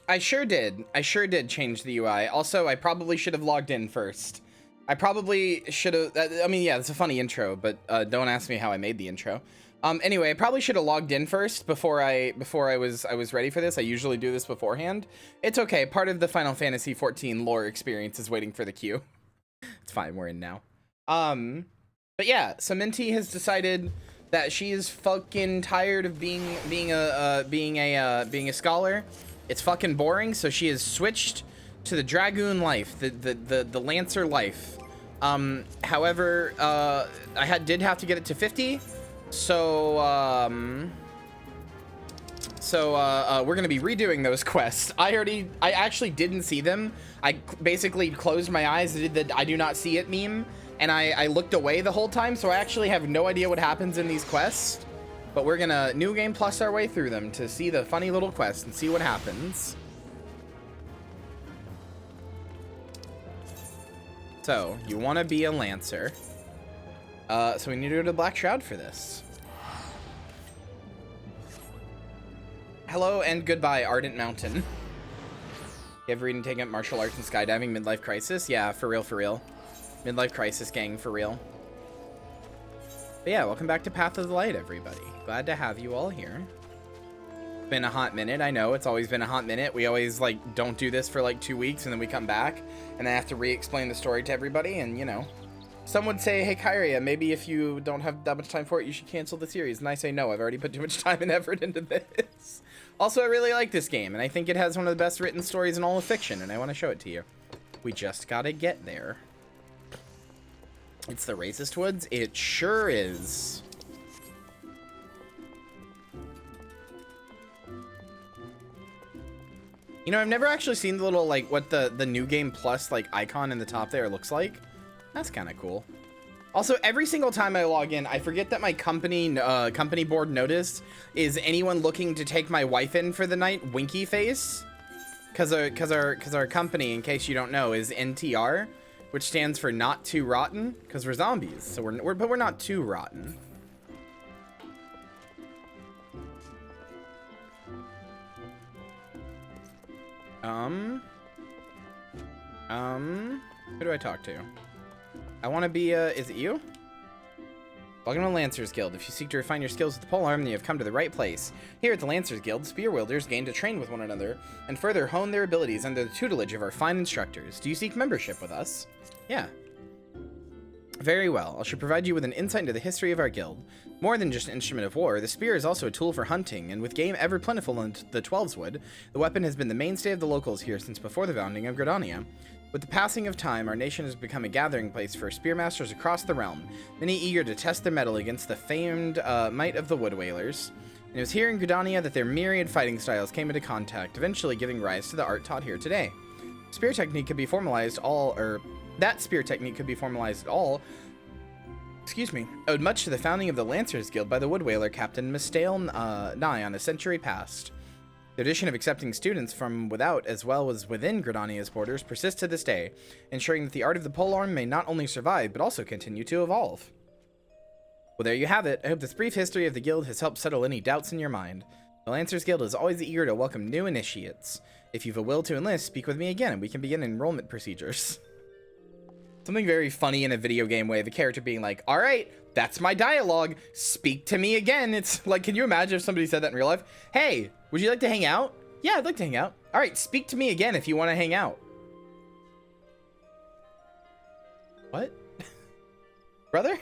I sure did. I sure did change the UI. Also, I probably should have logged in first. I probably should have. I mean, yeah, it's a funny intro, but don't ask me how I made the intro. Anyway, I probably should have logged in first before I was ready for this. I usually do this beforehand. It's okay. Part of the Final Fantasy XIV lore experience is waiting for the queue. It's fine. We're in now. But yeah, so Minty has decided that she is fucking tired of being a scholar. It's fucking boring, so she has switched to the Dragoon life, the Lancer life. However, I did have to get it to 50, so we're gonna be redoing those quests. I actually didn't see them. I basically closed my eyes, did the I do not see it meme, and I looked away the whole time, so I actually have no idea what happens in these quests. But we're gonna New Game Plus our way through them to see the funny little quests and see what happens. So, you want to be a Lancer. So we need to go to the Black Shroud for this. Hello and goodbye, Ardent Mountain. You ever read and taken up martial arts and skydiving midlife crisis? Yeah, for real, for real. Midlife crisis gang, for real. But yeah, welcome back to Path of the Light, everybody. Glad to have you all here. Been a hot minute. I know it's always been a hot minute. We always like don't do this for like 2 weeks and then we come back and I have to re-explain the story to everybody. And you know, some would say, hey Kyria, maybe if you don't have that much time for it, you should cancel the series. And I say no, I've already put too much time and effort into this. Also, I really like this game and I think it has one of the best written stories in all of fiction and I want to show it to you. We just gotta get there. It's the Racist Woods. It sure is. You know, I've never actually seen the little, like, what the New Game Plus, like, icon in the top there looks like. That's kind of cool. Also, every single time I log in, I forget that my company board notice is anyone looking to take my wife in for the night, winky face. Because our company, in case you don't know, is NTR, which stands for not too rotten, because we're zombies. So but we're not too rotten. Who do I talk to? I want to be, is it you? Welcome to Lancers Guild. If you seek to refine your skills with the polearm, then you have come to the right place. Here at the Lancers Guild, spear wielders gain to train with one another and further hone their abilities under the tutelage of our fine instructors. Do you seek membership with us? Yeah. Very well. I shall provide you with an insight into the history of our guild. More than just an instrument of war, the spear is also a tool for hunting, and with game ever plentiful in the Twelveswood, the weapon has been the mainstay of the locals here since before the founding of Gridania. With the passing of time, our nation has become a gathering place for spearmasters across the realm, many eager to test their mettle against the famed might of the Wood Whalers. And it was here in Gridania that their myriad fighting styles came into contact, eventually giving rise to the art taught here today. Spear technique could be formalized that spear technique could be formalized at all, owed much to the founding of the Lancers Guild by the Wood Whaler Captain Mistale nigh on a century past. The tradition of accepting students from without as well as within Gridania's borders persists to this day, ensuring that the art of the polearm may not only survive, but also continue to evolve. Well, there you have it. I hope this brief history of the guild has helped settle any doubts in your mind. The Lancers Guild is always eager to welcome new initiates. If you've a will to enlist, speak with me again and we can begin enrollment procedures. Something very funny in a video game way, the character being like, all right, that's my dialogue. Speak to me again. It's like, can you imagine if somebody said that in real life? Hey, would you like to hang out? Yeah, I'd like to hang out. All right, speak to me again if you want to hang out. What? Brother?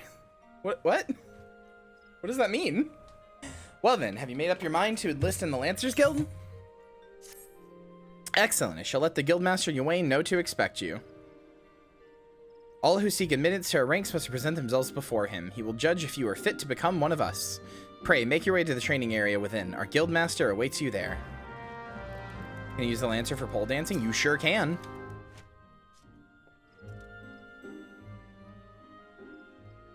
What? What does that mean? Well then, have you made up your mind to enlist in the Lancers Guild? Excellent. I shall let the Guildmaster Ywain know to expect you. All who seek admittance to our ranks must present themselves before him. He will judge if you are fit to become one of us. Pray, make your way to the training area within. Our Guildmaster awaits you there. Can you use the Lancer for pole dancing? You sure can.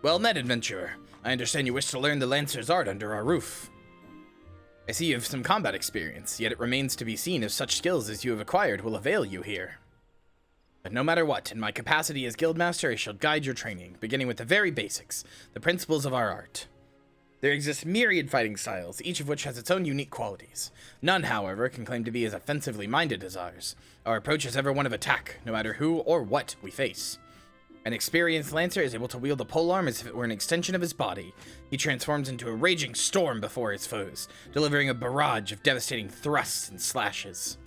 Well met, adventurer. I understand you wish to learn the Lancer's art under our roof. I see you have some combat experience, yet it remains to be seen if such skills as you have acquired will avail you here. But no matter what, in my capacity as Guildmaster, I shall guide your training, beginning with the very basics, the principles of our art. There exist myriad fighting styles, each of which has its own unique qualities. None, however, can claim to be as offensively minded as ours. Our approach is ever one of attack, no matter who or what we face. An experienced lancer is able to wield a polearm as if it were an extension of his body. He transforms into a raging storm before his foes, delivering a barrage of devastating thrusts and slashes.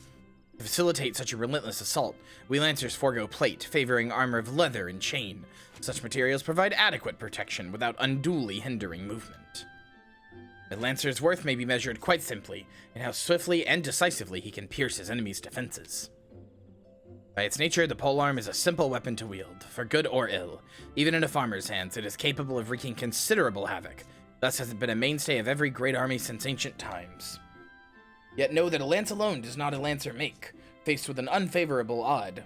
To facilitate such a relentless assault, we lancers forego plate, favoring armor of leather and chain. Such materials provide adequate protection without unduly hindering movement. A lancer's worth may be measured quite simply in how swiftly and decisively he can pierce his enemy's defenses. By its nature, the polearm is a simple weapon to wield, for good or ill. Even in a farmer's hands, it is capable of wreaking considerable havoc. Thus has it been a mainstay of every great army since ancient times. Yet know that a lance alone does not a lancer make. Faced with unfavorable odds,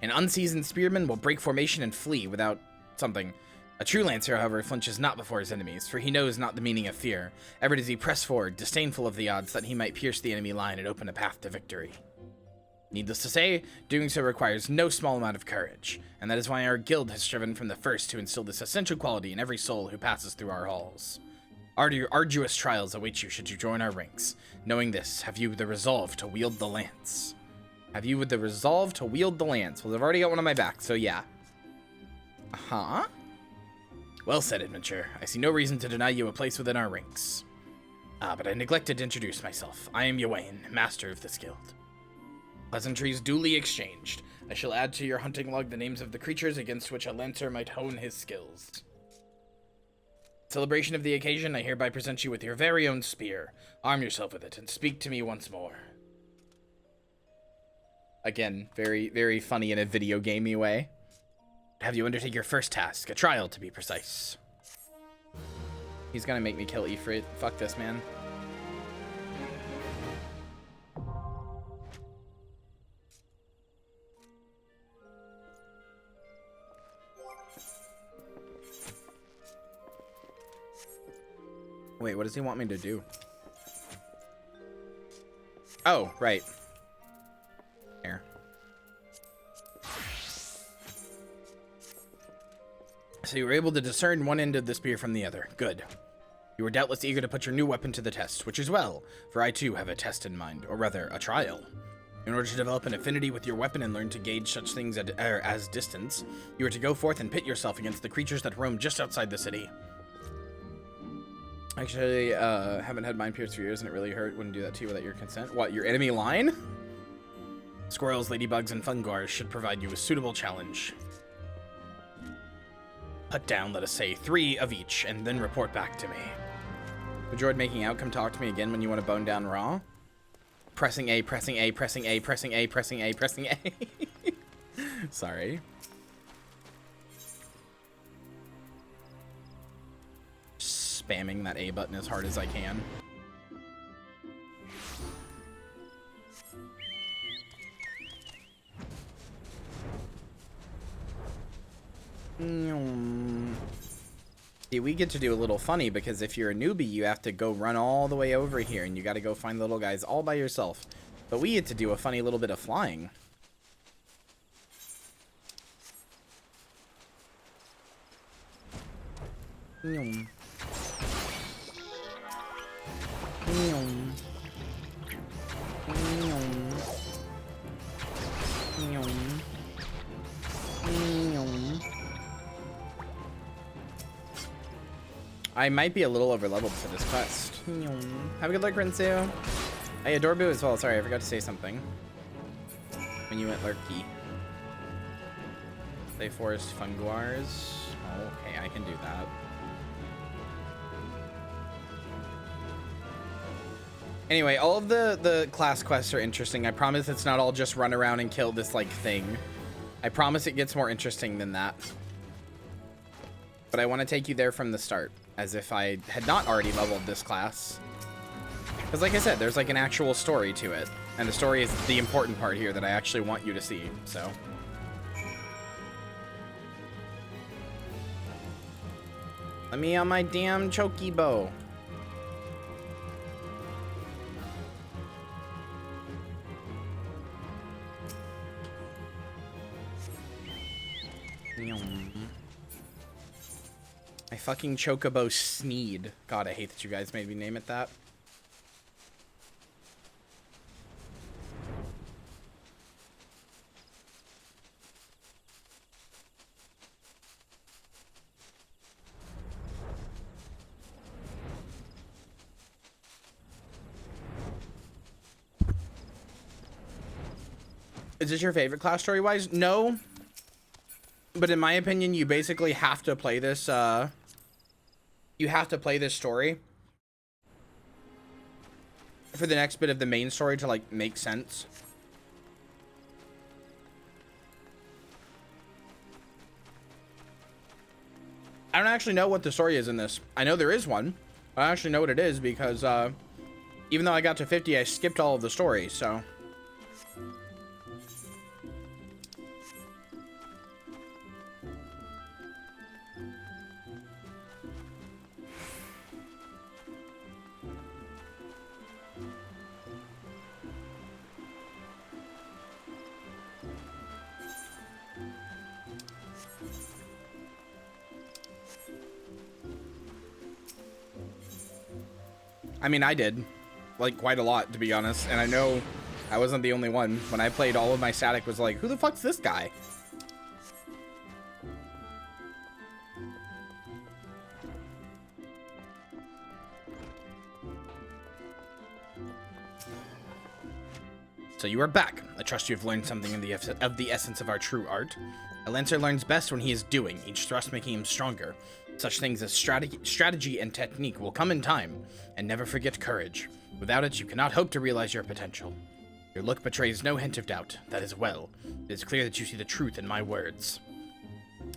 an unseasoned spearman will break formation and flee without something. A true lancer, however, flinches not before his enemies, for he knows not the meaning of fear. Ever does he press forward, disdainful of the odds that he might pierce the enemy line and open a path to victory. Needless to say, doing so requires no small amount of courage, and that is why our guild has striven from the first to instill this essential quality in every soul who passes through our halls. Arduous trials await you should you join our ranks. Knowing this, have you the resolve to wield the lance? Have you the resolve to wield the lance? Well, I've already got one on my back, so yeah. Uh-huh. Well said, adventurer. I see no reason to deny you a place within our ranks. But I neglected to introduce myself. I am Yawain, master of this guild. Pleasantries duly exchanged. I shall add to your hunting log the names of the creatures against which a lancer might hone his skills. In celebration of the occasion, I hereby present you with your very own spear. Arm yourself with it and speak to me once more. Again, very, very funny in a video gamey way. Have you undertake your first task, a trial to be precise. He's gonna make me kill Ifrit. Fuck this, man. Wait, what does he want me to do? Oh, right. Here. So you were able to discern one end of the spear from the other. Good. You were doubtless eager to put your new weapon to the test, which is well, for I too have a test in mind, or rather, a trial. In order to develop an affinity with your weapon and learn to gauge such things as distance, you are to go forth and pit yourself against the creatures that roam just outside the city. Actually, haven't had mine pierced for years and it really hurt. Wouldn't do that to you without your consent. What, your enemy line? Squirrels, ladybugs, and fungars should provide you a suitable challenge. Put down, let us say, 3 of each, and then report back to me. Enjoyed making out. Come talk to me again when you want to bone down raw. Pressing A, pressing A, pressing A, pressing A, pressing A, pressing A. Sorry. Spamming that A button as hard as I can. See, we get to do a little funny because if you're a newbie, you have to go run all the way over here and you got to go find the little guys all by yourself. But we get to do a funny little bit of flying. I might be a little over-leveled for this quest. Have a good luck, Rinsu. I adore Boo as well. Sorry, I forgot to say something. When you went Lurky. Play Forest Funguars. Okay, I can do that. Anyway, all of the class quests are interesting. I promise it's not all just run around and kill this, like, thing. I promise it gets more interesting than that. But I want to take you there from the start, as if I had not already leveled this class. Because like I said, there's like an actual story to it. And the story is the important part here that I actually want you to see, so. Let me on my damn choky bow. My fucking Chocobo Sneed. God, I hate that you guys made me name it that. Is this your favorite class story-wise? No. But in my opinion, you basically have to play this, you have to play this story for the next bit of the main story to, like, make sense. I don't actually know what the story is in this. I know there is one. I don't actually know what it is because, even though I got to 50, I skipped all of the stories, so... I mean, I did, like, quite a lot, to be honest, and I know I wasn't the only one. When I played, all of my static was like, who the fuck's this guy? So you are back. I trust you have learned something of the essence of our true art. A lancer learns best when he is doing, each thrust making him stronger. Such things as strategy and technique will come in time, and never forget courage. Without it, you cannot hope to realize your potential. Your look betrays no hint of doubt. That is well. It is clear that you see the truth in my words.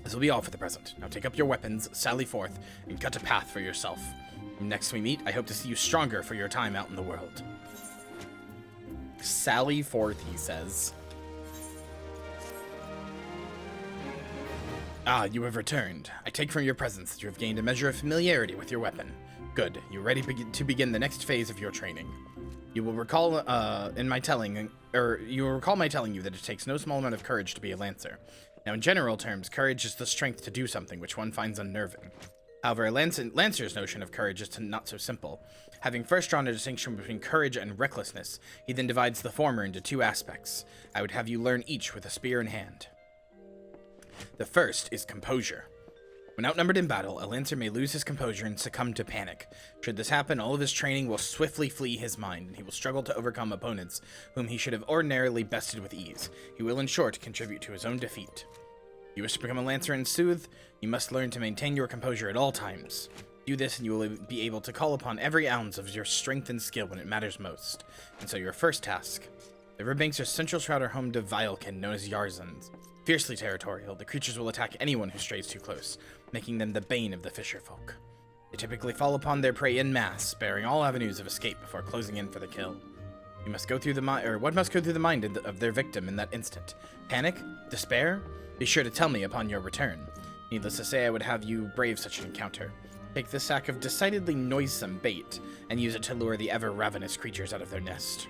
This will be all for the present. Now take up your weapons, sally forth, and cut a path for yourself. Next we meet, I hope to see you stronger for your time out in the world. Sally forth, he says. Ah, you have returned. I take from your presence that you have gained a measure of familiarity with your weapon. Good. You're ready to begin the next phase of your training. You will recall my telling you that it takes no small amount of courage to be a lancer. Now, in general terms, courage is the strength to do something which one finds unnerving. However, a lancer's notion of courage is not so simple. Having first drawn a distinction between courage and recklessness, he then divides the former into two aspects. I would have you learn each with a spear in hand. The first is composure. When outnumbered in battle, a lancer may lose his composure and succumb to panic. Should this happen, all of his training will swiftly flee his mind, and he will struggle to overcome opponents whom he should have ordinarily bested with ease. He will, in short, contribute to his own defeat. If you wish to become a lancer in sooth, you must learn to maintain your composure at all times. Do this, and you will be able to call upon every ounce of your strength and skill when it matters most. And so your first task. The riverbanks of Central Shroud are home to Vilekin, known as Yarzans. Fiercely territorial, the creatures will attack anyone who strays too close, making them the bane of the fisherfolk. They typically fall upon their prey en masse, sparing all avenues of escape before closing in for the kill. What must go through the mind of their victim in that instant? Panic? Despair? Be sure to tell me upon your return. Needless to say, I would have you brave such an encounter. Take this sack of decidedly noisome bait, and use it to lure the ever-ravenous creatures out of their nest.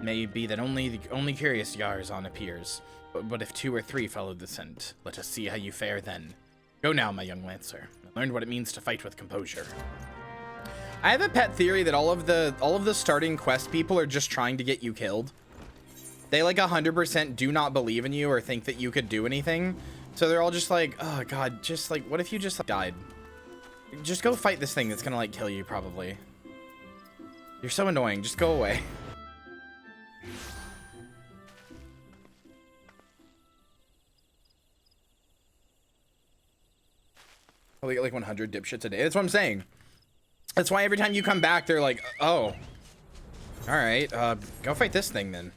It may be that only curious Yarzan appears, but if 2 or 3 follow the scent, let us see how you fare then. Go now, my young lancer, and learn what it means to fight with composure. I have a pet theory that all of the starting quest people are just trying to get you killed. They like 100% do not believe in you or think that you could do anything. So they're all just like, oh god, just like, what if you just died? Just go fight this thing that's gonna like kill you probably. You're so annoying, just go away. Probably get like 100 dipshits a day. That's what I'm saying. That's why every time you come back, they're like, oh. Alright, go fight this thing then.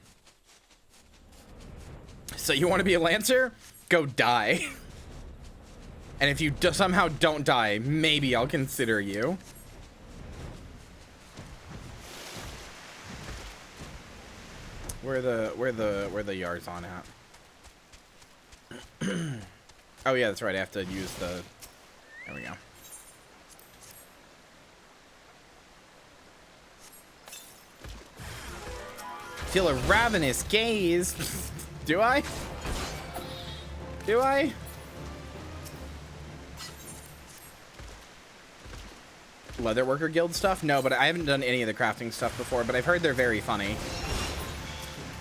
So you want to be a lancer? Go die. And if you somehow don't die, maybe I'll consider you. Where the Yarzan at? Oh yeah, that's right. I have to use the. There we go. Feel a ravenous gaze. Do I? Do I? Leatherworker Guild stuff? No, but I haven't done any of the crafting stuff before, but I've heard they're very funny.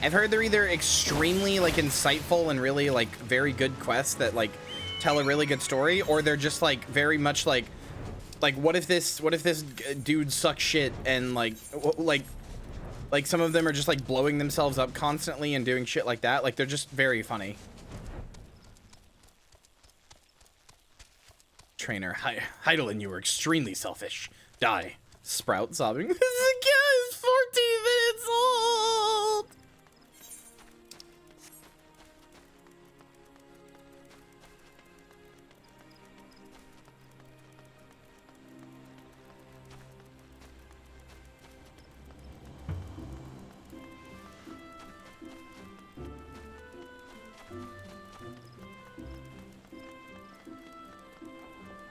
I've heard they're either extremely, like, insightful and really, like, very good quests that, like, tell a really good story, or they're just, like, very much, like, what if this dude sucks shit, and, like, some of them are just, like, blowing themselves up constantly and doing shit like that. Like, they're just very funny. Trainer, Heidelin, you were extremely selfish. Die. Sprout sobbing. This kid is 14 minutes old!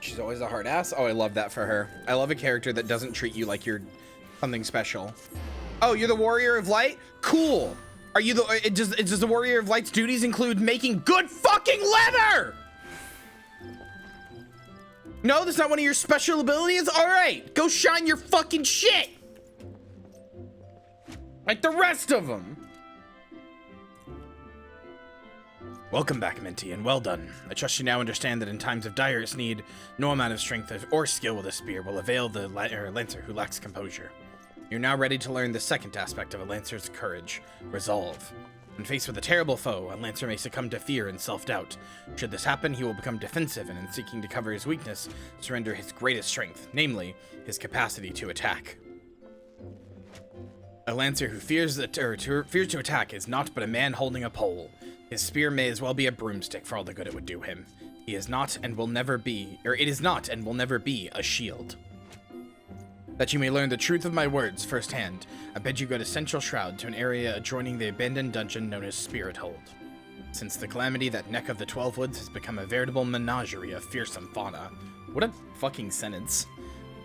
She's always a hard ass. Oh, I love that for her. I love a character that doesn't treat you like you're something special. Oh, you're the Warrior of Light? Cool. Are you the... Does the Warrior of Light's duties include making good fucking leather? No, that's not one of your special abilities? All right, go shine your fucking shit. Like the rest of them. Welcome back, Minty, and well done. I trust you now understand that in times of direst need, no amount of strength or skill with a spear will avail the lancer who lacks composure. You're now ready to learn the second aspect of a lancer's courage, resolve. When faced with a terrible foe, a lancer may succumb to fear and self-doubt. Should this happen, he will become defensive and, in seeking to cover his weakness, surrender his greatest strength, namely, his capacity to attack. A lancer who fears to attack is naught but a man holding a pole. His spear may as well be a broomstick for all the good it would do him. He is not and will never be, or it is not and will never be, a shield. That you may learn the truth of my words firsthand, I bid you go to Central Shroud to an area adjoining the abandoned dungeon known as Spirit Hold. Since the calamity, that neck of the 12 Woods has become a veritable menagerie of fearsome fauna. What a fucking sentence.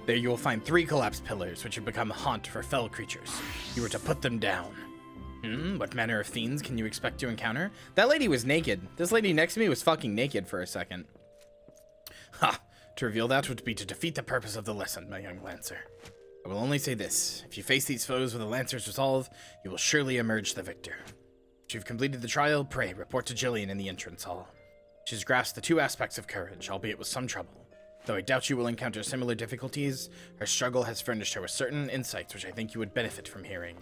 There you will find 3 collapsed pillars, which have become a haunt for fell creatures. You are to put them down. What manner of fiends can you expect to encounter? That lady was naked. This lady next to me was fucking naked for a second. Ha! To reveal that would be to defeat the purpose of the lesson, my young Lancer. I will only say this. If you face these foes with a Lancer's resolve, you will surely emerge the victor. If you've completed the trial, pray report to Jillian in the entrance hall. She's grasped the 2 aspects of courage, albeit with some trouble. Though I doubt you will encounter similar difficulties, her struggle has furnished her with certain insights which I think you would benefit from hearing.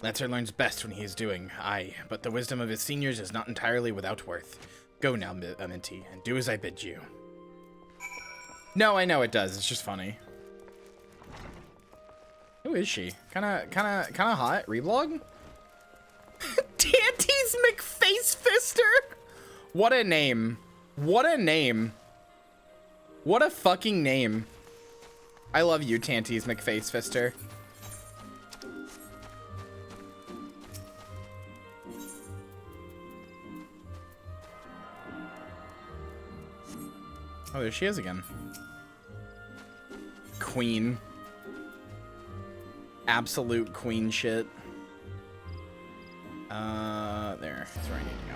Lancer learns best when he is doing, aye, but the wisdom of his seniors is not entirely without worth. Go now, Minty, and do as I bid you. No, I know it does. It's just funny. Who is she? Kinda hot. Reblog? Tanty's McFace Fister? What a name. What a name. What a fucking name. I love you, Tanty's McFace Fister. Oh, there she is again. Queen. Absolute queen shit. There. That's where I need to go.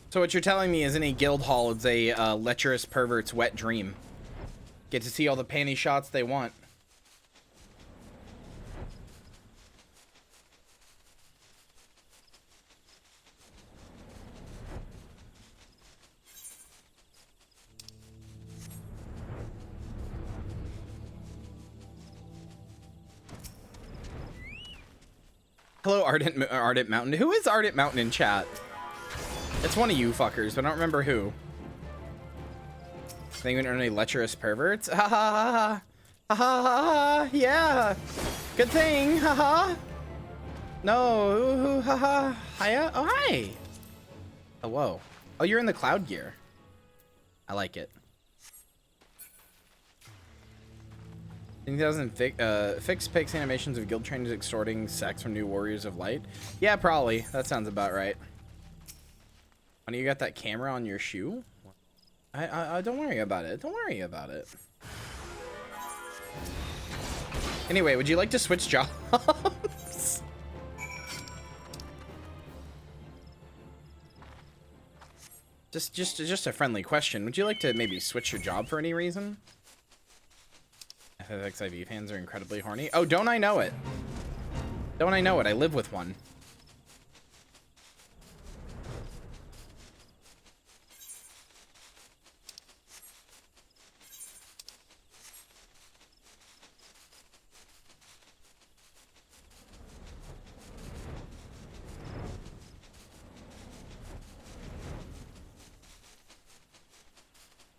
So what you're telling me is any guild hall is a lecherous pervert's wet dream. Get to see all the panty shots they want. Hello, Ardent Mountain. Who is Ardent Mountain in chat? It's one of you fuckers, but I don't remember who. Think we don't know any lecherous perverts? Ha ha ha ha ha ha ha, yeah. Good thing, haha. No, haha. Hiya. Oh, hi. Oh, whoa. Oh, you're in the cloud gear. I like it. 10,000 fixed pics animations of guild trainers extorting sex from new warriors of light. Yeah, probably. That sounds about right. Honey, you got that camera on your shoe? I don't worry about it. Don't worry about it. Anyway, would you like to switch jobs? Just a friendly question. Would you like to maybe switch your job for any reason? Fantasy XIV fans are incredibly horny. Oh, don't I know it? Don't I know it? I live with one.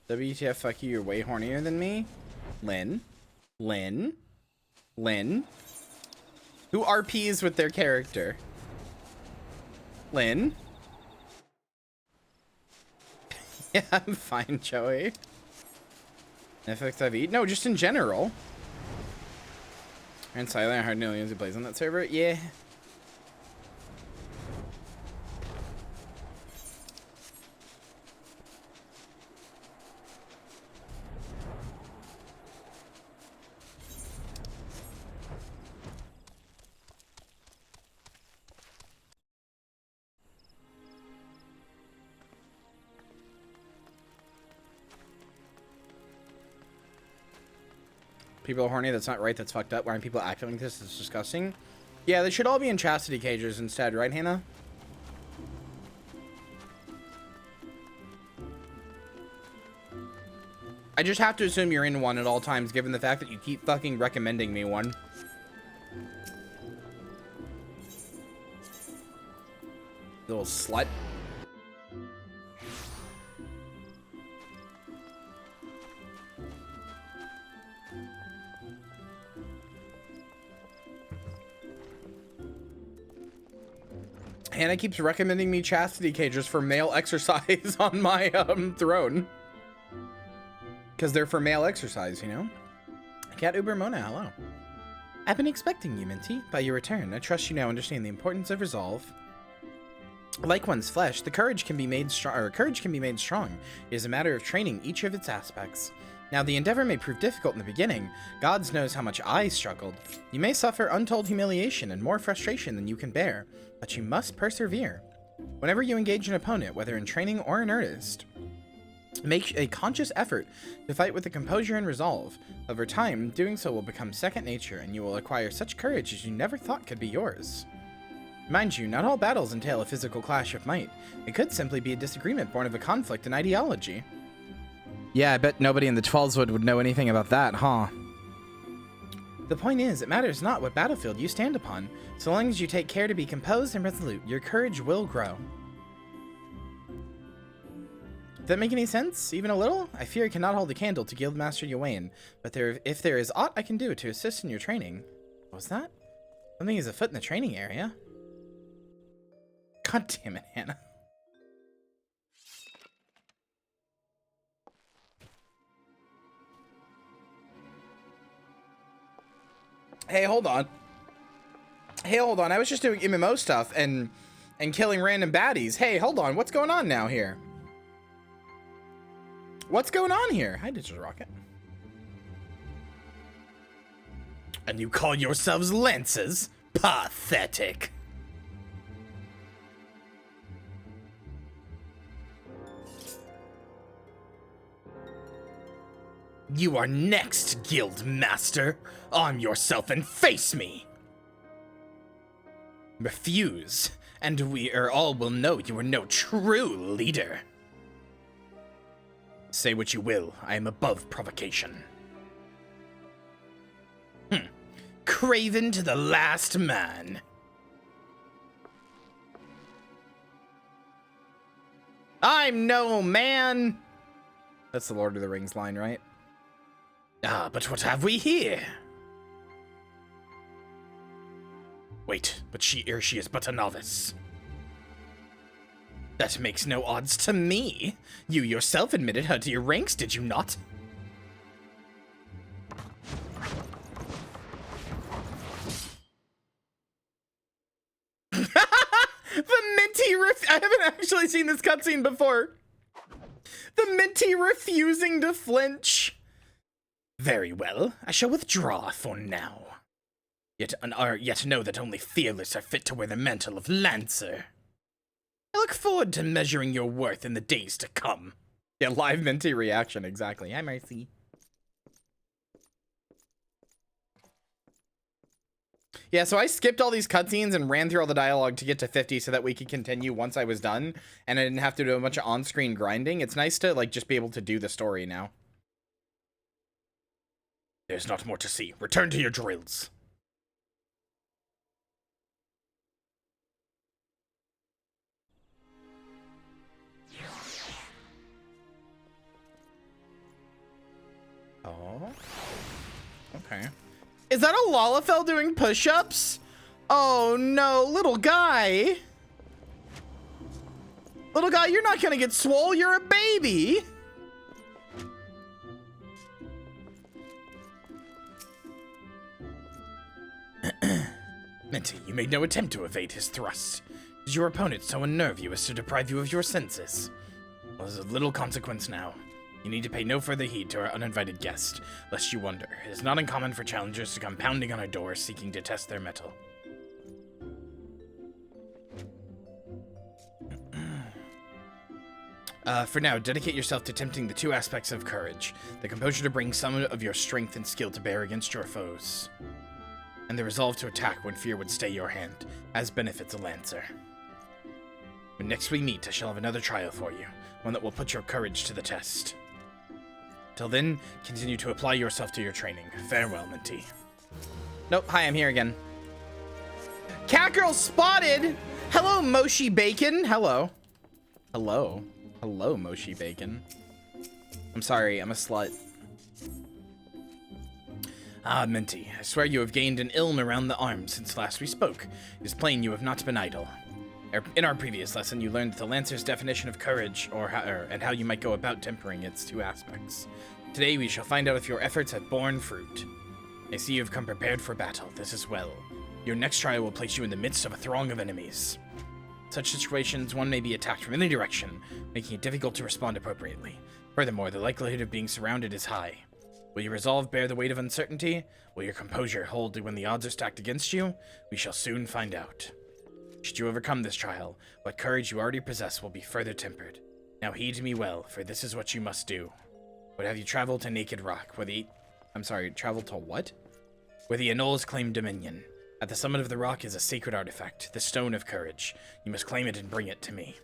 WTF, fuck you, you're way hornier than me? Lynn? Lynn? Lynn? Who RPs with their character? Lynn? Yeah, I'm fine, Joey. FXIV? No, just in general. And Silent Hard Millions who plays on that server? Yeah. People are horny, that's not right, that's fucked up. Why aren't people acting like this? It's disgusting. Yeah, they should all be in chastity cages instead, right, Hannah? I just have to assume you're in one at all times, given the fact that you keep fucking recommending me one. Little slut. Hannah keeps recommending me chastity cages for male exercise on my throne. Because they're for male exercise, you know? Cat Uber Mona, hello. I've been expecting you, Minty. By your return, I trust you now understand the importance of resolve. Like one's flesh, the courage can be made strong. It is a matter of training each of its aspects. Now, the endeavor may prove difficult in the beginning. Gods knows how much I struggled. You may suffer untold humiliation and more frustration than you can bear, but you must persevere. Whenever you engage an opponent, whether in training or in earnest, make a conscious effort to fight with the composure and resolve. Over time, doing so will become second nature, and you will acquire such courage as you never thought could be yours. Mind you, not all battles entail a physical clash of might. It could simply be a disagreement born of a conflict in ideology. Yeah, I bet nobody in the 12s would know anything about that, huh? The point is, it matters not what battlefield you stand upon. So long as you take care to be composed and resolute, your courage will grow. Does that make any sense? Even a little? I fear I cannot hold a candle to Guildmaster Ywain, but if there is aught I can do to assist in your training. What was that? Something is afoot in the training area. God damn it, Hannah. Hey, hold on. Hey, hold on. I was just doing MMO stuff and killing random baddies. Hey, hold on. What's going on now here? What's going on here? Hi, Digital Rocket. And you call yourselves lances? Pathetic. You are next, Guild Master. Arm yourself and face me. Refuse, and we all will know you are no true leader. Say what you will, I am above provocation. Craven to the last man. I'm no man. That's the Lord of the Rings line, right? Ah, but what have we here? Wait, but she is but a novice. That makes no odds to me. You yourself admitted her to your ranks, did you not? The Minty I haven't actually seen this cutscene before. The Minty refusing to flinch. Very well, I shall withdraw for now. Yet know that only fearless are fit to wear the mantle of Lancer. I look forward to measuring your worth in the days to come. Yeah, live Minty reaction, exactly. Hi, Mercy. Yeah, so I skipped all these cutscenes and ran through all the dialogue to get to 50 so that we could continue once I was done, and I didn't have to do a bunch of on-screen grinding. It's nice to, like, just be able to do the story now. There's not more to see. Return to your drills. Oh. Okay. Is that a Lalafell doing push-ups? Oh no, little guy. Little guy, you're not gonna get swole, you're a baby. Minty, you made no attempt to evade his thrust. Did your opponent so unnerve you as to deprive you of your senses? Well, there's of little consequence now. You need to pay no further heed to our uninvited guest, lest you wonder. It is not uncommon for challengers to come pounding on our doors seeking to test their mettle. For now, dedicate yourself to tempting the two aspects of courage, the composure to bring some of your strength and skill to bear against your foes, and the resolve to attack when fear would stay your hand, as benefits a Lancer. When next we meet, I shall have another trial for you, one that will put your courage to the test. Till then, continue to apply yourself to your training. Farewell, Minty. Nope, hi, I'm here again. Catgirl spotted! Hello, Moshi Bacon. Hello. Hello. Hello, Moshi Bacon. I'm sorry, I'm a slut. Ah, Minty, I swear you have gained an ilm around the arm since last we spoke. It is plain you have not been idle. In our previous lesson, you learned the Lancer's definition of courage, and how you might go about tempering its two aspects. Today, we shall find out if your efforts have borne fruit. I see you have come prepared for battle. This is well. Your next trial will place you in the midst of a throng of enemies. In such situations, one may be attacked from any direction, making it difficult to respond appropriately. Furthermore, the likelihood of being surrounded is high. Will your resolve bear the weight of uncertainty? Will your composure hold when the odds are stacked against you? We shall soon find out. Should you overcome this trial, what courage you already possess will be further tempered. Now heed me well, for this is what you must do. Would have you travel to Naked Rock, travel to what? Where the Anoles claim dominion. At the summit of the rock is a sacred artifact, the Stone of Courage. You must claim it and bring it to me.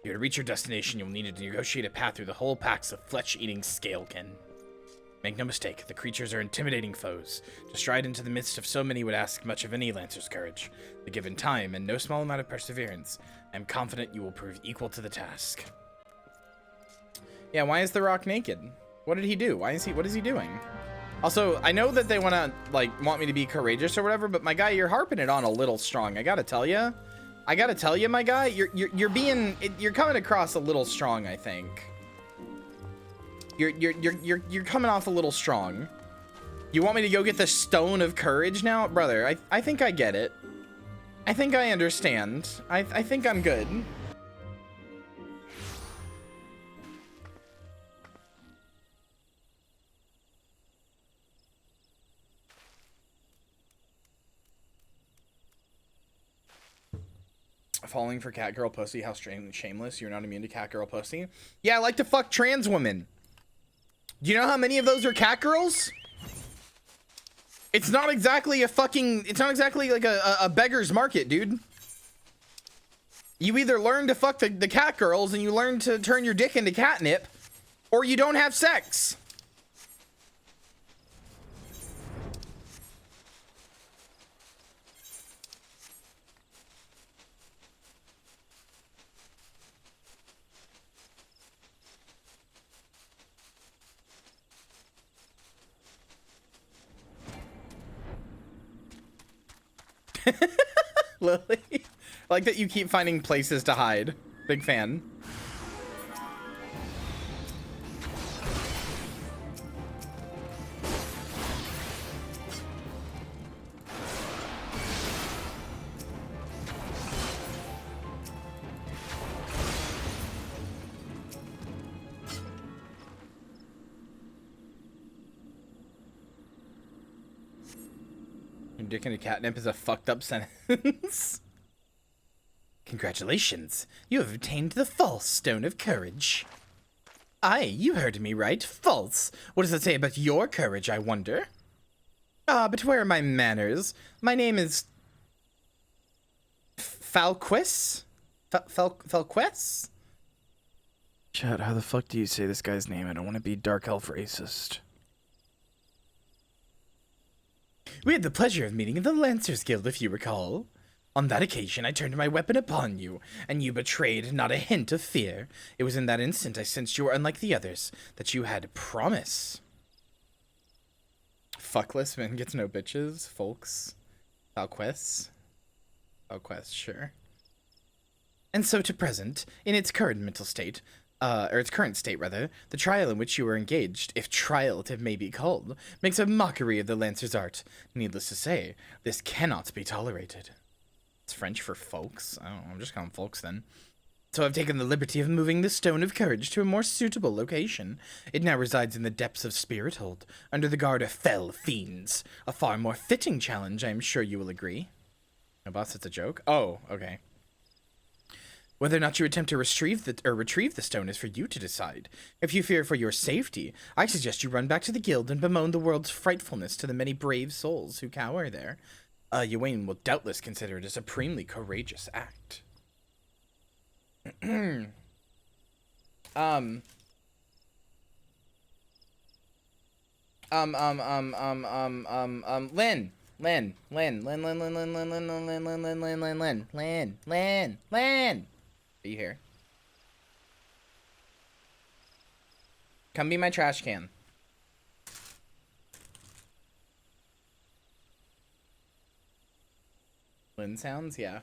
If you are to reach your destination, you will need to negotiate a path through the whole packs of flesh-eating scalekin. Make no mistake, the creatures are intimidating foes. To stride into the midst of so many would ask much of any Lancer's courage. But given time and no small amount of perseverance, I am confident you will prove equal to the task. Yeah, why is the rock naked? What did he do? What is he doing? Also, I know that they want me to be courageous or whatever, but my guy, you're harping it on a little strong. I gotta tell you, my guy, you're coming across a little strong, I think. You're coming off a little strong. You want me to go get the Stone of Courage now? Brother, I think I get it. I think I understand. I think I'm good. Falling for catgirl pussy, how shameless. You're not immune to catgirl pussy. Yeah, I like to fuck trans women. Do you know how many of those are catgirls? It's not exactly like a beggar's market, dude. You either learn to fuck the catgirls and you learn to turn your dick into catnip, or you don't have sex. Lily, I like that you keep finding places to hide. Big fan. dick in a catnip is a fucked up sentence. Congratulations. You have obtained the false stone of courage. Aye, you heard me right. False. What does it say about your courage, I wonder? Ah, but where are my manners? My name is... Falquis? Falquis? Chat, how the fuck do you say this guy's name? I don't want to be dark elf racist. We had the pleasure of meeting in the Lancers Guild, if you recall. On that occasion, I turned my weapon upon you, and you betrayed not a hint of fear. It was in that instant I sensed you were unlike the others, that you had promise. Fuckless man gets no bitches, folks. Falquis, sure. And so to present, in its current mental state, or its current state rather, the trial in which you were engaged, if trial it may be called, makes a mockery of the Lancer's art. Needless to say, this cannot be tolerated. It's French for folks. I don't know, I'm just calling folks then. So I've taken the liberty of moving the Stone of Courage to a more suitable location. It now resides in the depths of Spirithold, under the guard of fell fiends. A far more fitting challenge, I am sure you will agree. No, boss, it's a joke? Oh, okay. Whether or not you attempt to retrieve the stone is for you to decide. If you fear for your safety, I suggest you run back to the guild and bemoan the world's frightfulness to the many brave souls who cower there. Ywain will doubtless consider it a supremely courageous act. Len. Are you here? Come be my trash can. Lynn sounds? Yeah.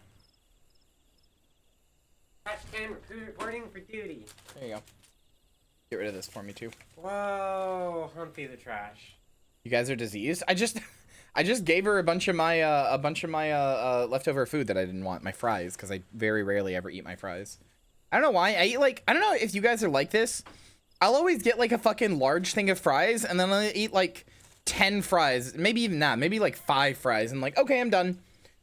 Trash can reporting for duty. There you go. Get rid of this for me too. Whoa, Humpy the trash. You guys are diseased? I just gave her a bunch of my leftover food that I didn't want, my fries, because I very rarely ever eat my fries. I don't know why. I eat like, I don't know if you guys are like this. I'll always get like a fucking large thing of fries, and then I'll eat like 10 fries, maybe even that, maybe like 5 fries, and like, okay, I'm done.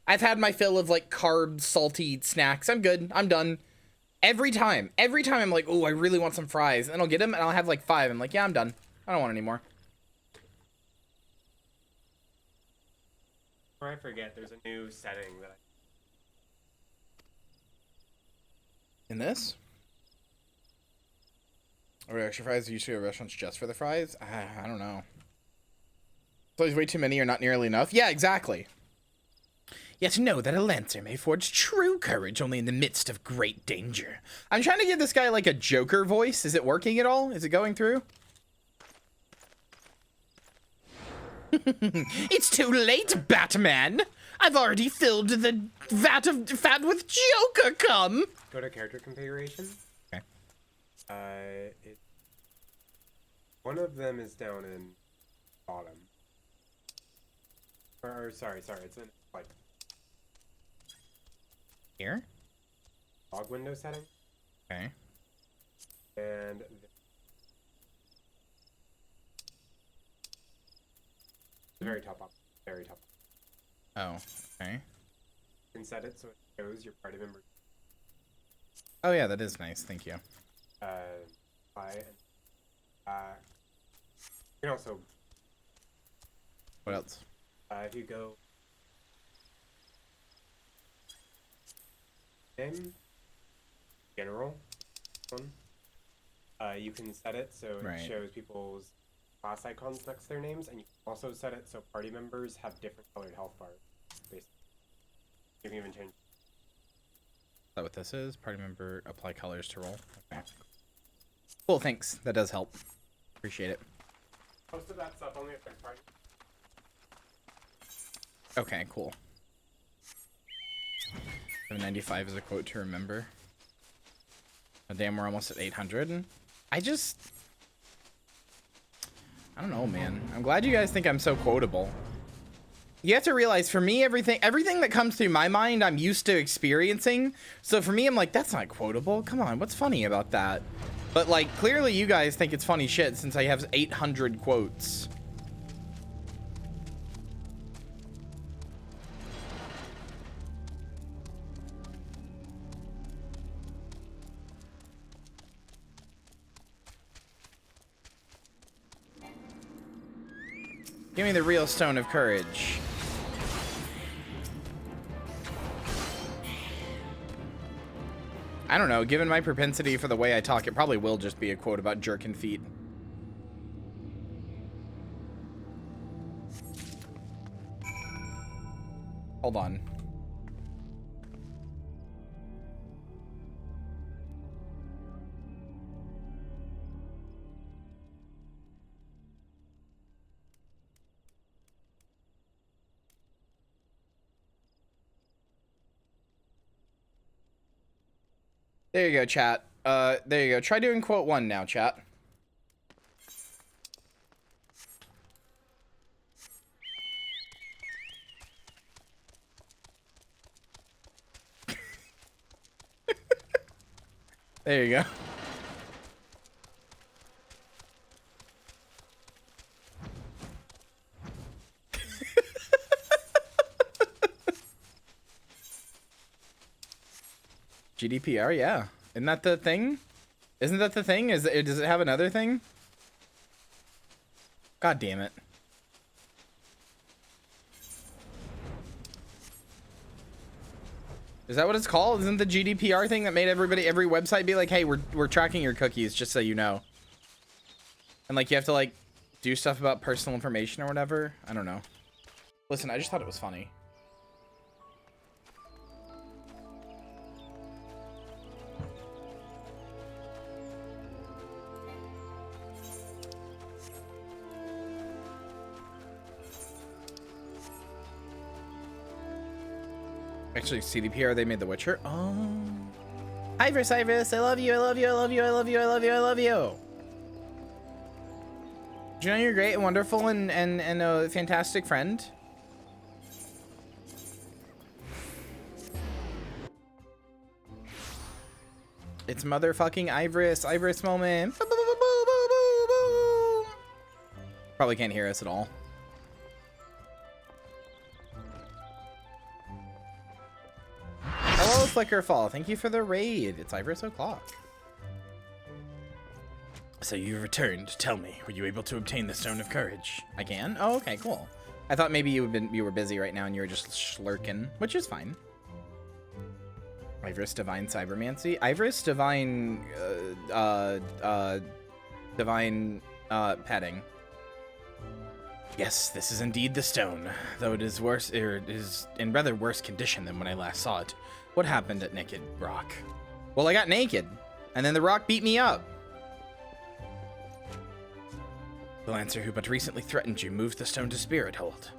I've had my fill of like carb, salty snacks. I'm good. I'm done. Every time I'm like, oh, I really want some fries, and then I'll get them, and I'll have like 5. I'm like, yeah, I'm done. I don't want any more. Before I forget, there's a new setting that In this? Are extra fries usually at restaurants just for the fries? I don't know. It's always way too many or not nearly enough. Yeah, exactly. Yet know that a Lancer may forge true courage only in the midst of great danger. I'm trying to give this guy like a Joker voice. Is it working at all? Is it going through? It's too late, Batman! I've already filled the vat of fat with Joker cum! go to character configuration. Okay. One of them is down in bottom. Or sorry, it's in like Here? log window setting. Okay. And the very top option. Very top. Oh, okay. You can set it so it shows your party member. Oh yeah, that is nice, thank you. You can also, What else? if you go in general one, you can set it so it Right. shows people's class icons next to their names, and you can also set it so party members have different colored health bars. Basically, you can even change. Is that what this is? Party member, apply colors to roll. Okay. Cool, thanks. That does help. Appreciate it. Most of that stuff only affects party. Okay, cool. 795 is a quote to remember. Oh, damn, we're almost at 800. I don't know, man. I'm glad you guys think I'm so quotable. You have to realize, for me, everything that comes through my mind, I'm used to experiencing. So for me, I'm like, that's not quotable. Come on, what's funny about that? But, like, clearly you guys think it's funny shit since I have 800 quotes. Give me the real stone of courage. I don't know, given my propensity for the way I talk, it probably will just be a quote about jerking feet. Hold on. There you go, chat. There you go. Try doing quote 1 now, chat. There you go. GDPR, yeah. Isn't that the thing? Isn't that the thing? Does it have another thing? God damn it. Is that what it's called? Isn't the GDPR thing that made every website be like, hey, we're tracking your cookies, just so you know. And like you have to like do stuff about personal information or whatever? I don't know. Listen, I just thought it was funny. Actually, CDPR, they made The Witcher. Oh. Iris, I love you, I love you, I love you, I love you, I love you, I love you. Do you know you're great and wonderful and a fantastic friend? It's motherfucking Iris moment. Probably can't hear us at all. Hello, Flickerfall. Thank you for the raid. It's Iris O'Clock. So you returned. Tell me, were you able to obtain the Stone of Courage? I can? Oh, okay, cool. I thought maybe you were busy right now and you were just slurking, which is fine. Iris Divine Cybermancy. Iris Divine Divine Petting. Yes, this is indeed the stone, though it is worse, or it is in rather worse condition than when I last saw it. What happened at Naked Rock? Well, I got naked, and then the rock beat me up. The Lancer who but recently threatened you moved the stone to Spirit Hold.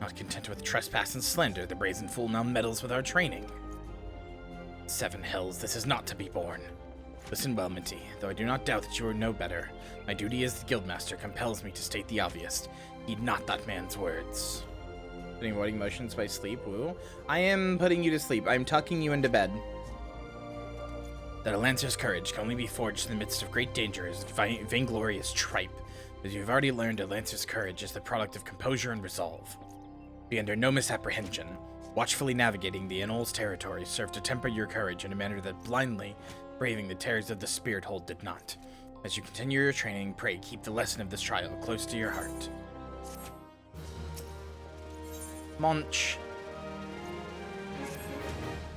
Not content with trespass and slander, the brazen fool now meddles with our training. 7 hells, this is not to be borne. Listen well, Minty, though I do not doubt that you know better. My duty as the Guildmaster compels me to state the obvious. Heed not that man's words. Putting avoiding motions by sleep, woo. I am putting you to sleep. I'm tucking you into bed. That a Lancer's courage can only be forged in the midst of great danger is vainglorious tripe. As you've already learned, a Lancer's courage is the product of composure and resolve. Be under no misapprehension. Watchfully navigating the Inol's territory served to temper your courage in a manner that blindly braving the terrors of the Spirit Hold did not. As you continue your training, pray keep the lesson of this trial close to your heart. Monch.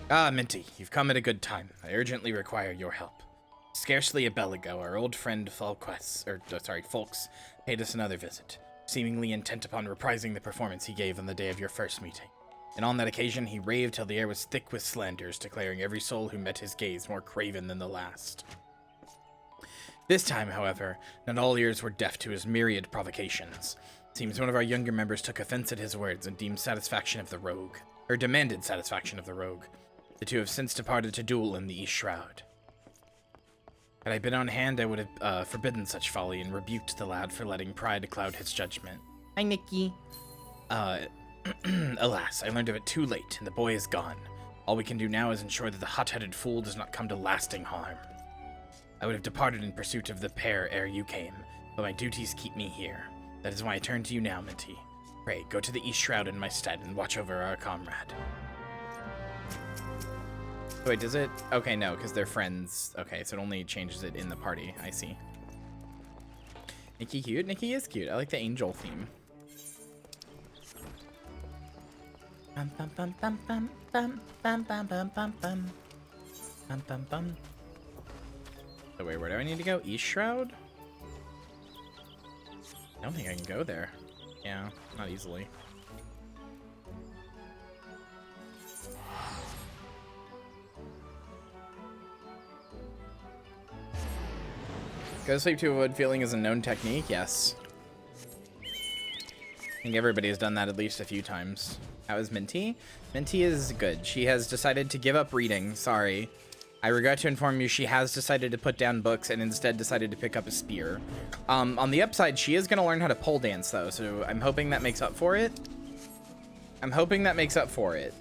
Ah, Minty, you've come at a good time. I urgently require your help. Scarcely a bell ago, our old friend Folks paid us another visit, seemingly intent upon reprising the performance he gave on the day of your first meeting. And on that occasion, he raved till the air was thick with slanders, declaring every soul who met his gaze more craven than the last. This time, however, not all ears were deaf to his myriad provocations. Seems one of our younger members took offense at his words and demanded satisfaction of the rogue. The two have since departed to duel in the East Shroud. Had I been on hand, I would have forbidden such folly and rebuked the lad for letting pride cloud his judgment. Hi, Nikki. Alas, I learned of it too late, and the boy is gone. All we can do now is ensure that the hot-headed fool does not come to lasting harm. I would have departed in pursuit of the pair ere you came, but my duties keep me here. That is why I turn to you now, Minty. Pray, go to the East Shroud in my stead and watch over our comrade. Wait, does it? Okay, no, because they're friends. Okay, so it only changes it in the party. I see. Nikki cute? Nikki is cute. I like the angel theme. Bum, bum, bum, bum, bum, bum, bum, bum, bum, bum, bum. Bum, bum, bum. So wait, where do I need to go? East Shroud? I don't think I can go there. Yeah, not easily. Go to sleep to avoid feeling is a known technique, yes. I think everybody has done that at least a few times. How is Minty? Minty is good. She has decided to give up reading. Sorry. I regret to inform you she has decided to put down books and instead decided to pick up a spear. On the upside, she is going to learn how to pole dance, though, so I'm hoping that makes up for it. I'm hoping that makes up for it.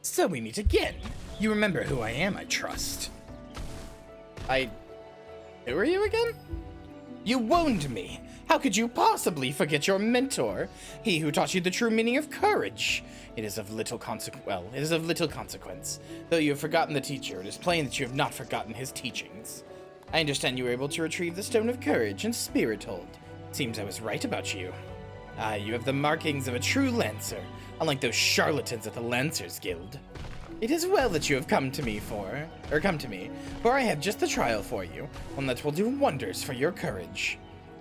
So we meet again. You remember who I am, I trust. Who are you again? You wound me. How could you possibly forget your mentor? He who taught you the true meaning of courage. It is of little consequence. Though you have forgotten the teacher, it is plain that you have not forgotten his teachings. I understand you were able to retrieve the Stone of Courage and Spirit Hold. Seems I was right about you. Ah, you have the markings of a true Lancer, unlike those charlatans at the Lancers Guild. It is well that you have come to me, for I have just the trial for you, one that will do wonders for your courage.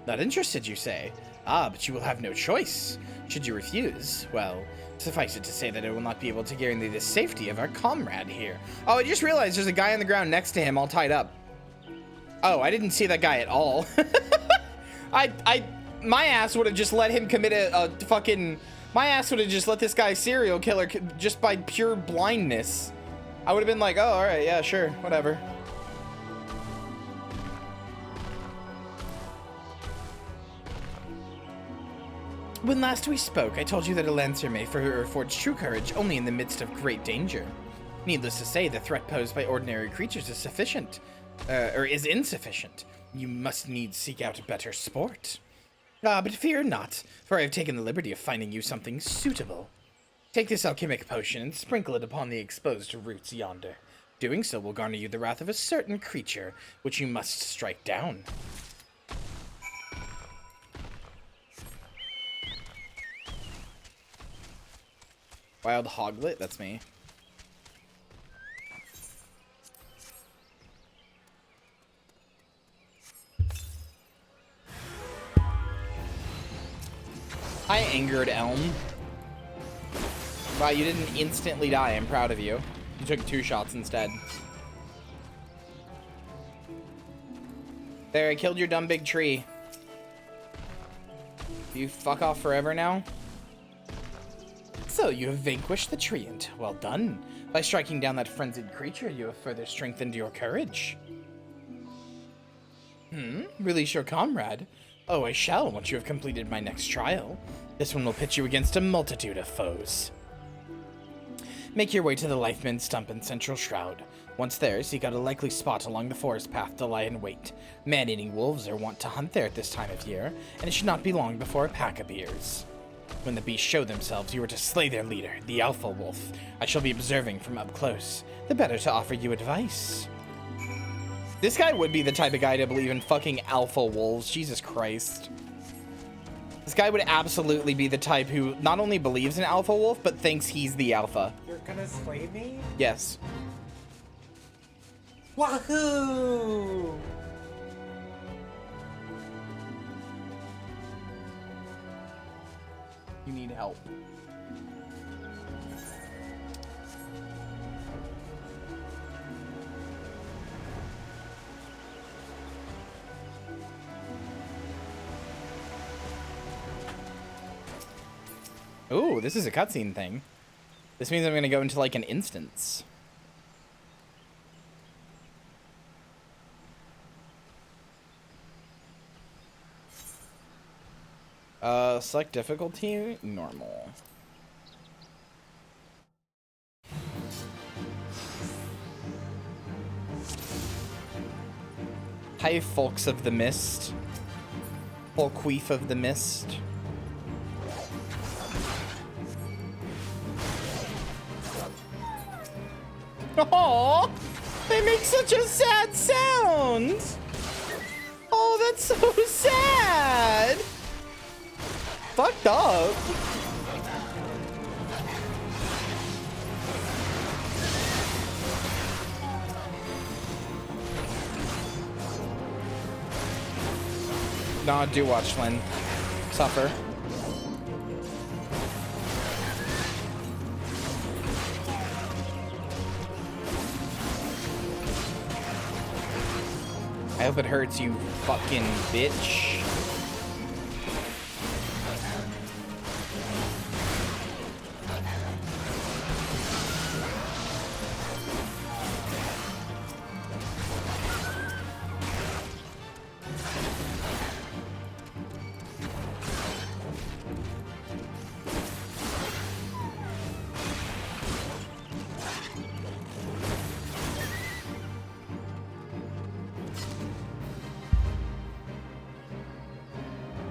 Not interested, you say? Ah, but you will have no choice. Should you refuse, well, suffice it to say that I will not be able to guarantee the safety of our comrade here. Oh, I just realized there's a guy on the ground next to him all tied up. Oh, I didn't see that guy at all. My ass would have just let him commit a fucking... My ass would have just let this guy serial killer just by pure blindness. I would have been like, oh, all right, yeah, sure, whatever. When last we spoke, I told you that a Lancer may forge true courage only in the midst of great danger. Needless to say, the threat posed by ordinary creatures is insufficient. You must needs seek out better sport. Ah, but fear not, for I have taken the liberty of finding you something suitable. Take this alchemic potion and sprinkle it upon the exposed roots yonder. Doing so will garner you the wrath of a certain creature, which you must strike down. Wild Hoglet, that's me. Hi, Angered Elm. Wow, you didn't instantly die. I'm proud of you. You took 2 shots instead. There, I killed your dumb big tree. You fuck off forever now? So, you have vanquished the treant. Well done. By striking down that frenzied creature, you have further strengthened your courage. Release your comrade. Oh, I shall once you have completed my next trial. This one will pit you against a multitude of foes. Make your way to the Lifeman Stump in Central Shroud. Once there, seek out a likely spot along the forest path to lie in wait. Man-eating wolves are wont to hunt there at this time of year, and it should not be long before a pack appears. When the beasts show themselves, you are to slay their leader, the Alpha Wolf. I shall be observing from up close, the better to offer you advice. This guy would be the type of guy to believe in fucking alpha wolves. Jesus Christ. This guy would absolutely be the type who not only believes in alpha wolf, but thinks he's the alpha. You're gonna slay me? Yes. Wahoo! You need help. Ooh, this is a cutscene thing. This means I'm gonna go into like an instance. Select difficulty, normal. Hi, folks of the mist. Folkweef of the mist. Aww, they make such a sad sound. That's so sad. Fucked up. Nah, do watch Lynn suffer. I hope it hurts, you fucking bitch.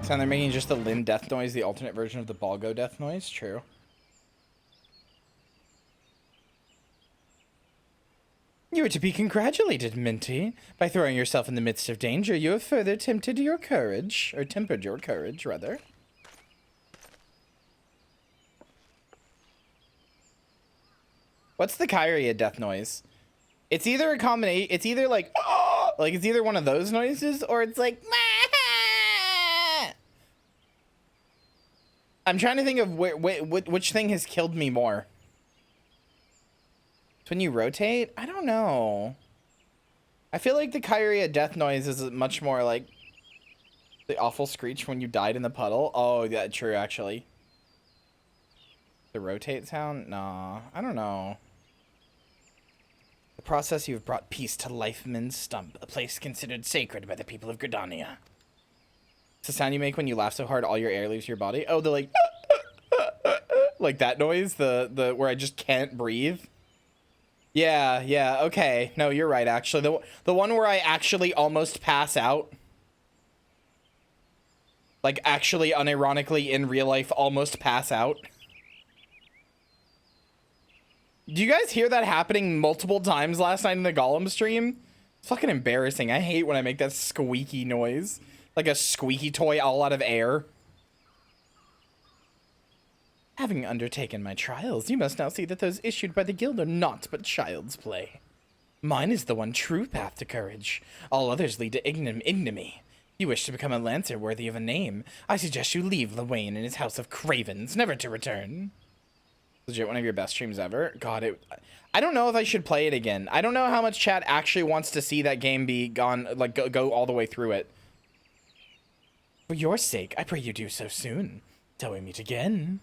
So they're making just the Lynn death noise, the alternate version of the Balgo death noise. True. You are to be congratulated, Minty. By throwing yourself in the midst of danger, you have further tempered your courage, rather. What's the Kyria death noise? It's either a combination. It's either like, like it's either one of those noises, or it's like. I'm trying to think of which thing has killed me more. It's when you rotate? I don't know. I feel like the Kyria death noise is much more like the awful screech when you died in the puddle. Oh, yeah, true, actually. The rotate sound? Nah, I don't know. The process you have brought peace to Lifeman's Stump, a place considered sacred by the people of Gridania. It's the sound you make when you laugh so hard all your air leaves your body. Oh, the like that noise, the where I just can't breathe. Yeah, okay. No, you're right, actually. The one where I actually almost pass out. Like, actually, unironically, in real life, almost pass out. Do you guys hear that happening multiple times last night in the Golem stream? It's fucking embarrassing. I hate when I make that squeaky noise. Like a squeaky toy all out of air. Having undertaken my trials, you must now see that those issued by the guild are naught but child's play. Mine is the one true path to courage. All others lead to ignominy. You wish to become a lancer worthy of a name. I suggest you leave Lewayne and his house of cravens, never to return. Legit one of your best streams ever. God, I don't know if I should play it again. I don't know how much chat actually wants to see that game be gone, like go all the way through it. For your sake, I pray you do so soon, till we meet again.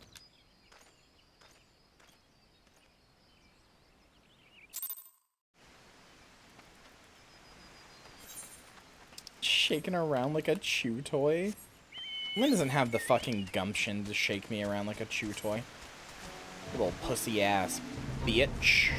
Shaking around like a chew toy. Lynn doesn't have the fucking gumption to shake me around like a chew toy. Little pussy ass bitch.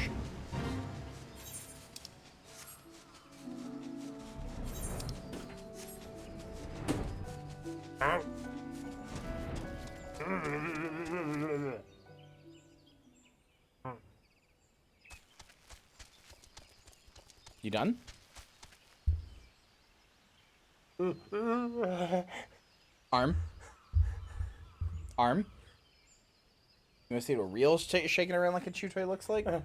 You done? Arm. Arm. You want to see what a real shaking around like a chew toy looks like? There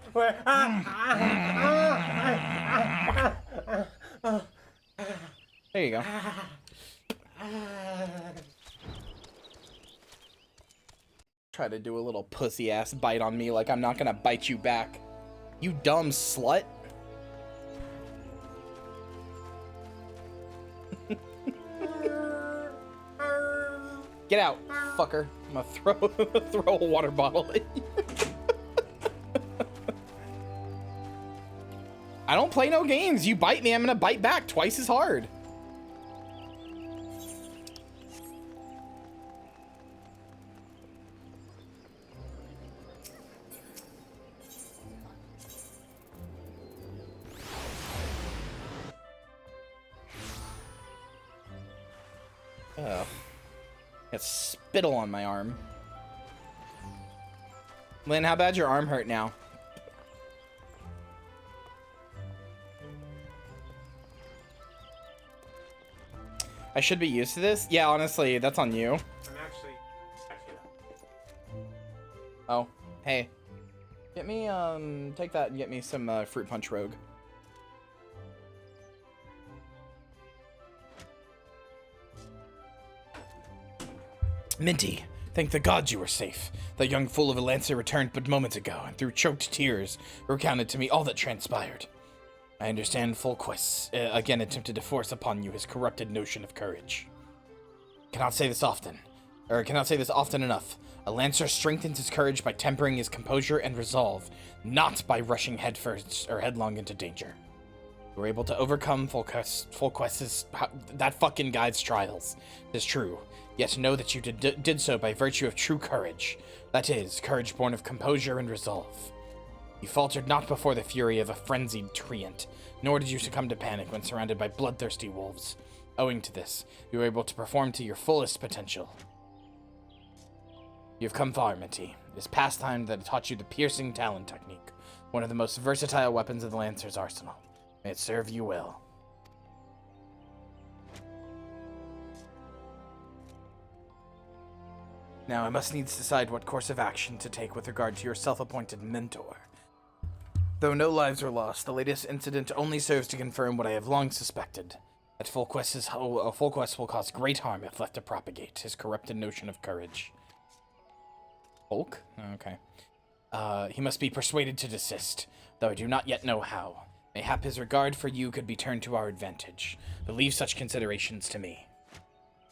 you go. Try to do a little pussy ass bite on me like I'm not gonna bite you back. You dumb slut. Get out, fucker. I'm gonna throw a water bottle at you. I don't play no games. You bite me, I'm gonna bite back twice as hard. Ugh. Got spittle on my arm. Lynn, how bad your arm hurt now? I should be used to this. Yeah, honestly, that's on you. I'm actually Oh, hey. Get me, take that and get me some, Fruit Punch Rogue. Minty, thank the gods you were safe. The young fool of a Lancer returned but moments ago, and through choked tears, recounted to me all that transpired. I understand Fulquist again attempted to force upon you his corrupted notion of courage. Cannot say this often enough. A Lancer strengthens his courage by tempering his composure and resolve, not by rushing headfirst or headlong into danger. You were able to overcome Fulquist's that fucking guy's trials. It is true. Yet know that you did so by virtue of true courage. That is, courage born of composure and resolve. You faltered not before the fury of a frenzied treant, nor did you succumb to panic when surrounded by bloodthirsty wolves. Owing to this, you were able to perform to your fullest potential. You have come far, Minty. It is past time that I taught you the piercing talon technique, one of the most versatile weapons of the Lancer's arsenal. May it serve you well. Now I must needs decide what course of action to take with regard to your self-appointed mentor. Though no lives were lost, the latest incident only serves to confirm what I have long suspected, that Fulquist will cause great harm if left to propagate his corrupted notion of courage. Hulk? Oh, okay. He must be persuaded to desist, though I do not yet know how. Mayhap his regard for you could be turned to our advantage, but leave such considerations to me.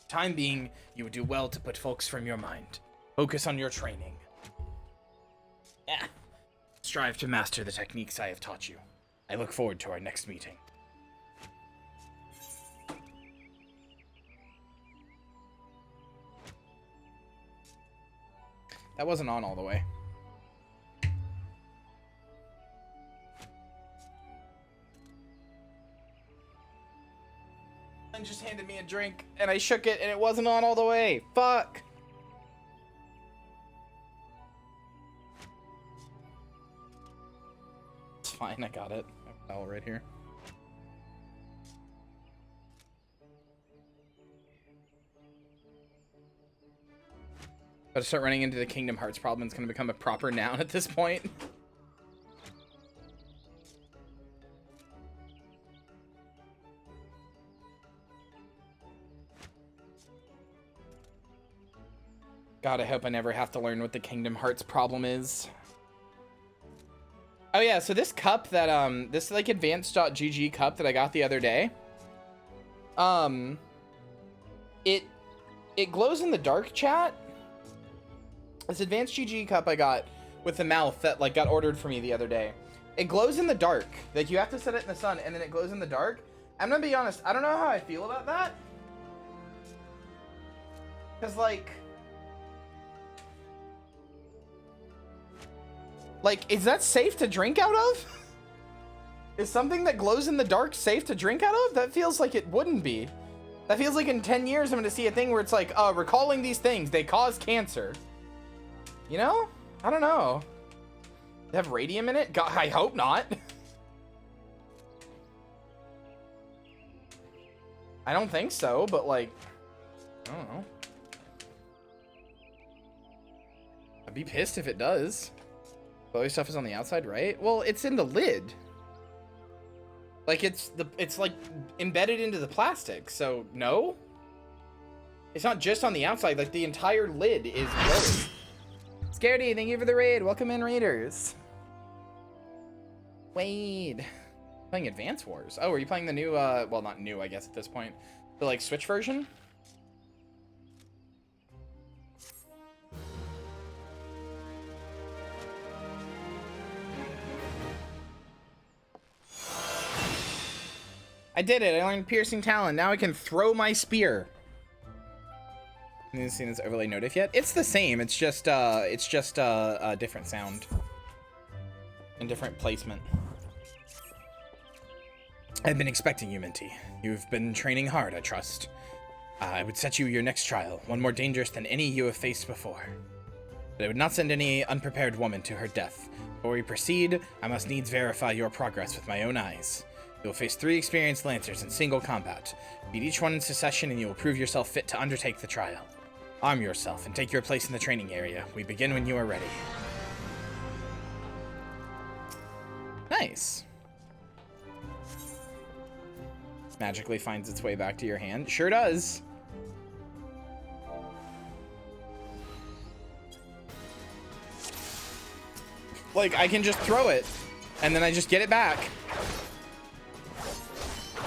Time being, you would do well to put folks from your mind. Focus on your training. Yeah. Strive to master the techniques I have taught you. I look forward to our next meeting. That wasn't on all the way. And just handed me a drink, and I shook it, and it wasn't on all the way. Fuck. It's fine, I got it. I have a towel right here. But to start running into the Kingdom Hearts problem, it's going to become a proper noun at this point. God, I hope I never have to learn what the Kingdom Hearts problem is. Oh yeah, so this cup that, this like advanced.gg cup that I got the other day, it glows in the dark, chat. This advanced GG cup I got with the mouth that like got ordered for me the other day. It glows in the dark. Like you have to set it in the sun and then it glows in the dark. I'm gonna be honest, I don't know how I feel about that. Cause like, is that safe to drink out of? Is something that glows in the dark safe to drink out of? That feels like it wouldn't be. That feels like in 10 years I'm gonna see a thing where it's like, recalling these things, they cause cancer. You know? I don't know. They have radium in it? God, I hope not. I don't think so, but like, I don't know. I'd be pissed if it does. Glowy stuff is on the outside, right? Well, it's in the lid. Like it's like embedded into the plastic, so no? It's not just on the outside, like the entire lid is glowy. Scaredy, thank you for the raid. Welcome in, raiders. Wade. Playing Advance Wars. Oh, are you playing the new, well, not new, I guess, at this point. The, like, Switch version? I did it. I learned Piercing Talon. Now I can throw my spear. You haven't seen this overlay notif yet? It's the same. It's just a different sound and different placement. I've been expecting you, Minty. You've been training hard, I trust. I would set you your next trial, one more dangerous than any you have faced before. But I would not send any unprepared woman to her death. Before we proceed, I must needs verify your progress with my own eyes. You'll face 3 experienced Lancers in single combat. Beat each one in succession and you will prove yourself fit to undertake the trial. Arm yourself and take your place in the training area. We begin when you are ready. Nice. Magically finds its way back to your hand. Sure does. Like, I can just throw it, and then I just get it back.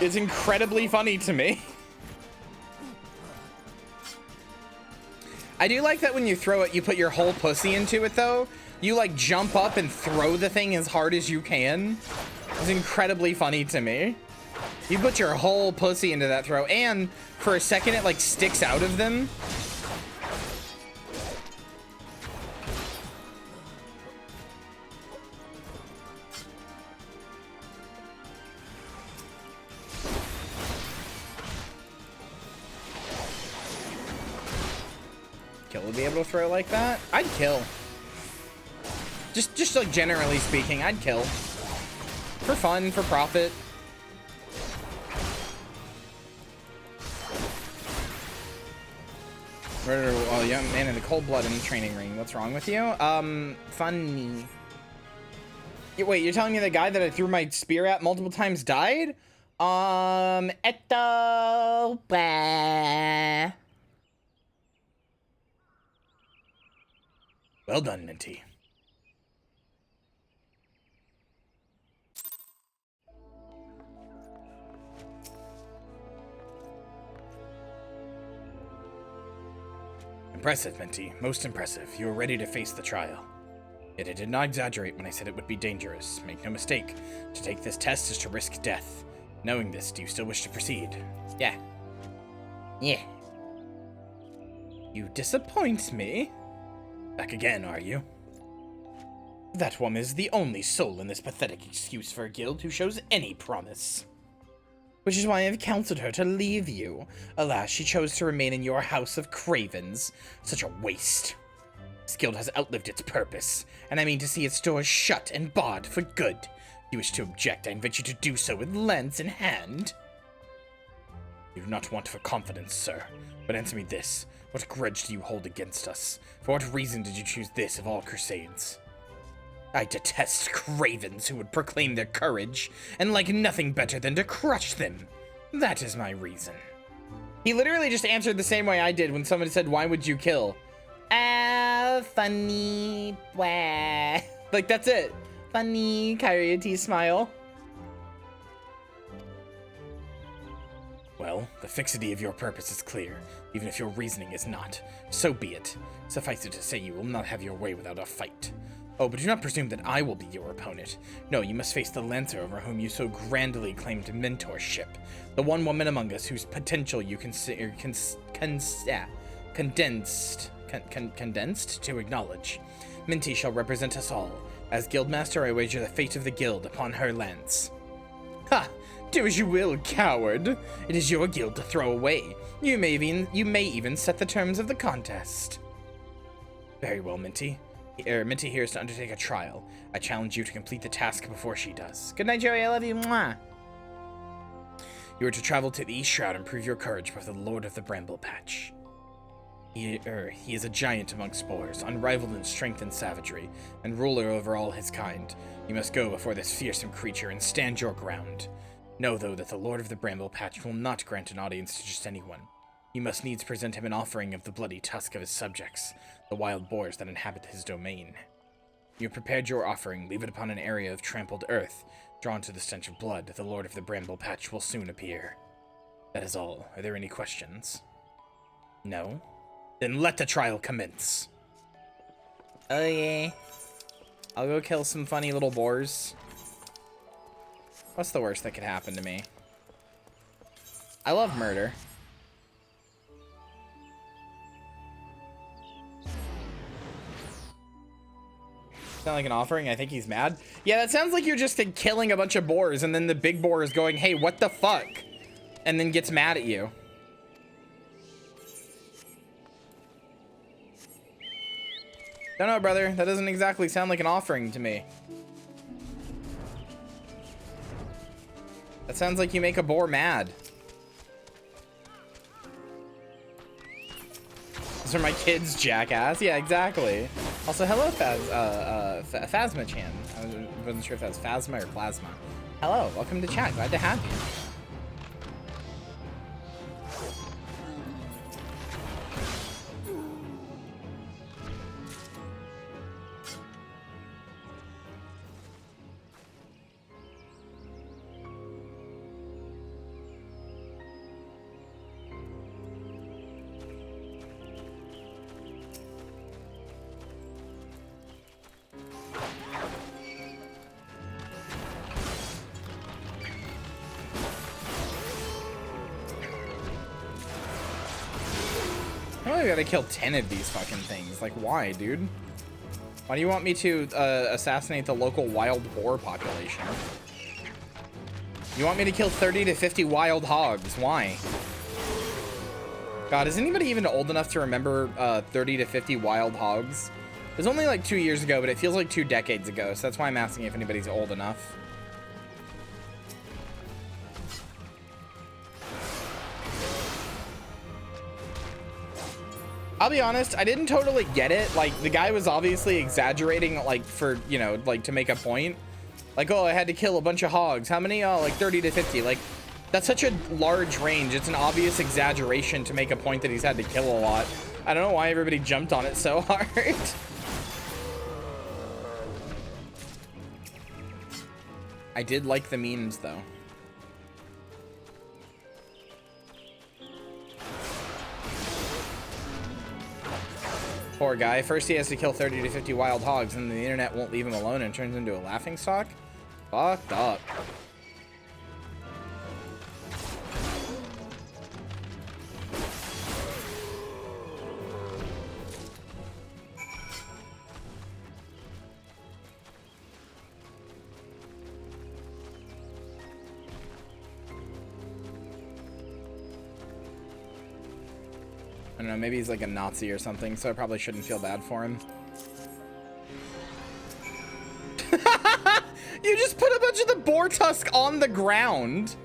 It's incredibly funny to me. I do like that when you throw it, you put your whole pussy into it, though. You, like, jump up and throw the thing as hard as you can. It's incredibly funny to me. You put your whole pussy into that throw, and for a second, it, like, sticks out of them. Kill would be able to throw like that? I'd kill. Just like generally speaking, I'd kill. For fun, for profit. Murder a young man in the cold blood in the training ring. What's wrong with you? Funny. Wait, you're telling me the guy that I threw my spear at multiple times died? Eto. Bah. Well done, Minty. Impressive, Minty. Most impressive. You are ready to face the trial. Yet I did not exaggerate when I said it would be dangerous. Make no mistake. To take this test is to risk death. Knowing this, do you still wish to proceed? Yeah. Yeah. You disappoint me. Back again, are you? That woman is the only soul in this pathetic excuse for a guild who shows any promise. Which is why I have counseled her to leave you. Alas, she chose to remain in your house of cravens. Such a waste. This guild has outlived its purpose, and I mean to see its doors shut and barred for good. If you wish to object, I invite you to do so with lance in hand. You do not want for confidence, sir, but answer me this. What grudge do you hold against us? For what reason did you choose this of all crusades? I detest cravens who would proclaim their courage, and like nothing better than to crush them. That is my reason. He literally just answered the same way I did when someone said, why would you kill? Ah, funny. Wah. Like, that's it. Funny, Kyria T smile. Well, the fixity of your purpose is clear, even if your reasoning is not. So be it. Suffice it to say you will not have your way without a fight. Oh, but do not presume that I will be your opponent. No, you must face the Lancer over whom you so grandly claimed mentorship. The one woman among us whose potential you consider condensed to acknowledge. Minty shall represent us all. As Guildmaster, I wager the fate of the guild upon her lance. Ha! Do as you will, coward. It is your guild to throw away. You may even set the terms of the contest. Very well, Minty. Minty here is to undertake a trial. I challenge you to complete the task before she does. Good night, Joey. I love you. Mwah. You are to travel to the East Shroud and prove your courage before the Lord of the Bramble Patch. He is a giant among spores, unrivaled in strength and savagery, and ruler over all his kind. You must go before this fearsome creature and stand your ground. Know, though, that the Lord of the Bramble Patch will not grant an audience to just anyone. You must needs present him an offering of the bloody tusk of his subjects, the wild boars that inhabit his domain. You have prepared your offering, leave it upon an area of trampled earth. Drawn to the stench of blood, the Lord of the Bramble Patch will soon appear. That is all. Are there any questions? No? Then let the trial commence. Oh yeah. I'll go kill some funny little boars. What's the worst that could happen to me? I love murder. Sound like an offering? I think he's mad. Yeah, that sounds like you're just killing a bunch of boars and then the big boar is going, hey, what the fuck? And then gets mad at you. Don't know, brother. That doesn't exactly sound like an offering to me. That sounds like you make a boar mad. Those are my kids, jackass. Yeah, exactly. Also, hello, Phasma-chan. I wasn't sure if that was Phasma or Plasma. Hello, welcome to chat. Glad to have you. I gotta kill 10 of these fucking things. Like, why, dude? Why do you want me to assassinate the local wild boar population? You want me to kill 30 to 50 wild hogs? Why? God, is anybody even old enough to remember 30 to 50 wild hogs? It was only like 2 years ago, but it feels like 2 decades ago, so that's why I'm asking if anybody's old enough. I'll be honest, I didn't totally get it. Like, the guy was obviously exaggerating, like, for, you know, like, to make a point. Like, oh, I had to kill a bunch of hogs. How many? Oh, like 30 to 50. Like, that's such a large range. It's an obvious exaggeration to make a point that he's had to kill a lot. I don't know why everybody jumped on it so hard. I did like the memes, though. Poor guy. First he has to kill 30 to 50 wild hogs, and the internet won't leave him alone and turns into a laughingstock. Fucked up. I don't know, maybe he's like a Nazi or something, so I probably shouldn't feel bad for him. You just put a bunch of the boar tusk on the ground.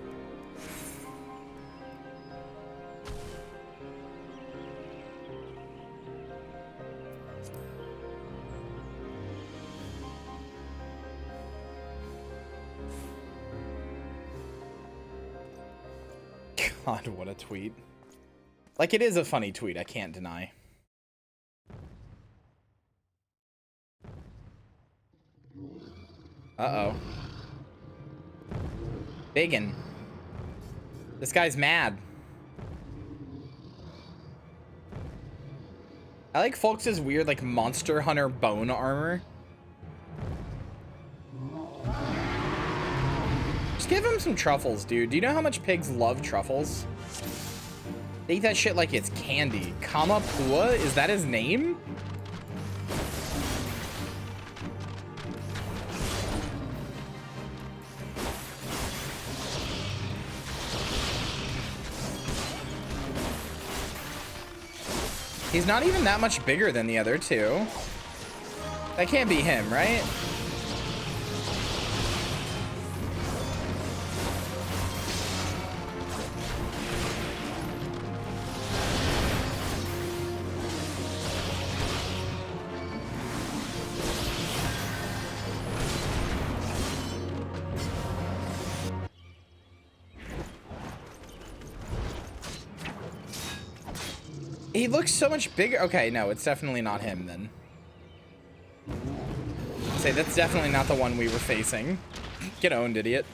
God, what a tweet. Like, it is a funny tweet, I can't deny. Uh-oh. Biggin. This guy's mad. I like Folks' weird, like, Monster Hunter bone armor. Just give him some truffles, dude. Do you know how much pigs love truffles? They eat that shit like it's candy. Kamapua? Is that his name? He's not even that much bigger than the other two. That can't be him, right? He looks so much bigger. Okay, no, it's definitely not him then. Say, that's definitely not the one we were facing. Get owned, idiot.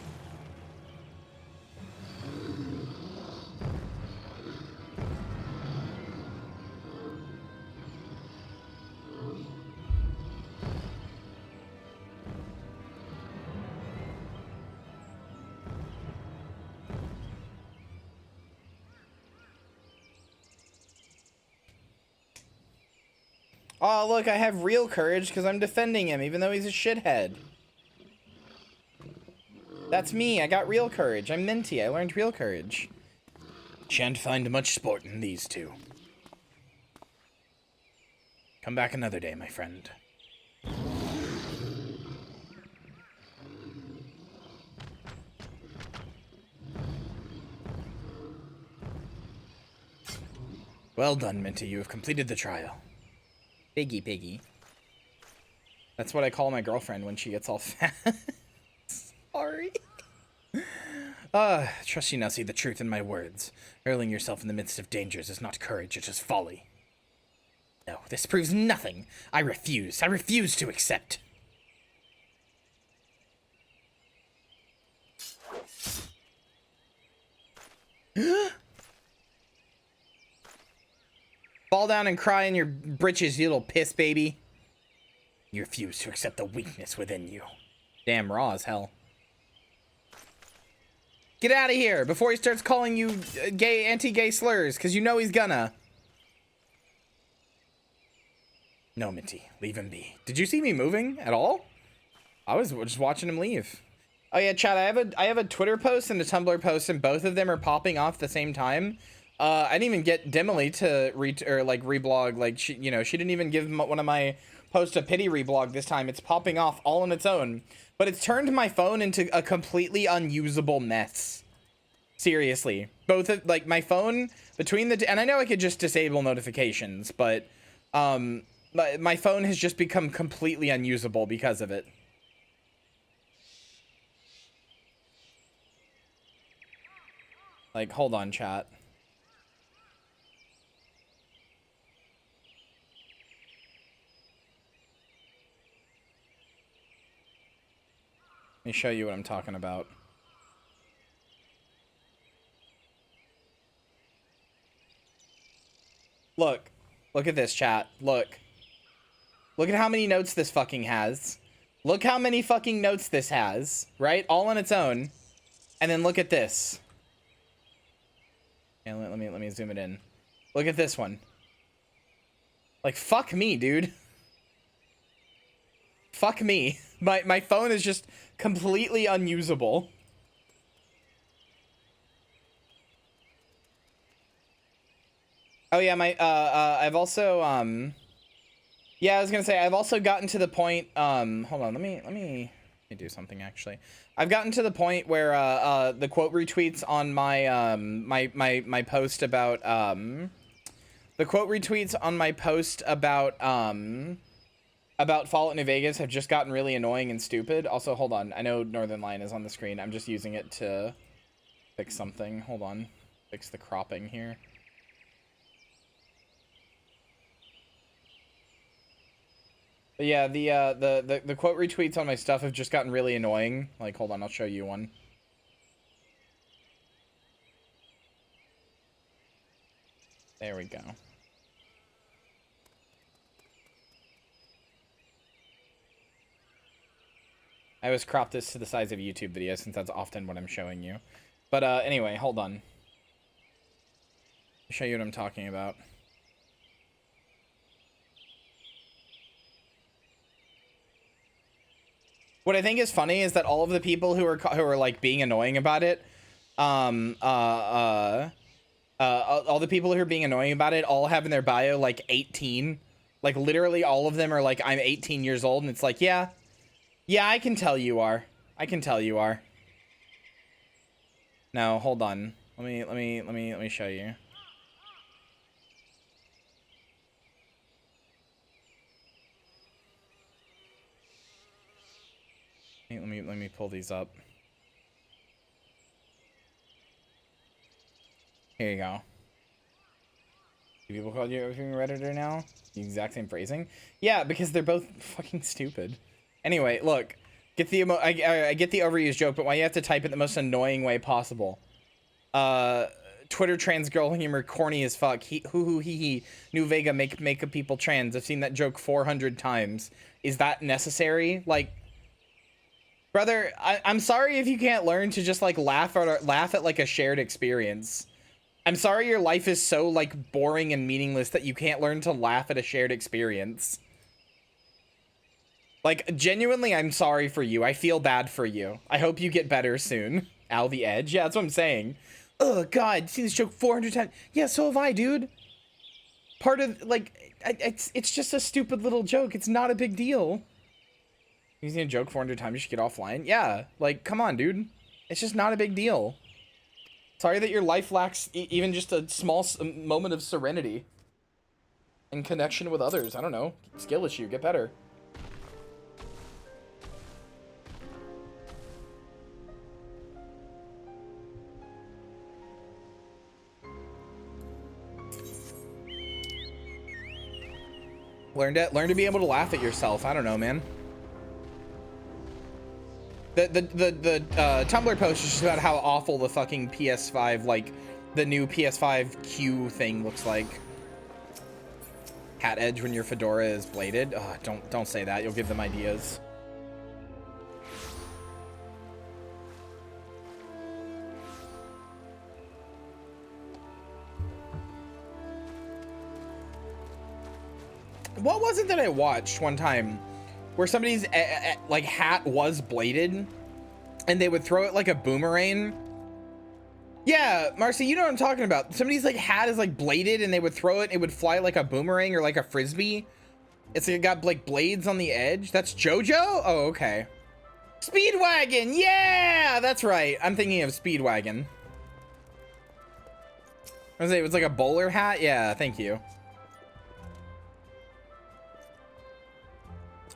Oh, look, I have real courage because I'm defending him, even though he's a shithead. That's me. I got real courage. I'm Minty. I learned real courage. Shan't find much sport in these two. Come back another day, my friend. Well done, Minty. You have completed the trial. Piggy, piggy. That's what I call my girlfriend when she gets all fat. Sorry. Trust you now see the truth in my words. Hurling yourself in the midst of dangers is not courage, it is folly. No, this proves nothing. I refuse. I refuse to accept. Fall down and cry in your britches, you little piss baby. You refuse to accept the weakness within you. Damn, raw as hell. Get out of here before he starts calling you gay, anti-gay slurs, because you know he's gonna. No, Minty, leave him be. Did you see me moving at all? I was just watching him leave. Oh yeah, chat, I have a Twitter post and a Tumblr post, and both of them are popping off at the same time. I didn't even get Dimily to reblog. Like, she didn't even give one of my posts a pity reblog this time. It's popping off all on its own. But it's turned my phone into a completely unusable mess. Seriously. Both of, like, my phone, between the, and I know I could just disable notifications, but, my phone has just become completely unusable because of it. Like, hold on, chat. Let me show you what I'm talking about. Look. Look at this, chat. Look. Look at how many notes this fucking has. Look how many fucking notes this has, right? All on its own. And then look at this. And let me zoom it in. Look at this one. Like, fuck me, dude. Fuck me. My phone is just completely unusable. Oh yeah, I've also yeah, I was gonna say I've also gotten to the point, hold on, let me do something actually. I've gotten to the point where the quote retweets on my my post about the quote retweets on my post about Fallout New Vegas have just gotten really annoying and stupid. Also, hold on. I know Northern Lion is on the screen. I'm just using it to fix something. Hold on. Fix the cropping here. But yeah, the quote retweets on my stuff have just gotten really annoying. Like, hold on, I'll show you one. There we go. I always crop this to the size of a YouTube video since that's often what I'm showing you. But anyway, hold on. I'll show you what I'm talking about. What I think is funny is that all of the people who are like being annoying about it, all the people who are being annoying about it all have in their bio like 18. Like literally all of them are like, I'm 18 years old, and it's like, yeah, I can tell you are. I can tell you are. No, hold on. Let me show you. Let me pull these up. Here you go. Do people call you everything Redditor now? The exact same phrasing? Yeah, because they're both fucking stupid. Anyway, look. Get the I get the overused joke, but why you have to type it the most annoying way possible? Twitter trans girl humor corny as fuck. Hoo hee hee. New Vega make people trans. I've seen that joke 400 times. Is that necessary? Like, brother, I'm sorry if you can't learn to just like laugh at like a shared experience. I'm sorry your life is so like boring and meaningless that you can't learn to laugh at a shared experience. Like, genuinely, I'm sorry for you. I feel bad for you. I hope you get better soon. Al the Edge. Yeah, that's what I'm saying. Oh, God. Seen this joke 400 times. Yeah, so have I, dude. Part of, like, it's just a stupid little joke. It's not a big deal. Using a joke 400 times, you should get offline. Yeah, like, come on, dude. It's just not a big deal. Sorry that your life lacks even just a small moment of serenity. in connection with others. I don't know. Skill issue. Get better. Learn to be able to laugh at yourself. I don't know, man. The Tumblr post is just about how awful the fucking PS5, like the new PS5 Q thing looks like. Hat edge when your fedora is bladed. Oh, don't say that. You'll give them ideas. What was it that I watched one time where somebody's like hat was bladed and they would throw it like a boomerang? Yeah, Marcy, you know what I'm talking about. Somebody's like hat is like bladed and they would throw it and it would fly like a boomerang or like a frisbee. It's like it got like blades on the edge. That's JoJo? Oh, okay. Speedwagon, yeah, that's right. I'm thinking of Speedwagon. It was like a bowler hat? Yeah, thank you.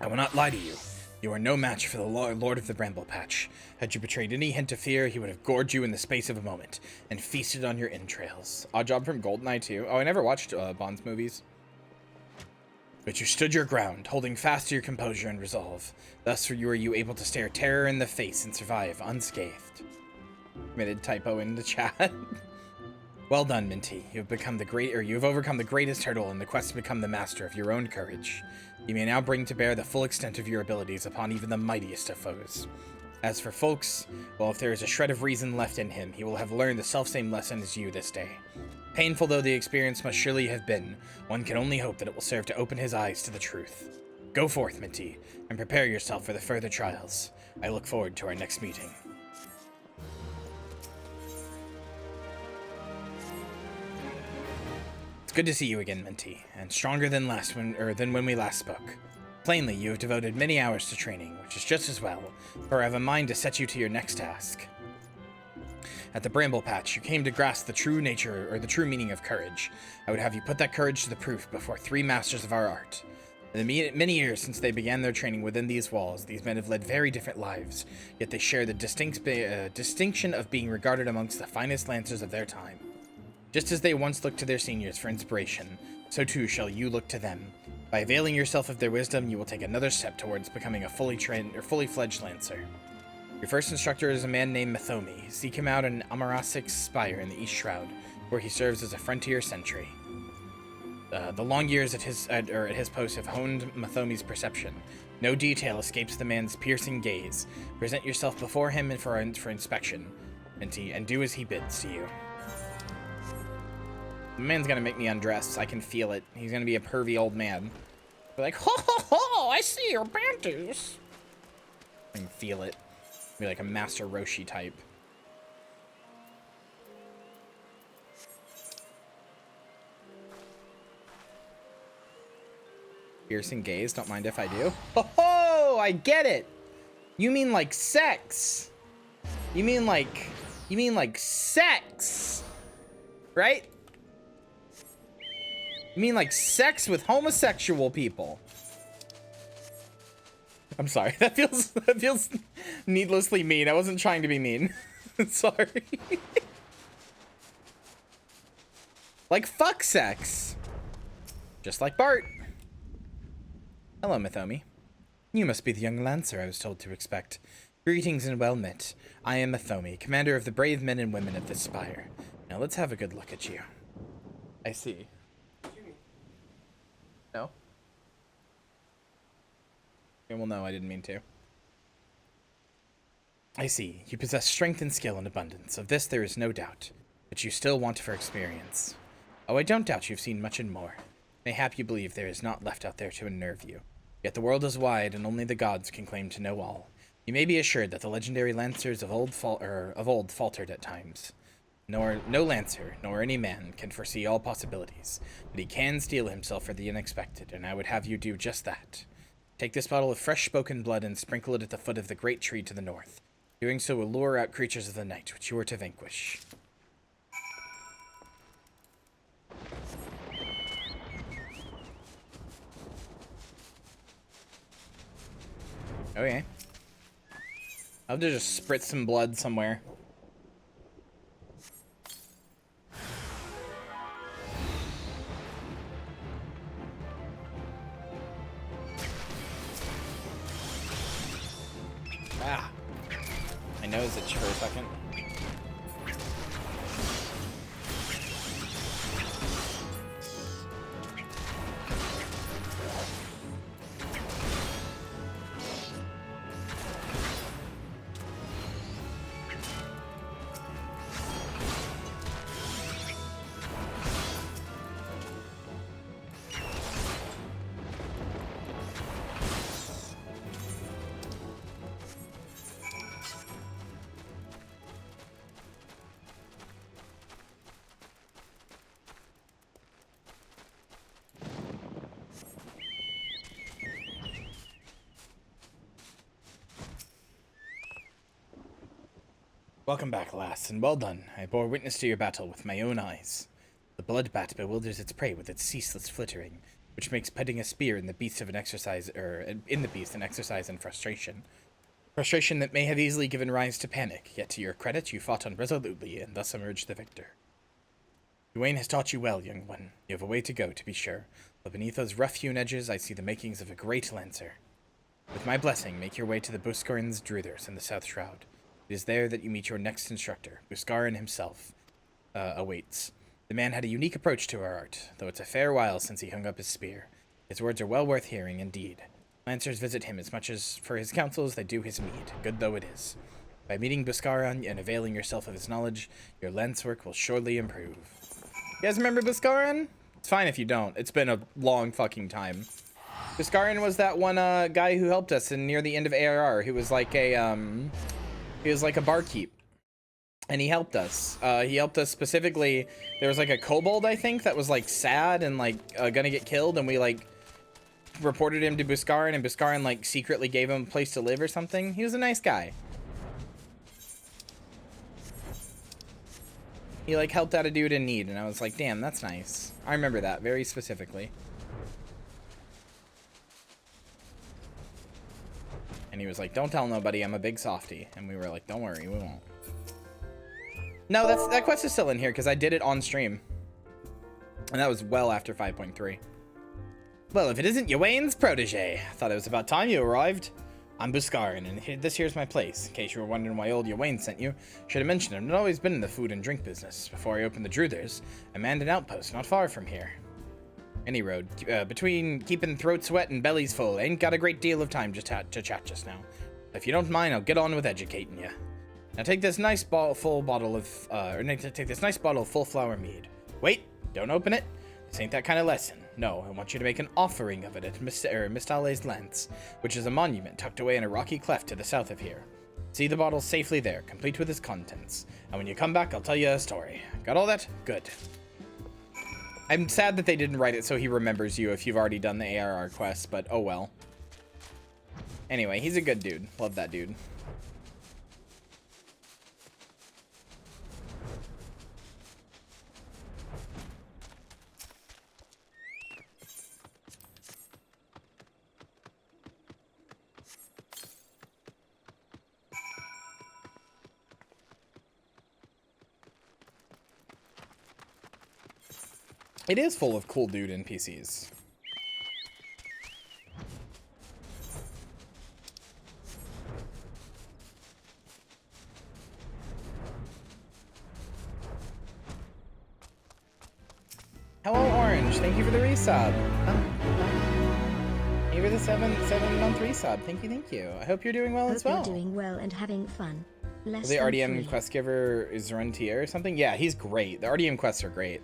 I will not lie to you. You are no match for the Lord of the Bramble Patch. Had you betrayed any hint of fear, he would have gored you in the space of a moment and feasted on your entrails. Odd job from Goldeneye too. Oh, I never watched Bond's movies. But you stood your ground, holding fast to your composure and resolve. Thus were you able to stare terror in the face and survive unscathed. Committed typo in the chat. Well done, Minty. You've overcome the greatest hurdle in the quest to become the master of your own courage. You may now bring to bear the full extent of your abilities upon even the mightiest of foes. As for Folks, well, if there is a shred of reason left in him, he will have learned the selfsame lesson as you this day. Painful though the experience must surely have been, one can only hope that it will serve to open his eyes to the truth. Go forth, Minty, and prepare yourself for the further trials. I look forward to our next meeting. It's good to see you again, Minty, and stronger than when we last spoke. Plainly, you have devoted many hours to training, which is just as well, for I have a mind to set you to your next task. At the Bramble Patch, you came to grasp the true nature, or the true meaning of courage. I would have you put that courage to the proof before 3 masters of our art. In the many years since they began their training within these walls, these men have led very different lives, yet they share the distinction of being regarded amongst the finest lancers of their time. Just as they once looked to their seniors for inspiration, so too shall you look to them. By availing yourself of their wisdom, you will take another step towards becoming a fully fledged lancer. Your first instructor is a man named Mathomi. Seek him out in Amarasic's Spire in the East Shroud, where he serves as a frontier sentry. The long years at his post have honed Mathomi's perception. No detail escapes the man's piercing gaze. Present yourself before him and for inspection, Minty, and do as he bids to you. The man's gonna make me undress. I can feel it. He's gonna be a pervy old man. Be like, ho ho ho! I see your panties. I can feel it. Be like a Master Roshi type. Piercing gaze. Don't mind if I do. Ho ho! I get it. You mean like sex? You mean like sex, right? You mean like sex with homosexual people? I'm sorry. That feels needlessly mean. I wasn't trying to be mean. Sorry. Like fuck sex. Just like Bart. Hello, Mathomi. You must be the young lancer I was told to expect. Greetings and well met. I am Mathomi, commander of the brave men and women of this spire. Now let's have a good look at you. I see. No? Yeah, well, no, I didn't mean to. I see. You possess strength and skill in abundance. Of this there is no doubt. But you still want for experience. Oh, I don't doubt you've seen much and more. Mayhap you believe there is naught left out there to unnerve you. Yet the world is wide, and only the gods can claim to know all. You may be assured that the legendary lancers of old faltered at times. No lancer, nor any man, can foresee all possibilities, but he can steel himself for the unexpected, and I would have you do just that. Take this bottle of fresh-spoken blood and sprinkle it at the foot of the great tree to the north. Doing so will lure out creatures of the night, which you are to vanquish. Okay. I'll just spritz some blood somewhere. Ah. My nose itched for a second. Welcome back, lass, and well done. I bore witness to your battle with my own eyes. The blood bat bewilders its prey with its ceaseless flittering, which makes petting a spear in the beast an exercise in frustration. Frustration that may have easily given rise to panic, yet to your credit, you fought on resolutely and thus emerged the victor. Duane has taught you well, young one. You have a way to go, to be sure, but beneath those rough-hewn edges I see the makings of a great lancer. With my blessing, make your way to the Buscarin's Druthers in the South Shroud. It is there that you meet your next instructor. Buscarin himself awaits. The man had a unique approach to our art, though it's a fair while since he hung up his spear. His words are well worth hearing, indeed. Lancers visit him as much as for his counsel as they do his mead, good though it is. By meeting Buscarin and availing yourself of his knowledge, your lance work will surely improve. You guys remember Buscarin? It's fine if you don't. It's been a long fucking time. Buscarin was that one guy who helped us near the end of ARR. He was like a barkeep, and he helped us. He helped us specifically. There was like a kobold, I think, that was like sad and like gonna get killed, and we like reported him to Buscarin, and Buscarin like secretly gave him a place to live or something. He was a nice guy. He like helped out a dude in need, and I was like, damn, that's nice. I remember that very specifically. And he was like, don't tell nobody, I'm a big softie. And we were like, don't worry, we won't. No, that quest is still in here because I did it on stream. And that was well after 5.3. Well, if it isn't Ywain's protege, I thought it was about time you arrived. I'm Buscarin, and this here's my place. In case you were wondering why old Ywain sent you, should have mentioned I've always been in the food and drink business. Before I opened the Druthers, I manned an outpost not far from here. Any road. Between keeping throats wet and bellies full, ain't got a great deal of time to chat just now. If you don't mind, I'll get on with educating you. Now take this nice full bottle of full flower mead. Wait, don't open it. This ain't that kind of lesson. No, I want you to make an offering of it at Mistale's Lance, which is a monument tucked away in a rocky cleft to the south of here. See the bottle safely there, complete with its contents. And when you come back, I'll tell you a story. Got all that? Good. I'm sad that they didn't write it so he remembers you if you've already done the ARR quest, but oh well. Anyway, he's a good dude. Love that dude. It is full of cool dude NPCs. Hello, Orange. Thank you for the resub. Thank you for the seven-month resub. Thank you. I hope you're doing well as well. Hope you're doing well and having fun. Less the than RDM 3. quest giver is Runtier or something? Yeah, he's great. The RDM quests are great.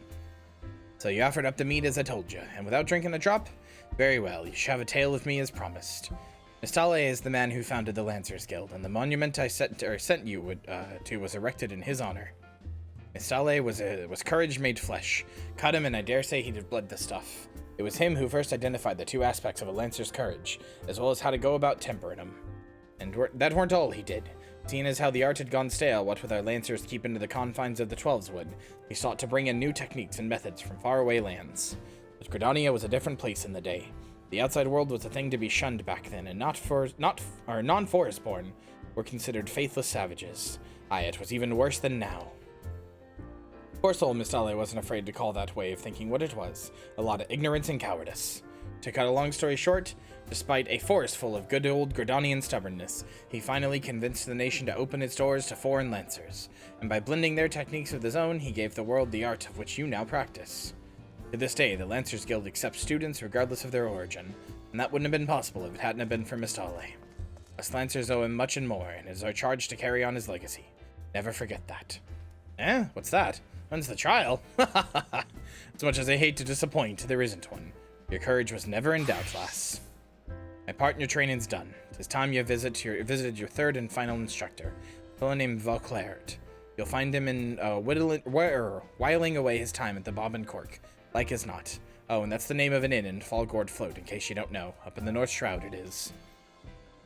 So you offered up the mead as I told you, and without drinking a drop? Very well, you shall have a tale with me as promised. Mistale is the man who founded the Lancers Guild, and the monument I sent you to was erected in his honor. Mistale was courage made flesh. Cut him, and I dare say he did blood the stuff. It was him who first identified the two aspects of a Lancer's courage, as well as how to go about tempering them. And that weren't all he did. Seeing as how the art had gone stale, what with our Lancers keeping to the confines of the Twelves wood, he sought to bring in new techniques and methods from faraway lands. But Gridania was a different place in the day. The outside world was a thing to be shunned back then, and non-forest born were considered faithless savages. Aye, it was even worse than now. Poor soul Mistale wasn't afraid to call that way of thinking what it was, a lot of ignorance and cowardice. To cut a long story short, despite a forest full of good old Gordonian stubbornness, he finally convinced the nation to open its doors to foreign lancers, and by blending their techniques with his own, he gave the world the art of which you now practice. To this day, the Lancers Guild accepts students regardless of their origin, and that wouldn't have been possible if it hadn't have been for Mistale. Us Lancers owe him much and more, and it is our charge to carry on his legacy. Never forget that. Eh? What's that? When's the trial? As much as I hate to disappoint, there isn't one. Your courage was never in doubt, lass. My part in your training's done. 'Tis time you visited your third and final instructor, a fellow named Vauclair. You'll find him in whiling away his time at the Bob and Cork, like as not. Oh, and that's the name of an inn in Fallgourd Float, in case you don't know. Up in the North Shroud it is.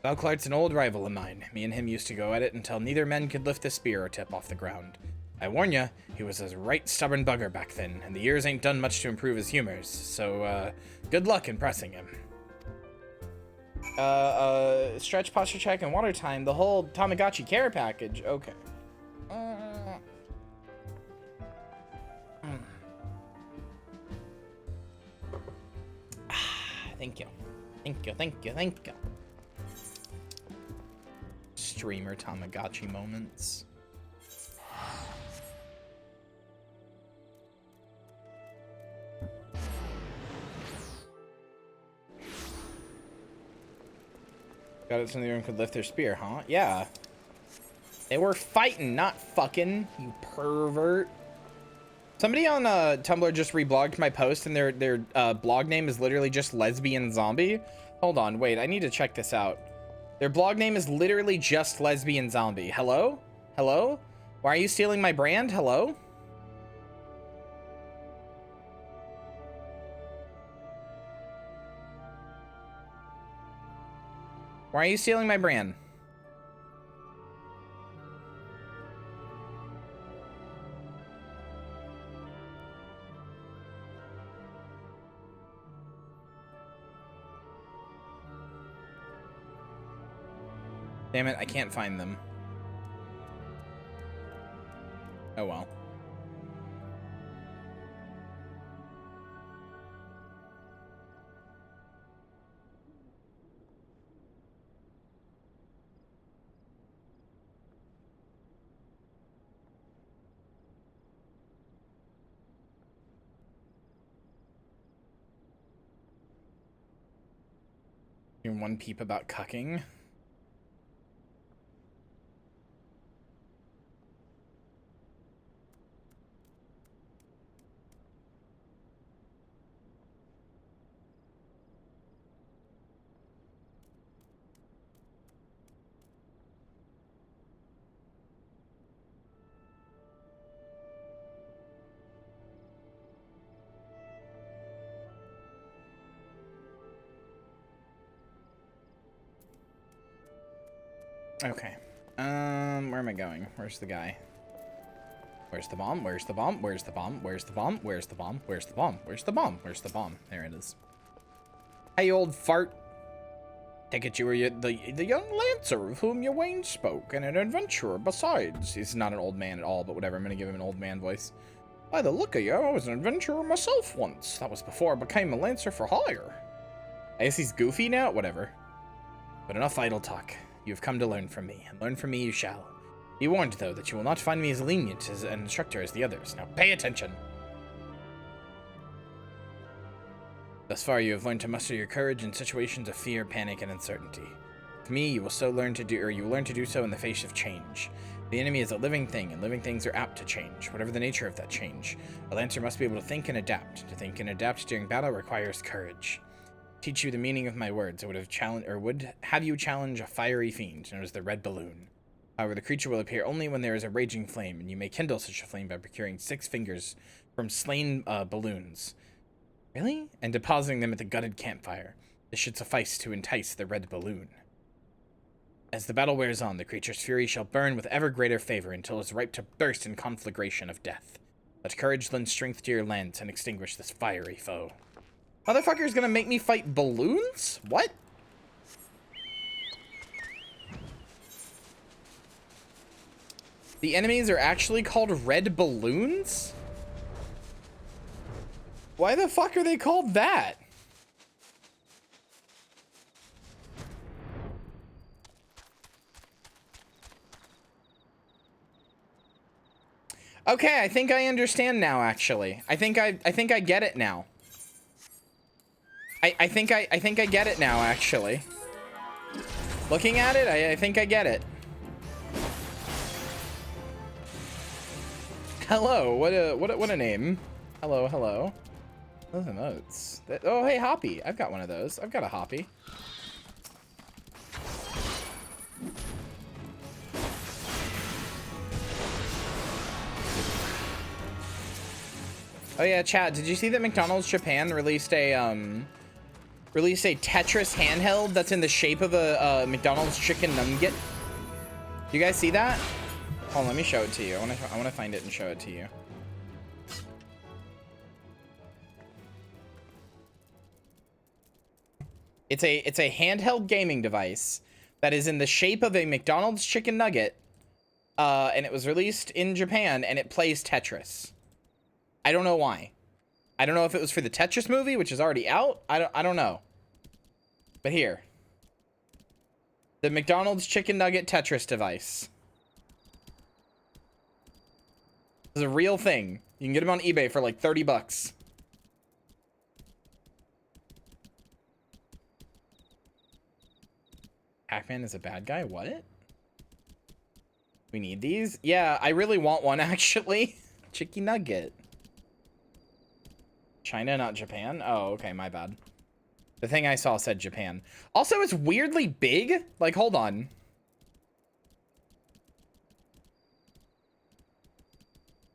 Vauclair's an old rival of mine. Me and him used to go at it until neither men could lift a spear or tip off the ground. I warn ya, he was a right stubborn bugger back then, and the years ain't done much to improve his humors, so, good luck in pressing him. Stretch, posture check, and water time, the whole Tamagotchi care package, okay. Thank you. Thank you, thank you, thank you. Streamer Tamagotchi moments. Got it so the room could lift their spear, huh? Yeah. They were fighting, not fucking, you pervert. Somebody on Tumblr just reblogged my post, and their blog name is literally just Lesbian Zombie. Hold on, wait, I need to check this out. Their blog name is literally just Lesbian Zombie. Hello? Hello? Why are you stealing my brand? Hello? Why are you stealing my brand? Damn it, I can't find them. Oh well. One peep about cucking. Okay. Where am I going? Where's the guy? Where's the bomb? Where's the bomb? Where's the bomb? Where's the bomb? Where's the bomb? Where's the bomb? Where's the bomb? Where's the bomb? There it is. Hey, old fart. Take it you were the young lancer of whom Yawain spoke, and an adventurer besides. He's not an old man at all, but whatever. I'm gonna give him an old man voice. By the look of you, I was an adventurer myself once. That was before I became a lancer for hire. I guess he's goofy now? Whatever. But enough idle talk. You have come to learn from me, and learn from me you shall. Be warned, though, that you will not find me as lenient as an instructor as the others. Now pay attention! Thus far, you have learned to muster your courage in situations of fear, panic, and uncertainty. With me, you will learn to do so in the face of change. The enemy is a living thing, and living things are apt to change, whatever the nature of that change. A lancer must be able to think and adapt. To think and adapt during battle requires courage. Teach you the meaning of my words, I would have you challenge a fiery fiend known as the Red Balloon. However, the creature will appear only when there is a raging flame, and you may kindle such a flame by procuring 6 fingers from slain balloons. Really? And depositing them at the gutted campfire. This should suffice to entice the Red Balloon. As the battle wears on, the creature's fury shall burn with ever greater favor until it is ripe to burst in conflagration of death. Let courage lend strength to your lance and extinguish this fiery foe. Motherfucker's gonna make me fight balloons? What? The enemies are actually called red balloons? Why the fuck are they called that? Okay, I think I understand now, actually. I think I get it now. I think I get it now, actually. Looking at it, I think I get it. Hello, what a name. Hello, hello. Those are notes. Oh, hey, Hoppy. I've got one of those. I've got a Hoppy. Oh yeah, chat, did you see that McDonald's Japan released a Tetris handheld that's in the shape of a McDonald's chicken nugget? You guys see that? Hold on, let me show it to you. I want to find it and show it to you. It's a handheld gaming device that is in the shape of a McDonald's chicken nugget, and it was released in Japan, and it plays Tetris. I don't know why. I don't know if it was for the Tetris movie, which is already out. I don't know. But here. The McDonald's chicken nugget Tetris device. This is a real thing. You can get them on eBay for like 30 bucks. Pac-Man is a bad guy? What? We need these? Yeah, I really want one, actually. Chicky nugget. China, not Japan? Oh, okay, my bad. The thing I saw said Japan. Also, it's weirdly big. Like, hold on.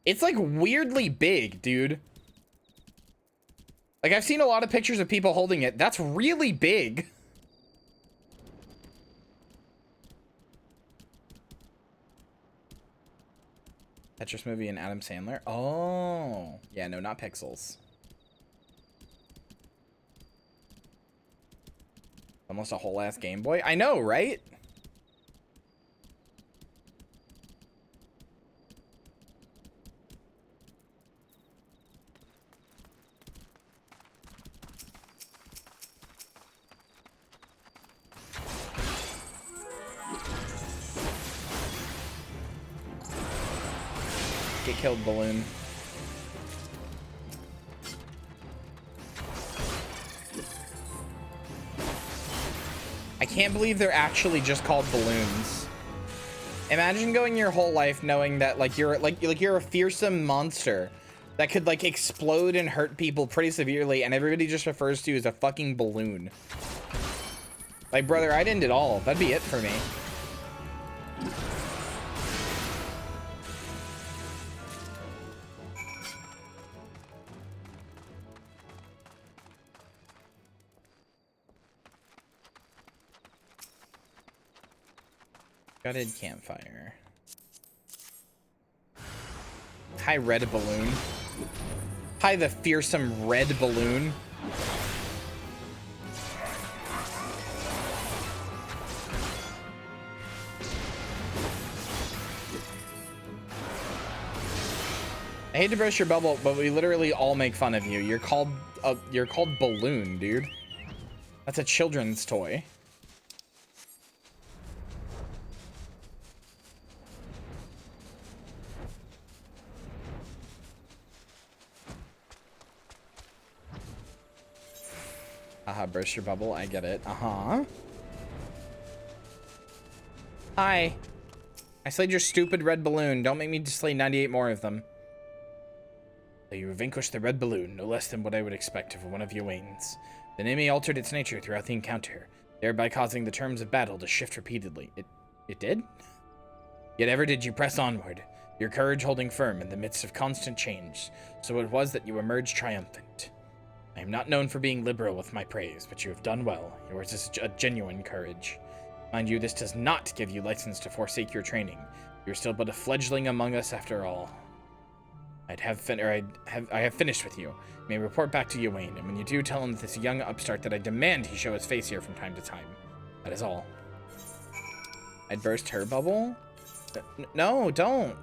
It's like weirdly big, dude. Like, I've seen a lot of pictures of people holding it. That's really big. Tetris movie and Adam Sandler. Oh. Yeah, no, not Pixels. Almost a whole ass Game Boy. I know, right? Get killed, balloon. I can't believe they're actually just called balloons. Imagine going your whole life knowing that you're a fearsome monster that could like explode and hurt people pretty severely, and everybody just refers to you as a fucking balloon. Like, brother, I'd end it all. That'd be it for me. Gutted campfire. Hi, red balloon. Hi, the fearsome red balloon. I hate to burst your bubble, but we literally all make fun of you. You're called Balloon, dude. That's a children's toy. Haha, burst your bubble. I get it. Uh-huh. Hi. I slayed your stupid red balloon. Don't make me slay 98 more of them. So you vanquished the red balloon, no less than what I would expect of one of your wings. The enemy altered its nature throughout the encounter, thereby causing the terms of battle to shift repeatedly. It did? Yet ever did you press onward, your courage holding firm in the midst of constant change, so it was that you emerged triumphant. I am not known for being liberal with my praise, but you have done well. Yours is a genuine courage. Mind you, this does not give you license to forsake your training. You're still but a fledgling among us after all. I have finished with you. You may report back to Ywain, and when you do, tell him this young upstart that I demand he show his face here from time to time. That is all. I'd burst her bubble? No, don't.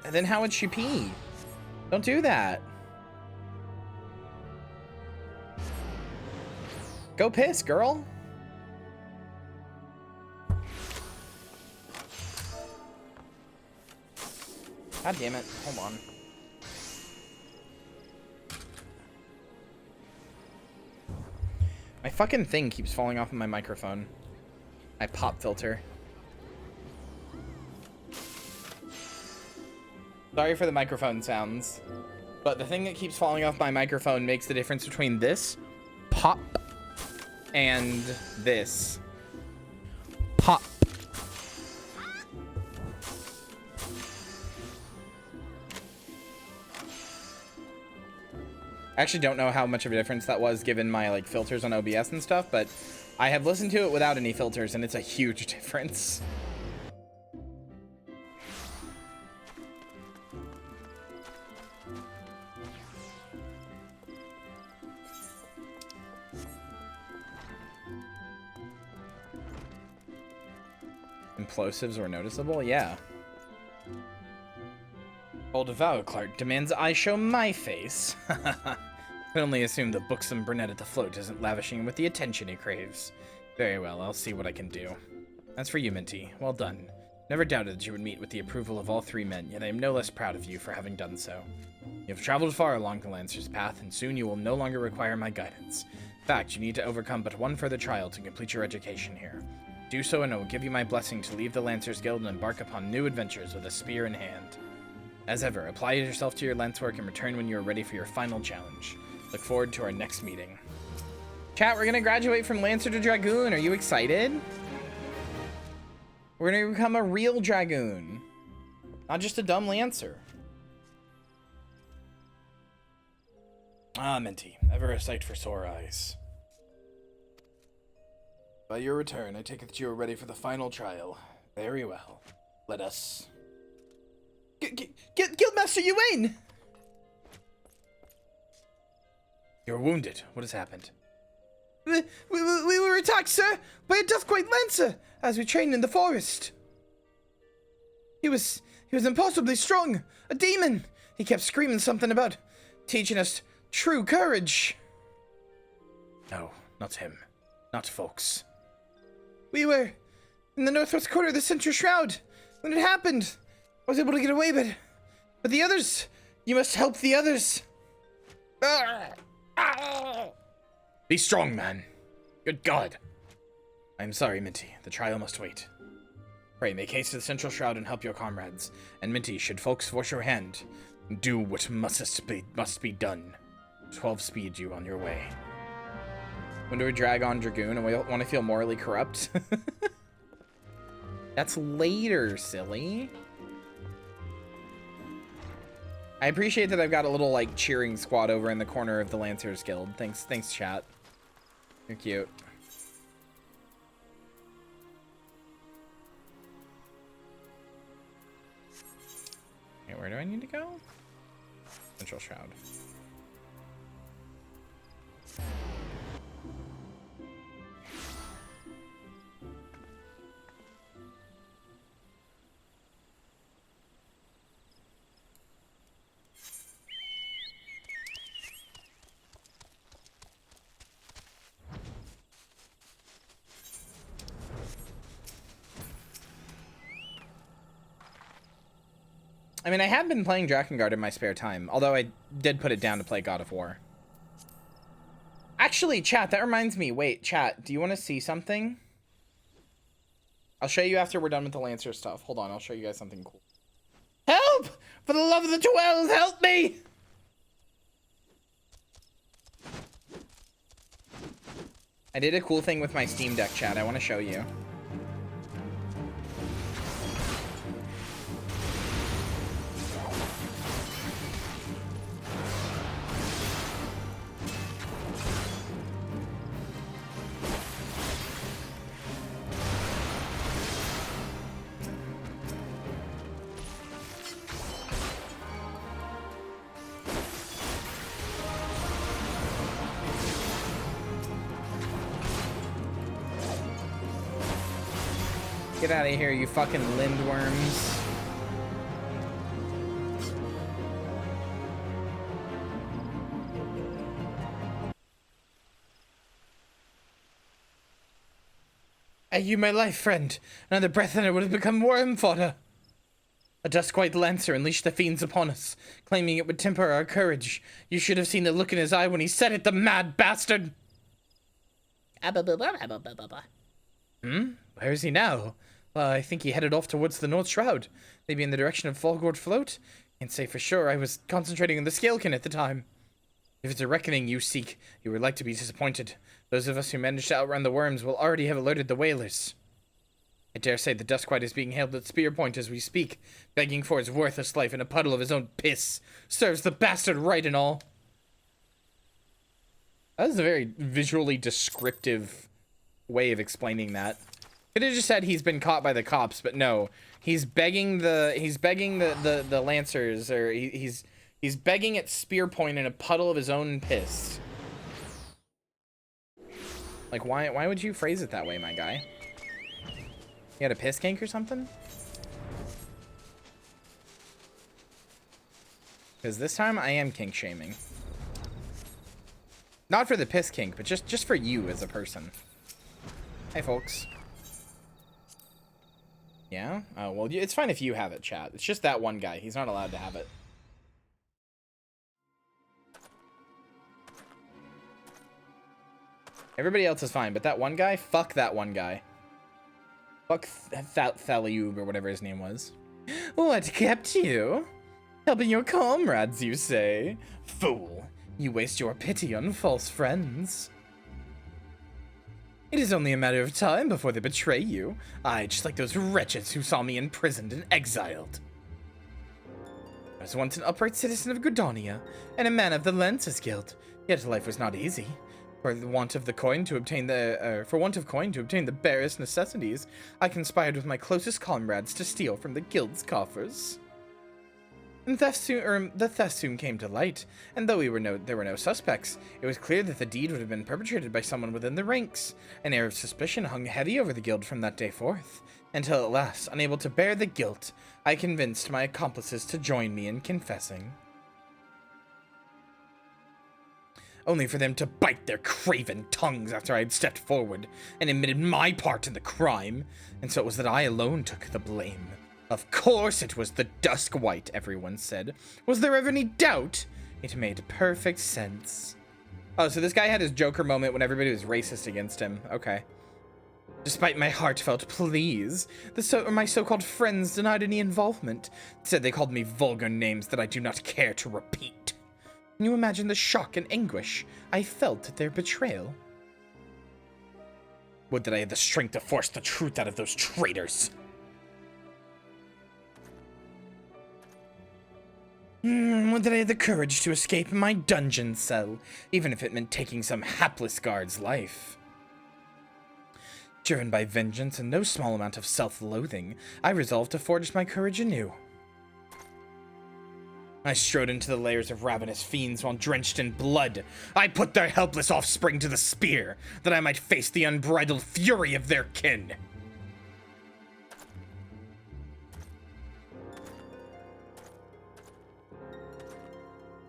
Then how would she pee? Don't do that. Go piss, girl. God damn it. Hold on. My fucking thing keeps falling off of my microphone. My pop filter. Sorry for the microphone sounds, but the thing that keeps falling off my microphone makes the difference between this pop and this pop. I actually don't know how much of a difference that was given my like filters on OBS and stuff, but I have listened to it without any filters and it's a huge difference. Implosives were noticeable? Yeah. Old Clark demands I show my face. I can only assume the buxom brunette at the float isn't lavishing him with the attention he craves. Very well, I'll see what I can do. As for you, Minty, well done. Never doubted that you would meet with the approval of all three men, yet I am no less proud of you for having done so. You have traveled far along the Lancer's path, and soon you will no longer require my guidance. In fact, you need to overcome but one further trial to complete your education here. Do so, and I will give you my blessing to leave the Lancers Guild and embark upon new adventures with a spear in hand. As ever, apply yourself to your lance work and return when you are ready for your final challenge. Look forward to our next meeting. Chat, we're gonna graduate from Lancer to Dragoon. Are you excited? We're gonna become a real Dragoon. Not just a dumb Lancer. Ah, Minty, ever a sight for sore eyes. By your return, I take it that you are ready for the final trial. Very well. Let us... Guildmaster Ywain! You're wounded. What has happened? We were attacked, sir, by a Duskwight Lancer as we trained in the forest. He was impossibly strong, a demon. He kept screaming something about teaching us true courage. No, not him. Not folks. We were in the northwest corner of the Central Shroud when it happened. I was able to get away, but the others, you must help the others. Be strong, man. Good God. I'm sorry, Minty. The trial must wait. Pray, make haste to the Central Shroud and help your comrades. And Minty, should folks force your hand, do what must be done. 12 speed you on your way. When do we drag on Dragoon and we want to feel morally corrupt? That's later, silly. I appreciate that I've got a little, like, cheering squad over in the corner of the Lancers Guild. Thanks, chat. You're cute. Okay, where do I need to go? Central Shroud. I mean, I have been playing Drakengard in my spare time, although I did put it down to play God of War. Actually, chat, that reminds me. Wait, chat, do you want to see something? I'll show you after we're done with the Lancer stuff. Hold on, I'll show you guys something cool. Help! For the love of the 12, help me! I did a cool thing with my Steam Deck, chat. I want to show you. Get out of here, you fucking lindworms. You, my life, friend. Another breath and I would have become worm fodder. A dusk-white lancer unleashed the fiends upon us, claiming it would temper our courage. You should have seen the look in his eye when he said it, the mad bastard! Where is he now? Well, I think he headed off towards the North Shroud. Maybe in the direction of Fallgord Float? Can't say for sure, I was concentrating on the Scalekin at the time. If it's a reckoning you seek, you are like to be disappointed. Those of us who managed to outrun the worms will already have alerted the whalers. I dare say the Duskwhite is being held at spear point as we speak, begging for his worthless life in a puddle of his own piss. Serves the bastard right and all. That was a very visually descriptive way of explaining that. Could have just said he's been caught by the cops, but no. He's begging the Lancers, or he's begging at spear point in a puddle of his own piss. Like, why would you phrase it that way, my guy? You had a piss kink or something? Because this time I am kink shaming. Not for the piss kink, but just for you as a person. Hey, folks. Yeah? Oh, well, it's fine if you have it, chat. It's just that one guy. He's not allowed to have it. Everybody else is fine, but that one guy? Fuck that one guy. Fuck Thaliub or whatever his name was. What kept you? Helping your comrades, you say? Fool. You waste your pity on false friends. It is only a matter of time before they betray you. Aye, just like those wretches who saw me imprisoned and exiled. I was once an upright citizen of Gridania, and a man of the Lancers Guild, yet life was not easy. For want of coin to obtain the barest necessities, I conspired with my closest comrades to steal from the guild's coffers. And the theft soon came to light, and though there were no suspects, it was clear that the deed would have been perpetrated by someone within the ranks. An air of suspicion hung heavy over the guild from that day forth, until at last, unable to bear the guilt, I convinced my accomplices to join me in confessing. Only for them to bite their craven tongues after I had stepped forward and admitted my part in the crime, and so it was that I alone took the blame. Of course it was the Duskwhite, everyone said. Was there ever any doubt? It made perfect sense. Oh, so this guy had his Joker moment when everybody was racist against him. Okay. Despite my heartfelt pleas, my so-called friends denied any involvement. Said they called me vulgar names that I do not care to repeat. Can you imagine the shock and anguish I felt at their betrayal? Would that I had the strength to force the truth out of those traitors. Would that I had the courage to escape my dungeon cell, even if it meant taking some hapless guard's life. Driven by vengeance and no small amount of self-loathing, I resolved to forge my courage anew. I strode into the lairs of ravenous fiends while drenched in blood. I put their helpless offspring to the spear, that I might face the unbridled fury of their kin.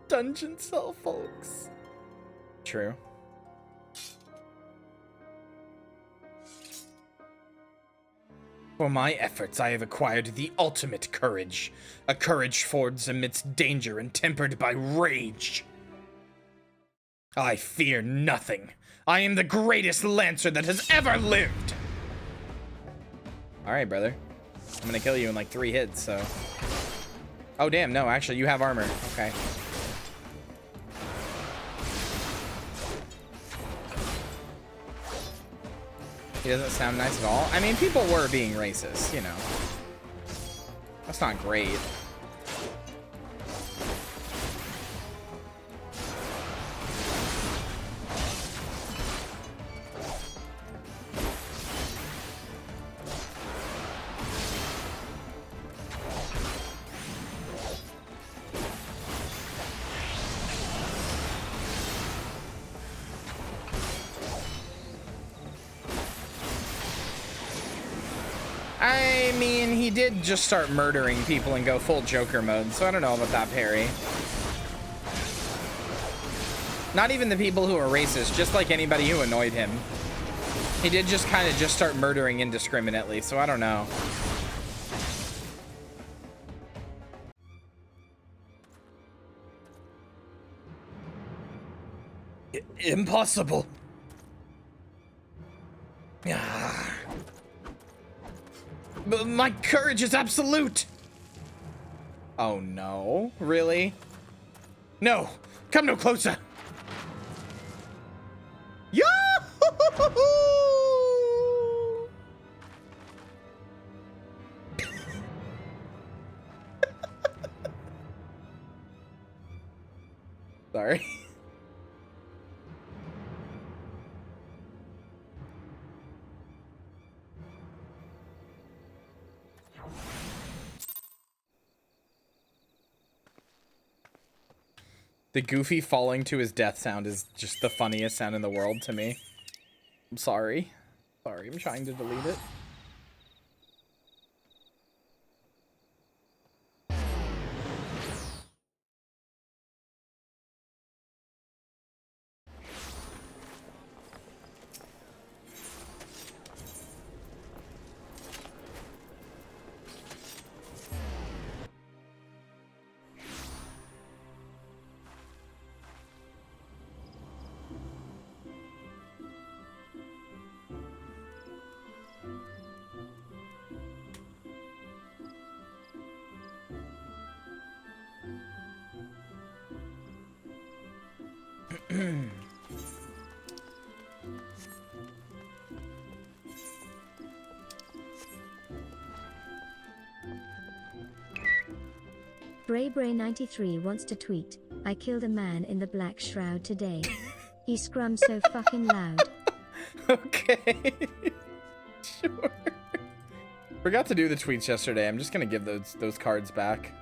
Dungeon cell, folks. True. For my efforts, I have acquired the ultimate courage. A courage forged amidst danger and tempered by rage. I fear nothing. I am the greatest Lancer that has ever lived. Alright, brother. I'm gonna kill you in like 3 hits, so... Oh, damn, no, actually, you have armor. Okay. He doesn't sound nice at all. I mean, people were being racist, you know. That's not great. I mean, he did just start murdering people and go full Joker mode, so I don't know about that parry. Not even the people who are racist, just like anybody who annoyed him. He did just kind of just start murdering indiscriminately, so I don't know. Impossible. But my courage is absolute. Oh no, really? No, come no closer. Yahoo! Sorry. The Goofy falling to his death sound is just the funniest sound in the world to me. I'm sorry. Sorry, I'm trying to delete it. Bray93 wants to tweet, I killed a man in the black shroud today. He scrums so fucking loud. Okay. Sure. Forgot to do the tweets yesterday. I'm just gonna give those cards back.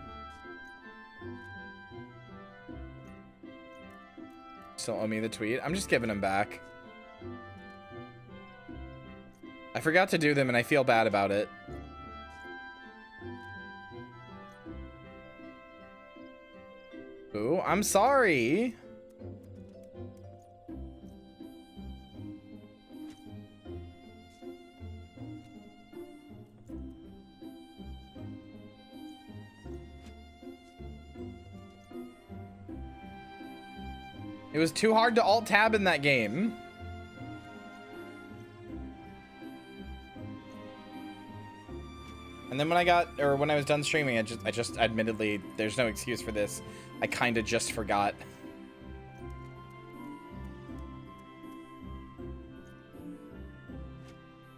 Still owe me the tweet. I'm just giving them back. I forgot to do them and I feel bad about it. Ooh, I'm sorry. It was too hard to alt tab in that game. And then when I was done streaming, I just admittedly, there's no excuse for this. I kind of just forgot.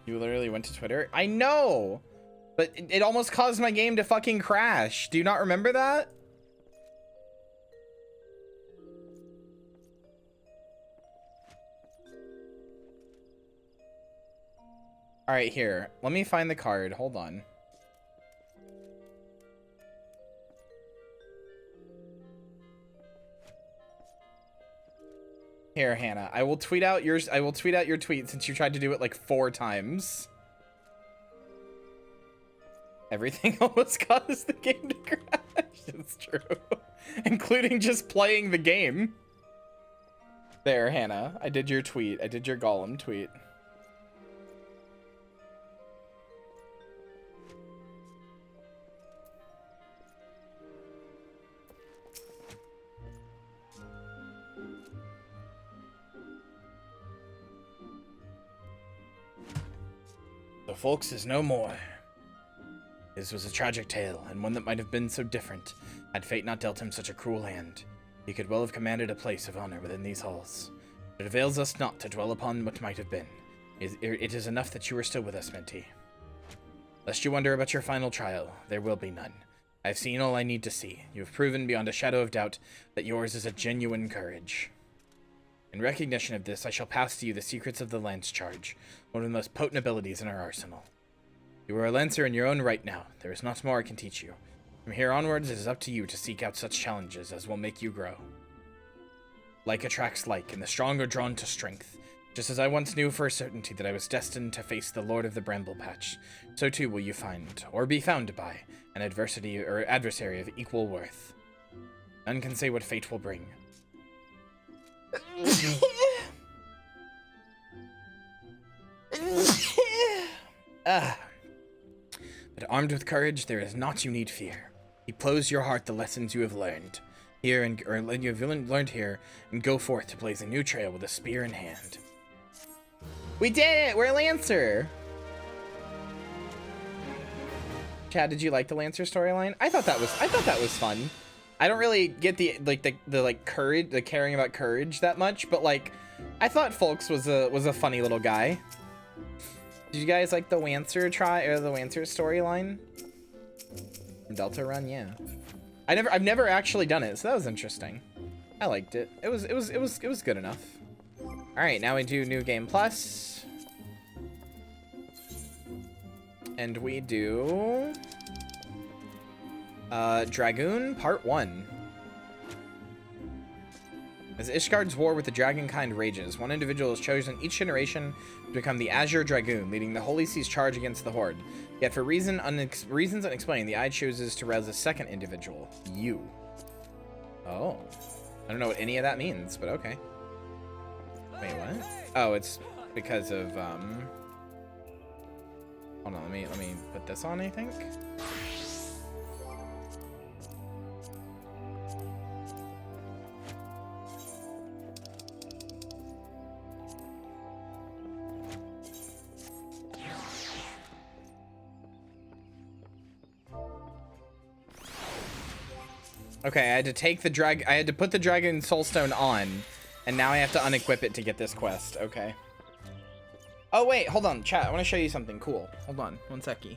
You literally went to Twitter? I know, but it almost caused my game to fucking crash. Do you not remember that? All right, here. Let me find the card. Hold on. Here, Hannah. I will tweet out yours. I will tweet out your tweet since you tried to do it like 4 times. Everything almost caused the game to crash. It's true. Including just playing the game. There, Hannah. I did your tweet. I did your Gollum tweet. The folks is no more. This was a tragic tale, and one that might have been so different, had fate not dealt him such a cruel hand. He could well have commanded a place of honor within these halls. It avails us not to dwell upon what might have been. It is enough that you are still with us, Minty. Lest you wonder about your final trial, there will be none. I have seen all I need to see. You have proven beyond a shadow of doubt that yours is a genuine courage. In recognition of this, I shall pass to you the secrets of the Lance Charge, one of the most potent abilities in our arsenal. You are a Lancer in your own right now. There is not more I can teach you. From here onwards, it is up to you to seek out such challenges as will make you grow. Like attracts like, and the strong are drawn to strength. Just as I once knew for a certainty that I was destined to face the Lord of the Bramble Patch, so too will you find, or be found by, an adversary of equal worth. None can say what fate will bring. But armed with courage, there is naught you need fear. Depose your heart the lessons you have learned here, learned here, and go forth to blaze a new trail with a spear in hand. We did it! We're a Lancer! Chad, did you like the Lancer storyline? I thought that was fun. I don't really get the courage, the caring about courage that much, but like, I thought Folks was a funny little guy. Did you guys like the Lancer storyline? Delta Run, yeah. I've never actually done it, so that was interesting. I liked it. It was good enough. All right, now we do New Game Plus. And we do Dragoon Part 1. As Ishgard's war with the Dragonkind rages, one individual is chosen each generation to become the Azure Dragoon, leading the Holy Sea's charge against the Horde. Yet for reasons unexplained, the Eye chooses to rouse a second individual, you. Oh. I don't know what any of that means, but okay. Wait, what? Oh, it's because of, hold on, let me put this on, I think. Okay, I had to put the Dragon Soulstone on, and now I have to unequip it to get this quest. Okay. Oh wait, hold on, chat. I want to show you something cool. Hold on, one seckie.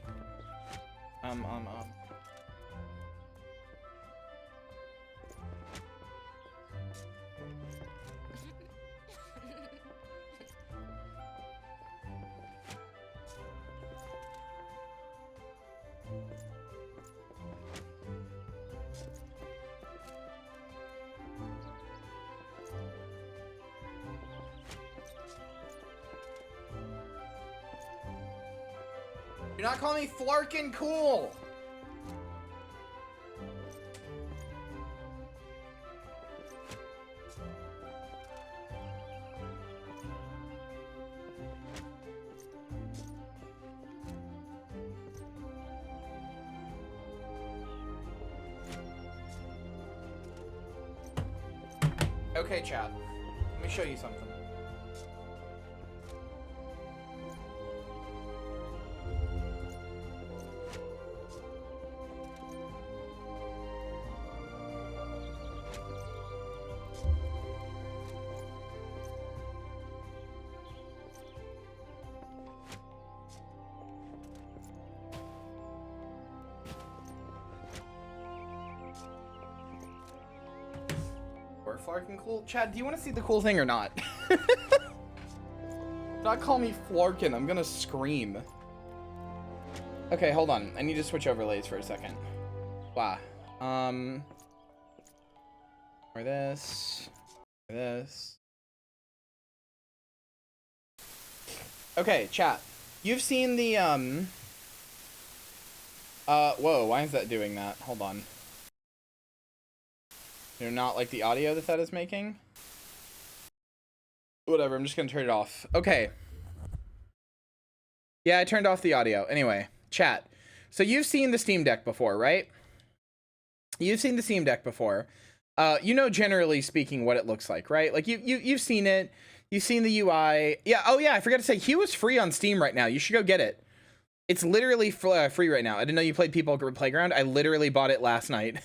Do not call me Flarkin cool. Okay, chat. Let me show you something. Flarkin cool? Chad, do you want to see the cool thing or not? Do not call me Flarkin. I'm gonna scream. Okay, hold on. I need to switch overlays for a second. Wow. Or this. Or this. Okay, chat. You've seen the, whoa, why is that doing that? Hold on. You know, not like the audio that is making? Whatever, I'm just gonna turn it off. Okay. Yeah, I turned off the audio. Anyway, chat. So you've seen the Steam Deck before, right? You've seen the Steam Deck before. You know, generally speaking, what it looks like, right? Like, you've seen it. You've seen the UI. Yeah, oh yeah, I forgot to say, Hue is free on Steam right now. You should go get it. It's literally free right now. I didn't know you played People Playground. I literally bought it last night.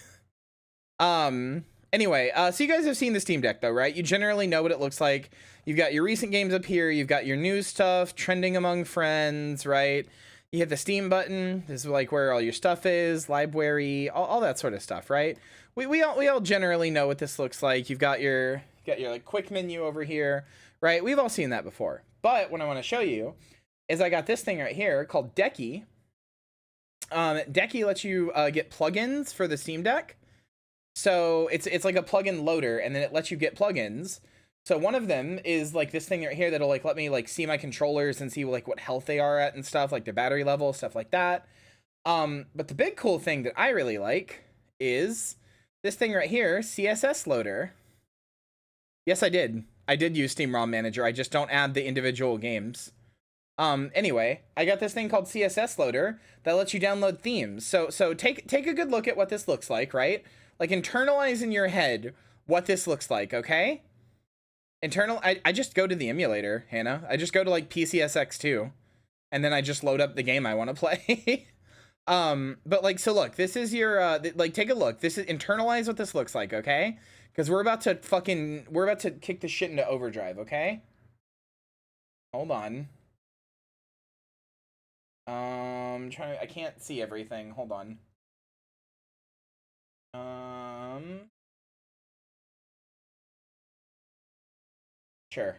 Anyway, so you guys have seen the Steam Deck though, right? You generally know what it looks like. You've got your recent games up here. You've got your news stuff, trending among friends, right? You hit the Steam button. This is like where all your stuff is, library, all that sort of stuff, right? We all generally know what this looks like. You've got your like quick menu over here, right? We've all seen that before. But what I want to show you is I got this thing right here called Decky. Decky lets you get plugins for the Steam Deck. So it's like a plugin loader, and then it lets you get plugins So one of them is like this thing right here that'll like let me like see my controllers and see like what health they are at and stuff, like their battery level, stuff like that. But the big cool thing that I really like is this thing right here, CSS loader. Yes, I did. I did use Steam ROM Manager. I just don't add the individual games. Anyway, I got this thing called CSS loader that lets you download themes. So take a good look at what this looks like, right? Like internalize in your head what this looks like, okay? I just go to the emulator, Hannah. I just go to like PCSX2 and then I just load up the game I want to play. But like, so look, this is your, like, take a look. This is internalize what this looks like, okay? Because we're about to kick the shit into overdrive, okay? Hold on. I can't see everything. Hold on. Sure.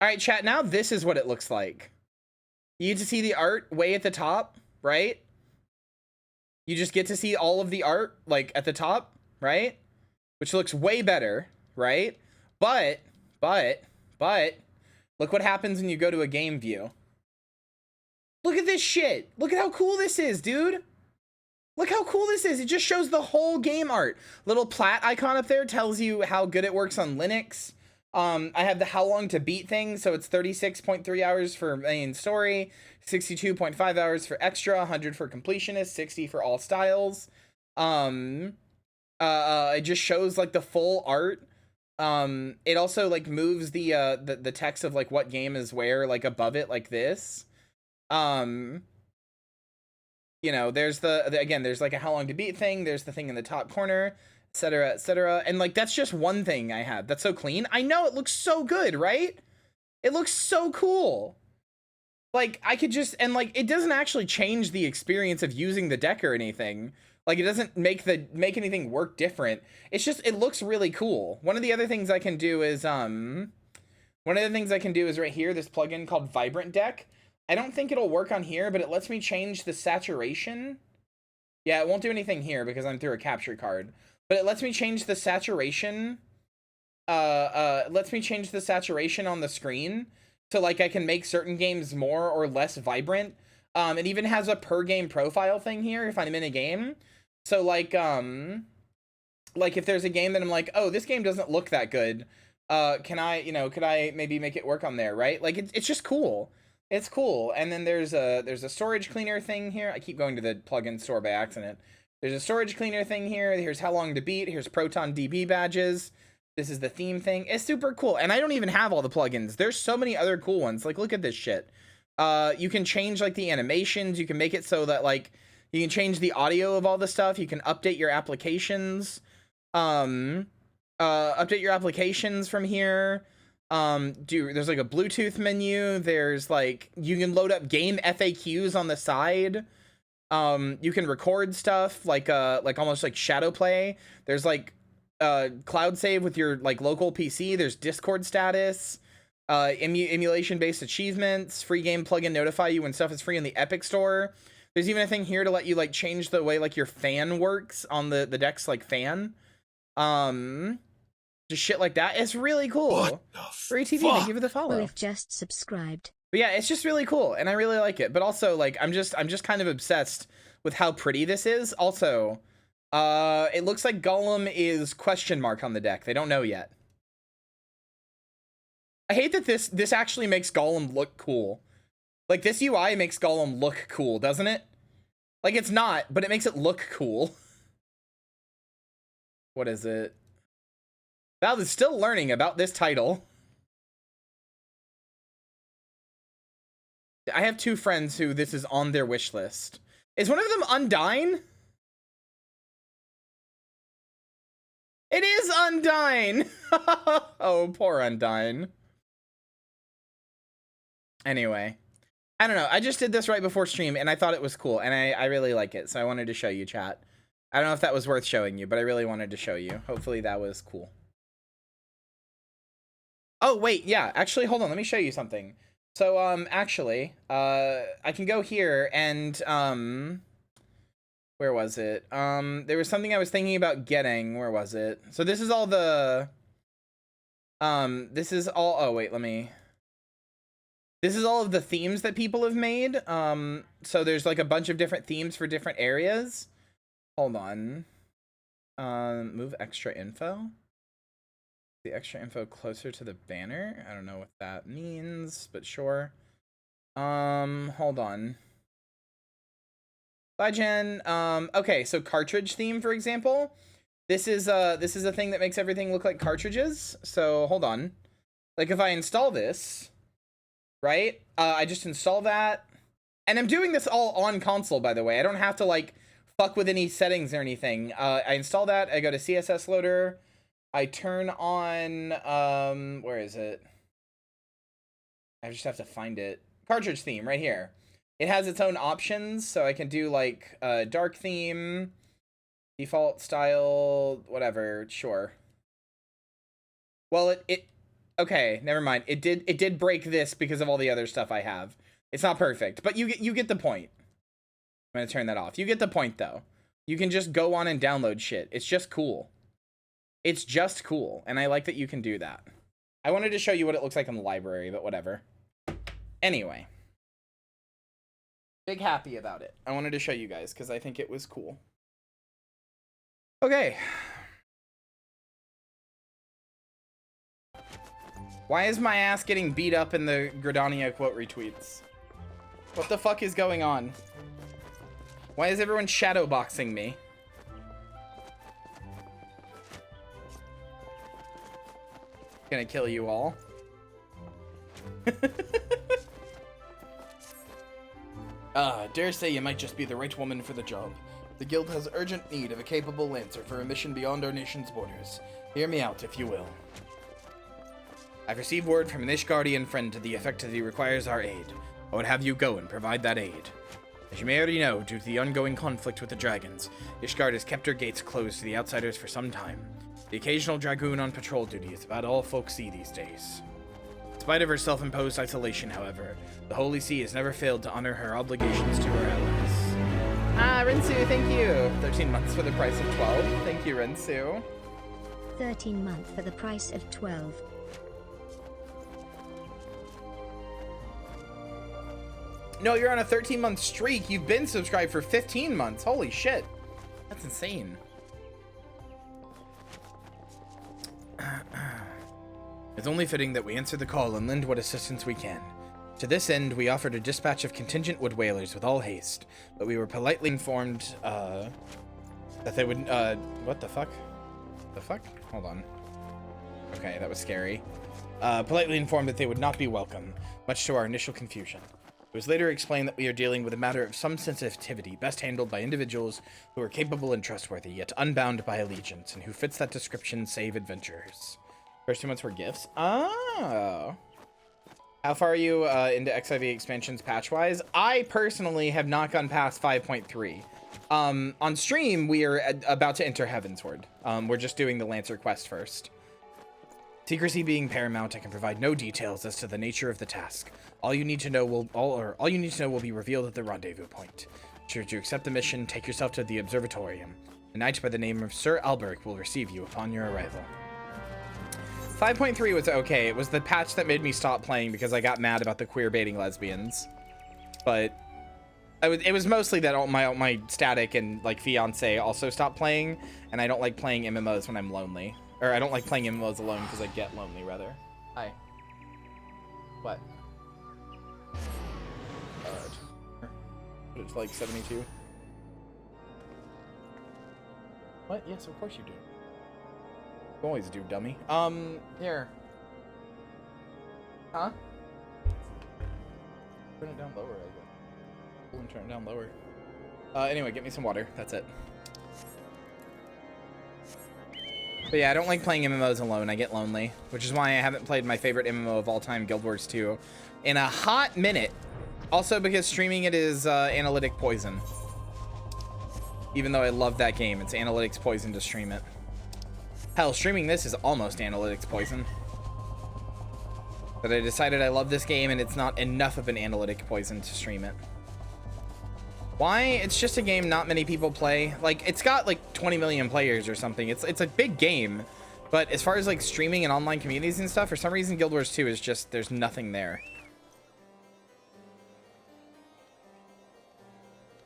All right, chat, now this is what it looks like. You get to see the art way at the top, right? You just get to see all of the art, like, at the top, right? Which looks way better, right? But, look what happens when you go to a game view. Look at this shit. Look at how cool this is, dude. Look how cool this is. It just shows the whole game art. Little plat icon up there tells you how good it works on Linux. I have the how long to beat thing, so it's 36.3 hours for main story, 62.5 hours for extra, 100 for completionist, 60 for all styles. It just shows like the full art. It also like moves the text of like what game is where like above it like this. You know, there's again, there's like a how long to beat thing, there's the thing in the top corner, etc., etc. And like that's just one thing I have. That's so clean. I know it looks so good, right? It looks so cool. Like I could just, and like it doesn't actually change the experience of using the deck or anything. Like it doesn't make anything work different. It's just, it looks really cool. One of the other things I can do is right here, this plugin called Vibrant Deck. I don't think it'll work on here, but it lets me change the saturation. Yeah, it won't do anything here because I'm through a capture card. But it lets me change the saturation. Lets me change the saturation on the screen. So like I can make certain games more or less vibrant. It even has a per game profile thing here if I'm in a game. So like if there's a game that I'm like, oh, this game doesn't look that good. Could I maybe make it work on there, right? Like it's just cool. It's cool. And then there's a storage cleaner thing here. I keep going to the plugin store by accident. There's a storage cleaner thing here. Here's how long to beat. Here's Proton DB badges. This is the theme thing. It's super cool. And I don't even have all the plugins. There's so many other cool ones. Like, look at this shit. You can change like the animations. You can make it so that like you can change the audio of all the stuff. You can update your applications. Update your applications from here. There's like a Bluetooth menu. There's like, you can load up game FAQs on the side. You can record stuff like almost like shadow play. There's like cloud save with your like local PC. There's Discord status, emulation based achievements, free game plugin notify you when stuff is free in the Epic Store. There's even a thing here to let you like change the way like your fan works on the deck's like fan. Just shit like that. It's really cool. What the Free TV, thank you for the follow. We've just subscribed. But yeah, it's just really cool, and I really like it. But also, like, I'm just kind of obsessed with how pretty this is. Also, it looks like Gollum is question mark on the deck. They don't know yet. I hate that this actually makes Gollum look cool. Like, this UI makes Gollum look cool, doesn't it? Like, it's not, but it makes it look cool. What is it? Valve is still learning about this title. I have two friends who this is on their wish list. Is one of them Undyne? It is Undyne! Oh, poor Undyne. Anyway. I don't know. I just did this right before stream, and I thought it was cool, and I really like it, so I wanted to show you, chat. I don't know if that was worth showing you, but I really wanted to show you. Hopefully that was cool. Oh, wait, yeah. Actually, hold on. Let me show you something. So, actually, I can go here and, Where was it? There was something I was thinking about getting. Where was it? So this is all the, this is all, oh wait, this is all of the themes that people have made. So there's like a bunch of different themes for different areas. Hold on. Move extra info. The extra info closer to the banner. I don't know what that means, but sure. Hold on. Bye, Jen. Okay, so cartridge theme, for example. This is a thing that makes everything look like cartridges. So hold on. Like if I install this, right? I just install that. And I'm doing this all on console, by the way. I don't have to like fuck with any settings or anything. I install that. I go to CSS loader. I turn on, where is it? I just have to find it. Cartridge theme right here. It has its own options, so I can do like dark theme, default style, whatever, sure. Well, okay, never mind. It did break this because of all the other stuff I have. It's not perfect, but you get the point. I'm gonna turn that off. You get the point though. You can just go on and download shit. It's just cool. It's just cool, and I like that you can do that. I wanted to show you what it looks like in the library, but whatever. Anyway. Big happy about it. I wanted to show you guys, because I think it was cool. Okay. Why is my ass getting beat up in the Gridania quote retweets? What the fuck is going on? Why is everyone shadowboxing me? Gonna kill you all. Dare say you might just be the right woman for the job. The guild has urgent need of a capable lancer for a mission beyond our nation's borders. Hear me out, if you will. I've received word from an Ishgardian friend to the effect that he requires our aid. I would have you go and provide that aid. As you may already know, due to the ongoing conflict with the dragons, Ishgard has kept her gates closed to the outsiders for some time. The occasional Dragoon on patrol duty is about all folks see these days. In spite of her self-imposed isolation, however, the Holy See has never failed to honor her obligations to her allies. Rinsu, thank you. 13 months for the price of 12. Thank you, Rinsu. 13 months for the price of 12. No, you're on a 13-month streak. You've been subscribed for 15 months. Holy shit. That's insane. It's only fitting that we answer the call and lend what assistance we can. To this end, we offered a dispatch of contingent wood whalers with all haste, but we were politely informed, that they would, what the fuck? The fuck? Hold on. Okay, that was scary. Politely informed that they would not be welcome, much to our initial confusion. It was later explained that we are dealing with a matter of some sensitivity, best handled by individuals who are capable and trustworthy, yet unbound by allegiance, and who fits that description save adventurers. First 2 months were gifts. Oh. How far are you into XIV expansions patch-wise? I personally have not gone past 5.3. On stream, we are about to enter Heavensward. We're just doing the Lancer quest first. Secrecy being paramount, I can provide no details as to the nature of the task. All you need to know will be revealed at the rendezvous point. Should you accept the mission, take yourself to the observatorium. A knight by the name of Sir Alberic will receive you upon your arrival. 5.3 was okay. It was the patch that made me stop playing because I got mad about the queer baiting lesbians. But it was mostly that all my static and like fiance also stopped playing, and I don't like playing MMOs when I'm lonely. Or I don't like playing MMOs alone because I get lonely, rather. Hi. What? It's like 72. What? Yes, of course you do. You always do, dummy. Here. Huh? Turn it down lower, I guess. Pull and turn it down lower. Anyway, get me some water. That's it. But yeah, I don't like playing MMOs alone. I get lonely, which is why I haven't played my favorite MMO of all time, Guild Wars 2, in a hot minute. Also because streaming it is analytic poison. Even though I love that game, it's analytics poison to stream it. Hell, streaming this is almost analytics poison. But I decided I love this game and it's not enough of an analytic poison to stream it. Why? It's just a game not many people play. Like, it's got like 20 million players or something. It's a big game. But as far as like streaming and online communities and stuff, for some reason Guild Wars 2 is just, there's nothing there.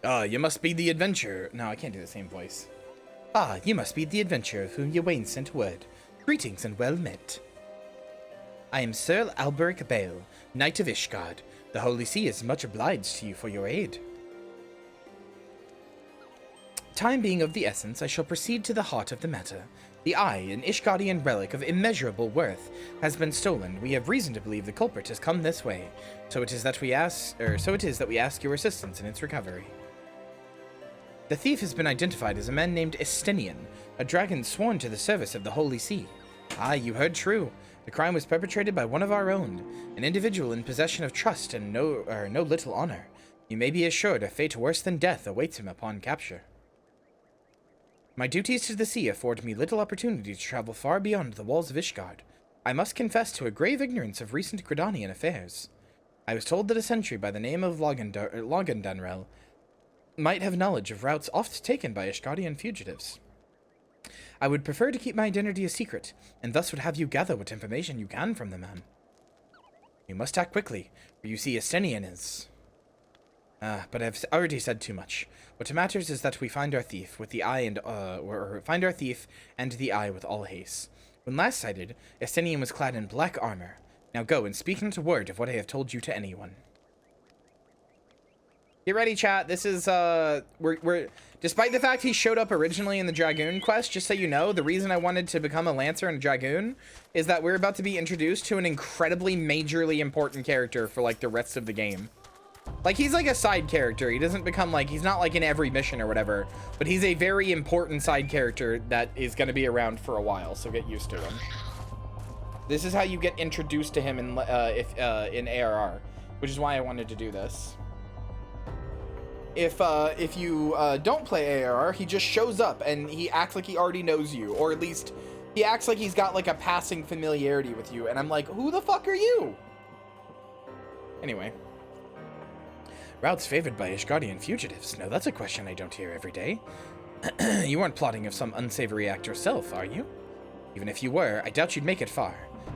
You must be the adventurer. No, I can't do the same voice. You must be the adventurer of whom Ywain sent word. Greetings and well met. I am Sir Alberic Bale, Knight of Ishgard. The Holy See is much obliged to you for your aid. Time being of the essence, I shall proceed to the heart of the matter. The eye, an Ishgardian relic of immeasurable worth, has been stolen. We have reason to believe the culprit has come this way. So it is that we ask your assistance in its recovery. The thief has been identified as a man named Estenian, a dragon sworn to the service of the Holy See. You heard true. The crime was perpetrated by one of our own, an individual in possession of trust and no little honor. You may be assured a fate worse than death awaits him upon capture. My duties to the sea afford me little opportunity to travel far beyond the walls of Ishgard. I must confess to a grave ignorance of recent Gridanian affairs. I was told that a sentry by the name of Logandanrel might have knowledge of routes oft taken by Ishgardian fugitives. I would prefer to keep my identity a secret, and thus would have you gather what information you can from the man. You must act quickly, for you see Estenian is... but I've already said too much. What matters is that we find our thief with the eye and find our thief and the eye with all haste. When last sighted, Estenian was clad in black armor. Now go and speak not a word of what I have told you to anyone. Get ready, chat. This is we're despite the fact he showed up originally in the Dragoon quest, just so you know, the reason I wanted to become a Lancer and a Dragoon is that we're about to be introduced to an incredibly majorly important character for like the rest of the game. Like, he's like a side character. He doesn't become like, he's not like in every mission or whatever, but he's a very important side character that is going to be around for a while, so get used to him. This is how you get introduced to him in in ARR, which is why I wanted to do this. If you don't play ARR, he just shows up and he acts like he already knows you, or at least he acts like he's got like a passing familiarity with you, and I'm like, who the fuck are you? Anyway. Routes favored by Ishgardian fugitives. No, that's a question I don't hear every day. You weren't plotting of some unsavory act yourself, are you? Even if you were, I doubt you'd make it far.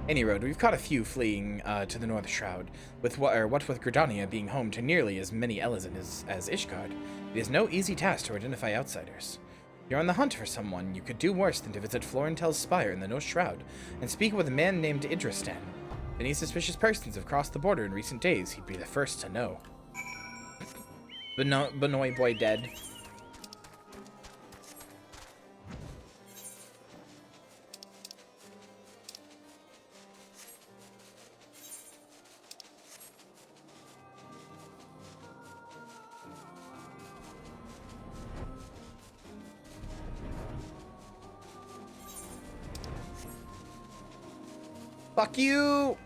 Any road, we've caught a few fleeing to the North Shroud, with what with Gridania being home to nearly as many Elezen as Ishgard. It is no easy task to identify outsiders. If you're on the hunt for someone, you could do worse than to visit Florentel's spire in the North Shroud and speak with a man named Idristan. If any suspicious persons have crossed the border in recent days, he'd be the first to know. Benoit boy dead. Fuck you!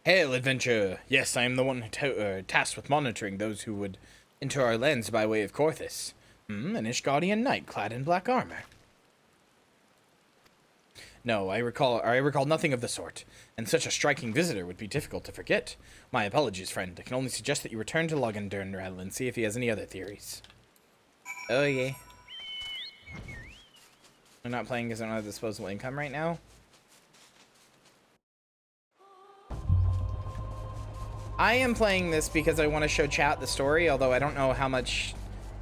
Hail, adventurer! Yes, I am the one tasked with monitoring those who would enter our lands by way of Korthus. An Ishgardian knight clad in black armor. No, I recall nothing of the sort, and such a striking visitor would be difficult to forget. My apologies, friend. I can only suggest that you return to Logandarnrel and see if he has any other theories. Oh, yeah. I'm not playing because I don't have disposable income right now. I am playing this because I want to show chat the story, although I don't know how much...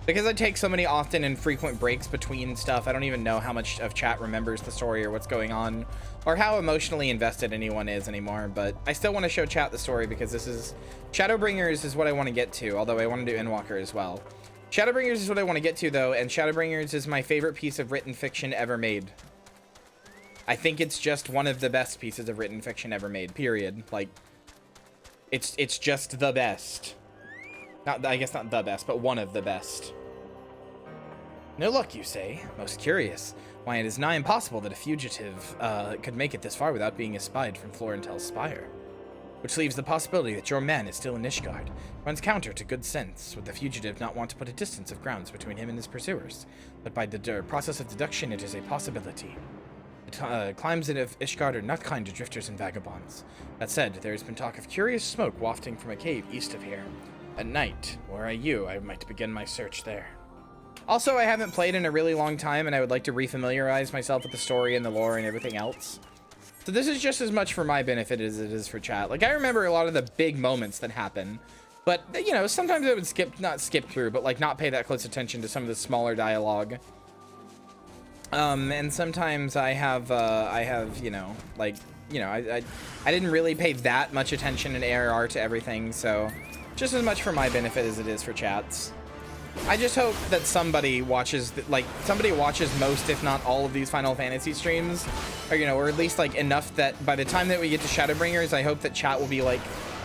Because I take so many often and frequent breaks between stuff, I don't even know how much of chat remembers the story or what's going on, or how emotionally invested anyone is anymore, but I still want to show chat the story because this is... Shadowbringers is what I want to get to, although I want to do Endwalker as well. Shadowbringers is what I want to get to, though, and Shadowbringers is my favorite piece of written fiction ever made. I think it's just one of the best pieces of written fiction ever made, period. Like... It's just the best. I guess not the best, but one of the best. No luck, you say? Most curious. Why, it is nigh impossible that a fugitive could make it this far without being espied from Florentel's spire. Which leaves the possibility that your man is still in Ishgard. Runs counter to good sense, would the fugitive not want to put a distance of grounds between him and his pursuers. But by the process of deduction, it is a possibility. The climbs of Ishgard are not kind to drifters and vagabonds. That said, there has been talk of curious smoke wafting from a cave east of here. At night, were I you, I might begin my search there. Also, I haven't played in a really long time, and I would like to refamiliarize myself with the story and the lore and everything else. So this is just as much for my benefit as it is for chat. Like, I remember a lot of the big moments that happen, but, you know, sometimes I would not skip through, but, like, not pay that close attention to some of the smaller dialogue. And sometimes I have, you know, like, you know, I didn't really pay that much attention in ARR to everything, so just as much for my benefit as it is for chats. I just hope that somebody watches, somebody watches most, if not all, of these Final Fantasy streams, or, you know, or at least, like, enough that by the time that we get to Shadowbringers, I hope that chat will be, like,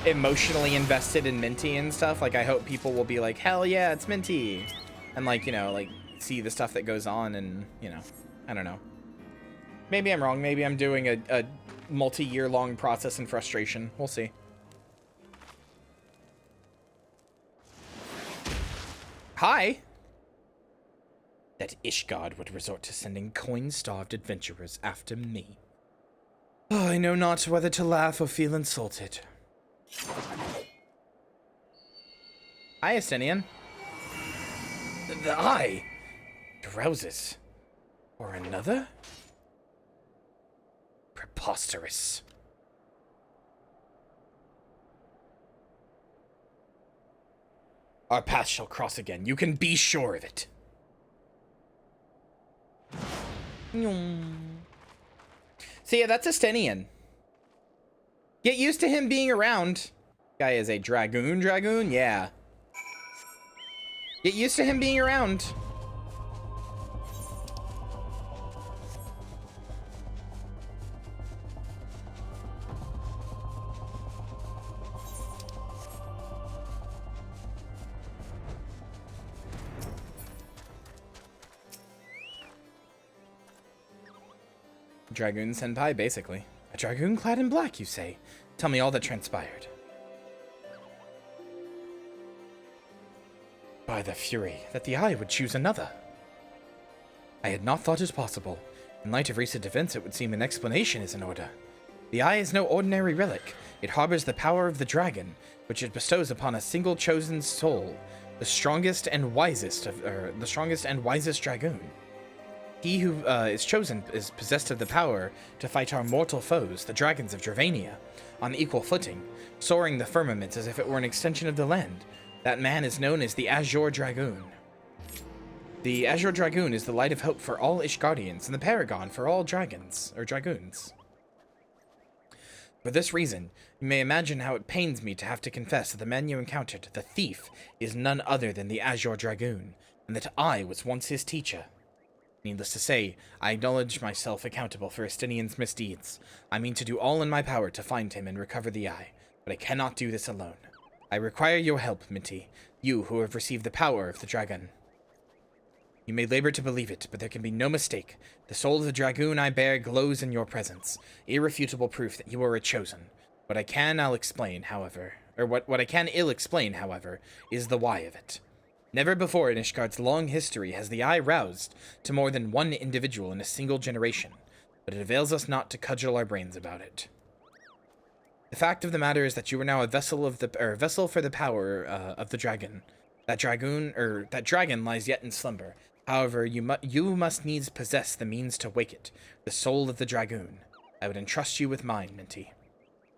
emotionally invested in Minty and stuff. Like, I hope people will be like, hell yeah, it's Minty, and, like, you know, like, see the stuff that goes on, and, you know, I don't know. Maybe I'm wrong. Maybe I'm doing a multi-year long process in frustration. We'll see. Hi. That Ishgard would resort to sending coin-starved adventurers after me. Oh, I know not whether to laugh or feel insulted. Hi, Estinian. The eye rouses. Or another? Preposterous. Our paths shall cross again. You can be sure of it. So yeah, that's Estinian. Get used to him being around. Guy is a Dragoon? Yeah. Get used to him being around. Dragoon Senpai, basically. A Dragoon clad in black, you say? Tell me all that transpired. By the fury, that the Eye would choose another. I had not thought it possible. In light of recent events, it would seem an explanation is in order. The Eye is no ordinary relic. It harbors the power of the dragon, which it bestows upon a single chosen soul, the strongest and wisest Dragoon. He who is chosen is possessed of the power to fight our mortal foes, the dragons of Dravania, on equal footing, soaring the firmament as if it were an extension of the land. That man is known as the Azure Dragoon. The Azure Dragoon is the light of hope for all Ishgardians and the paragon for all dragons, or dragoons. For this reason, you may imagine how it pains me to have to confess that the man you encountered, the thief, is none other than the Azure Dragoon, and that I was once his teacher. Needless to say, I acknowledge myself accountable for Estinian's misdeeds. I mean to do all in my power to find him and recover the eye, but I cannot do this alone. I require your help, Minty, you who have received the power of the dragon. You may labor to believe it, but there can be no mistake. The soul of the dragoon I bear glows in your presence, irrefutable proof that you are a chosen. What I can ill explain, however, is the why of it. Never before in Ishgard's long history has the eye roused to more than one individual in a single generation, but it avails us not to cudgel our brains about it. The fact of the matter is that you are now a vessel for the power of the dragon. That dragon lies yet in slumber. However, you must needs possess the means to wake it, the soul of the dragoon. I would entrust you with mine, Minty.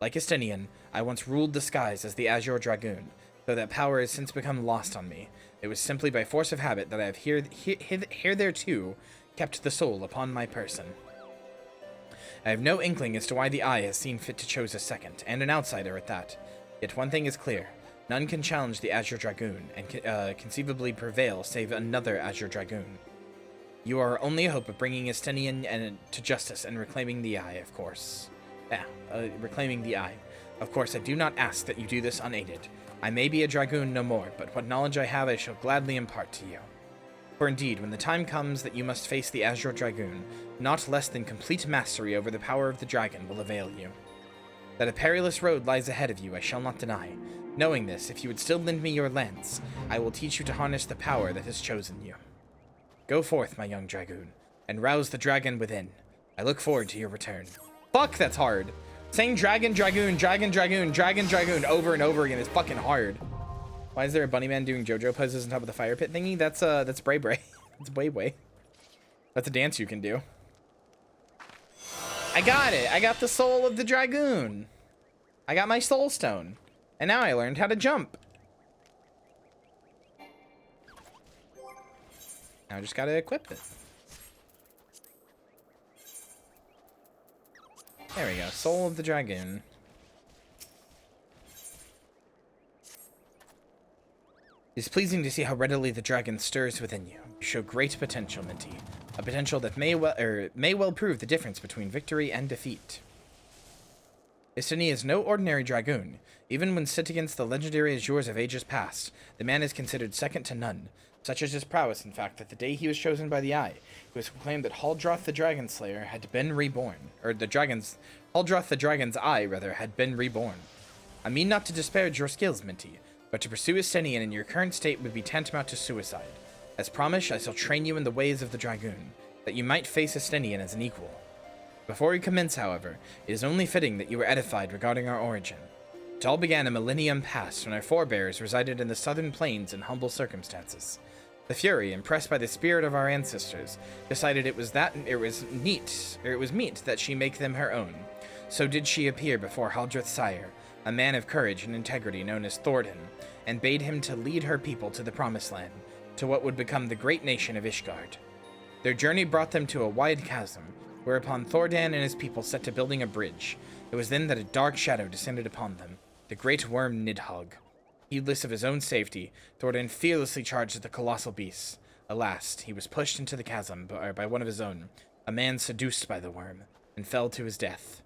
Like Estinian, I once ruled the skies as the Azure Dragoon, though that power has since become lost on me. It was simply by force of habit that I have hitherto kept the soul upon my person. I have no inkling as to why the Eye has seen fit to choose a second, and an outsider at that. Yet one thing is clear. None can challenge the Azure Dragoon, and conceivably prevail save another Azure Dragoon. You are our only hope of bringing Estinian to justice and reclaiming the Eye, of course. Reclaiming the Eye. Of course, I do not ask that you do this unaided. I may be a Dragoon no more, but what knowledge I have I shall gladly impart to you. For indeed, when the time comes that you must face the Azure Dragoon, not less than complete mastery over the power of the dragon will avail you. That a perilous road lies ahead of you, I shall not deny. Knowing this, if you would still lend me your lance, I will teach you to harness the power that has chosen you. Go forth, my young Dragoon, and rouse the dragon within. I look forward to your return. Fuck, that's hard. Saying dragon, dragoon, dragon, dragoon, dragon, dragoon over and over again is fucking hard. Why is there a bunny man doing JoJo poses on top of the fire pit thingy? That's Bray Bray. It's Way Way. That's a dance you can do. I got it. I got the soul of the dragoon. I got my soul stone. And now I learned how to jump. Now I just gotta equip it. There we go. Soul of the dragoon. It is pleasing to see how readily the dragon stirs within you. You show great potential, Minty. A potential that may well prove the difference between victory and defeat. Istini is no ordinary dragoon. Even when set against the legendary Azures of ages past, the man is considered second to none. Such is his prowess, in fact, that the day he was chosen by the Eye, it was proclaimed that Haldroth the Dragon Slayer had been reborn. Haldroth the Dragon's Eye, rather, had been reborn. I mean not to disparage your skills, Minty, but to pursue Estinian in your current state would be tantamount to suicide. As promised, I shall train you in the ways of the Dragoon, that you might face Estinian as an equal. Before we commence, however, it is only fitting that you were edified regarding our origin. It all began a millennium past when our forebears resided in the southern plains in humble circumstances. The Fury, impressed by the spirit of our ancestors, decided it was meet that she make them her own. So did she appear before Haldroth's sire, a man of courage and integrity known as Thordan, and bade him to lead her people to the Promised Land, to what would become the great nation of Ishgard. Their journey brought them to a wide chasm, whereupon Thordan and his people set to building a bridge. It was then that a dark shadow descended upon them, the great worm Nidhogg. Heedless of his own safety, Thordan fearlessly charged at the colossal beast. Alas, he was pushed into the chasm by one of his own, a man seduced by the worm, and fell to his death.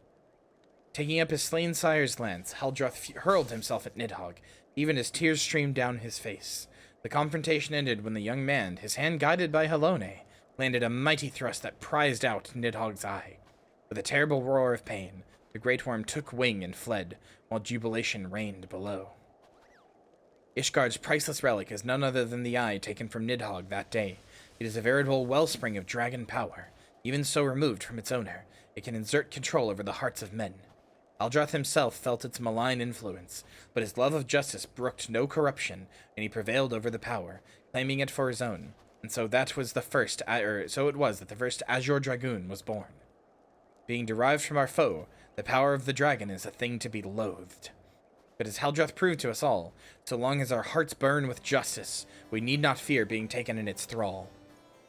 Taking up his slain sire's lance, Haldroth hurled himself at Nidhogg, even as tears streamed down his face. The confrontation ended when the young man, his hand guided by Halone, landed a mighty thrust that prized out Nidhogg's eye. With a terrible roar of pain, the great worm took wing and fled, while jubilation reigned below. Ishgard's priceless relic is none other than the eye taken from Nidhogg that day. It is a veritable wellspring of dragon power. Even so removed from its owner, it can exert control over the hearts of men. Haldroth himself felt its malign influence, but his love of justice brooked no corruption, and he prevailed over the power, claiming it for his own. And so it was that the first Azure Dragoon was born. Being derived from our foe, the power of the dragon is a thing to be loathed. But as Haldroth proved to us all, so long as our hearts burn with justice, we need not fear being taken in its thrall.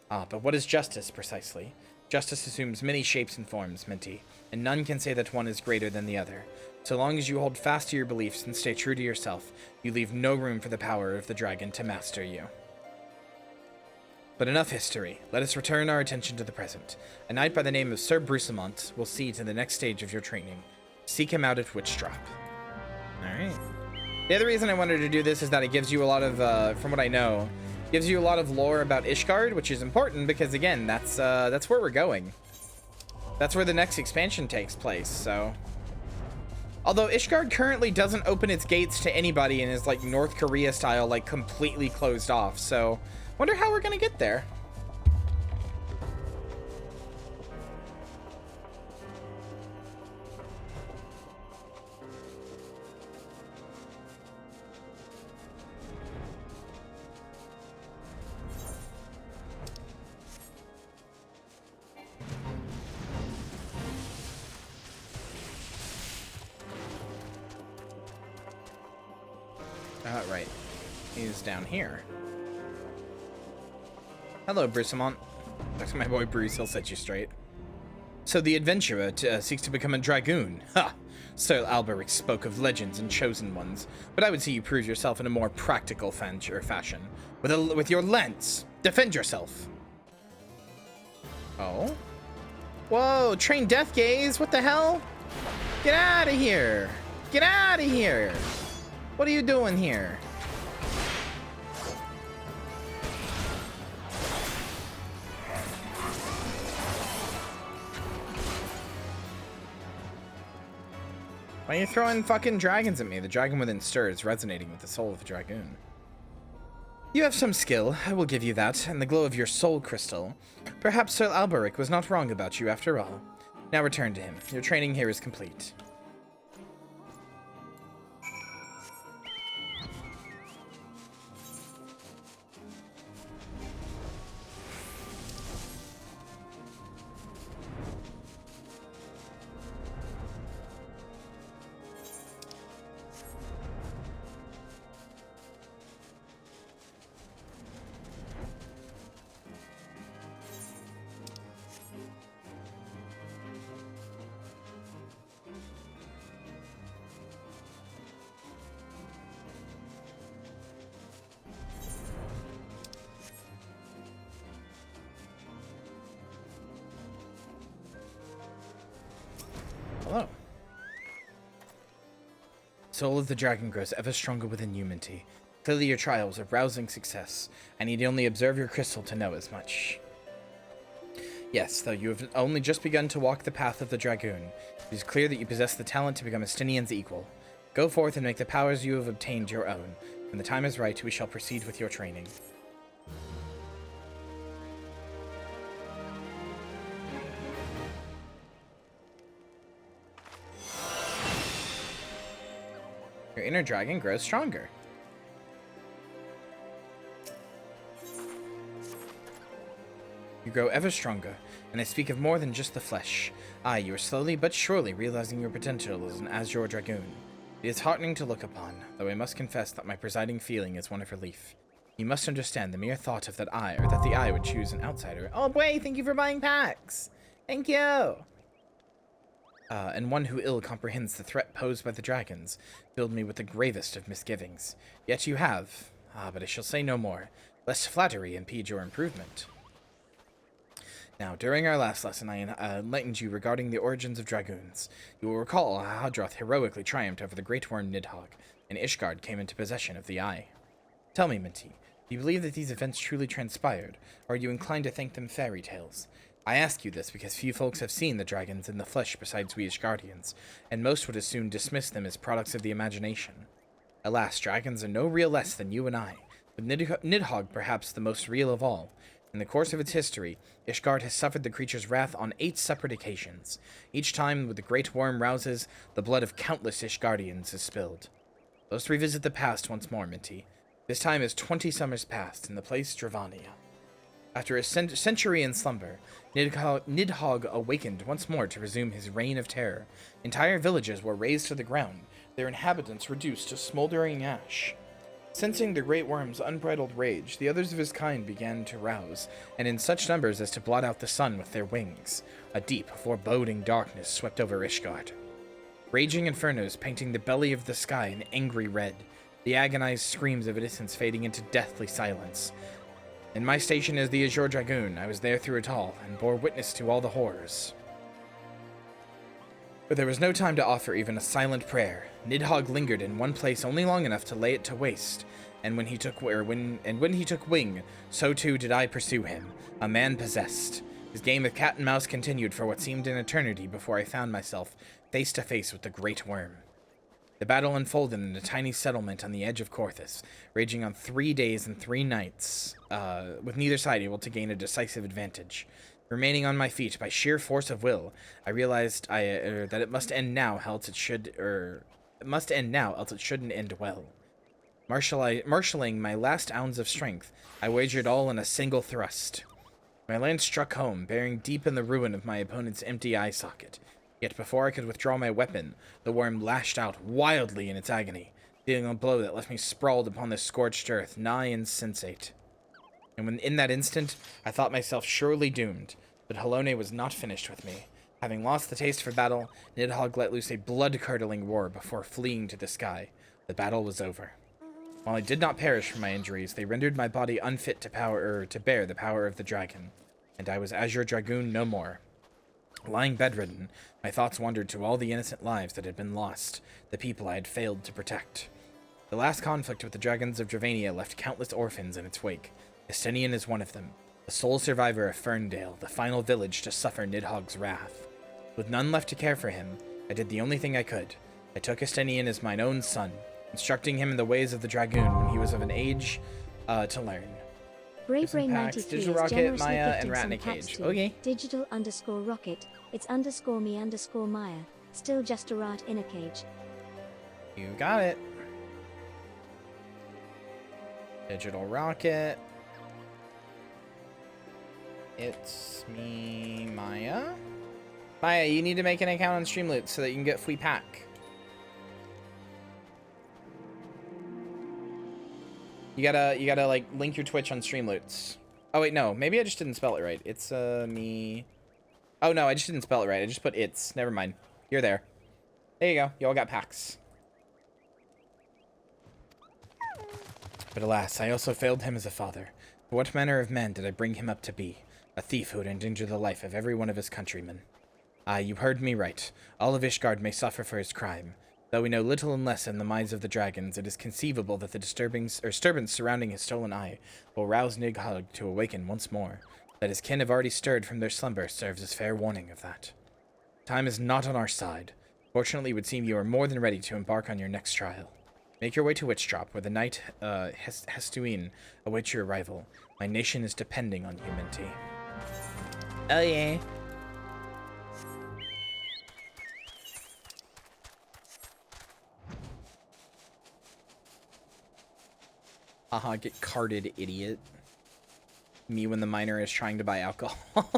But what is justice, precisely? Justice assumes many shapes and forms, Minty, and none can say that one is greater than the other. So long as you hold fast to your beliefs and stay true to yourself, you leave no room for the power of the dragon to master you. But enough history. Let us return our attention to the present. A knight by the name of Sir Brucemont will see to the next stage of your training. Seek him out at Witchdrop. Alright. The other reason I wanted to do this is that it gives you a lot of, from what I know, gives you a lot of lore about Ishgard, which is important because, again, that's where we're going. That's where the next expansion takes place, so... Although Ishgard currently doesn't open its gates to anybody and is, like, North Korea style, like, completely closed off, so... Wonder how we're gonna get there. Right. He's down here. Hello, Brucemont. Talk to my boy Bruce, he'll set you straight. So the adventurer seeks to become a dragoon. Ha! Sir Alberic spoke of legends and chosen ones, but I would see you prove yourself in a more practical fashion. With your lance! Defend yourself! Oh? Whoa, train death gaze? What the hell? Get out of here! Get out of here! What are you doing here? Why are you throwing fucking dragons at me? The dragon within stirs, resonating with the soul of the dragoon. You have some skill, I will give you that, and the glow of your soul crystal. Perhaps Sir Alberic was not wrong about you after all. Now return to him. Your training here is complete. Hello. Soul of the dragon grows ever stronger within you, Minty. Clearly your trial was a rousing success. I need only observe your crystal to know as much. Yes, though you have only just begun to walk the path of the Dragoon, it is clear that you possess the talent to become Estinian's equal. Go forth and make the powers you have obtained your own. When the time is right, we shall proceed with your training. Your inner dragon grows stronger. You grow ever stronger, and I speak of more than just the flesh. Aye, you are slowly but surely realizing your potential as an Azure Dragoon. It is heartening to look upon, though I must confess that my presiding feeling is one of relief. You must understand the mere thought of that the eye would choose an outsider. Oh boy, thank you for buying packs! Thank you! And one who ill comprehends the threat posed by the dragons, filled me with the gravest of misgivings. Yet you have... but I shall say no more, lest flattery impede your improvement. Now, during our last lesson, I enlightened you regarding the origins of dragoons. You will recall how Hadroth heroically triumphed over the great worm Nidhogg, and Ishgard came into possession of the eye. Tell me, Minty, do you believe that these events truly transpired, or are you inclined to think them fairy tales? I ask you this because few folks have seen the dragons in the flesh besides we Ishgardians, and most would as soon dismiss them as products of the imagination. Alas, dragons are no real less than you and I, with Nidhogg perhaps the most real of all. In the course of its history, Ishgard has suffered the creature's wrath on 8 separate occasions. Each time when the great worm rouses, the blood of countless Ishgardians is spilled. Let's revisit the past once more, Minty. This time is 20 summers past, in the place Dravania. After a century in slumber, Nidhogg awakened once more to resume his reign of terror. Entire villages were razed to the ground, their inhabitants reduced to smoldering ash. Sensing the great worm's unbridled rage, the others of his kind began to rouse, and in such numbers as to blot out the sun with their wings. A deep, foreboding darkness swept over Ishgard. Raging infernos painting the belly of the sky an angry red, the agonized screams of innocents fading into deathly silence. In my station as the Azure Dragoon, I was there through it all, and bore witness to all the horrors. But there was no time to offer even a silent prayer. Nidhogg lingered in one place only long enough to lay it to waste, and when he took wing, so too did I pursue him, a man possessed. His game of cat and mouse continued for what seemed an eternity before I found myself face to face with the great worm. The battle unfolded in a tiny settlement on the edge of Korthus, raging on 3 days and 3 nights, with neither side able to gain a decisive advantage. Remaining on my feet by sheer force of will, I realized that it must end now, else it shouldn't end well. Marshalling my last ounce of strength, I wagered all in a single thrust. My lance struck home, bearing deep in the ruin of my opponent's empty eye socket. Yet before I could withdraw my weapon, the worm lashed out wildly in its agony, dealing a blow that left me sprawled upon the scorched earth, nigh insensate. And when in that instant, I thought myself surely doomed, but Halone was not finished with me. Having lost the taste for battle, Nidhogg let loose a blood-curdling roar before fleeing to the sky. The battle was over. While I did not perish from my injuries, they rendered my body unfit to bear the power of the dragon, and I was Azure Dragoon no more. Lying bedridden, my thoughts wandered to all the innocent lives that had been lost, the people I had failed to protect. The last conflict with the dragons of Dravania left countless orphans in its wake. Estinian is one of them, the sole survivor of Ferndale, the final village to suffer Nidhogg's wrath. With none left to care for him, I did the only thing I could. I took Estinian as mine own son, instructing him in the ways of the Dragoon when he was of an age to learn. BraveBrain93 Digital is Rocket, generously Maya, gifting and Rat some in a packs Cage. to Okay. Digital_Rocket. It's _me_Maya. Still just a rat in a cage. You got it. Digital Rocket. It's me, Maya. Maya, you need to make an account on Streamloot so that you can get free pack. You gotta like link your Twitch on Streamloots. Oh wait, no, maybe I just didn't spell it right. It's me. Oh no, I just didn't spell it right. I just put it's. Never mind. You're there. There you go. You all got packs. But alas, I also failed him as a father. For what manner of man did I bring him up to be? A thief who would endanger the life of every one of his countrymen. Ah, you heard me right. All of Ishgard may suffer for his crime. Though we know little and less in the minds of the dragons, it is conceivable that the disturbance surrounding his stolen eye will rouse Nidhogg to awaken once more. That his kin have already stirred from their slumber serves as fair warning of that. Time is not on our side. Fortunately, it would seem you are more than ready to embark on your next trial. Make your way to Witchdrop, where the knight Hestuin awaits your arrival. My nation is depending on you, Minty. Oh yeah. Haha, get carded, idiot. Me when the miner is trying to buy alcohol.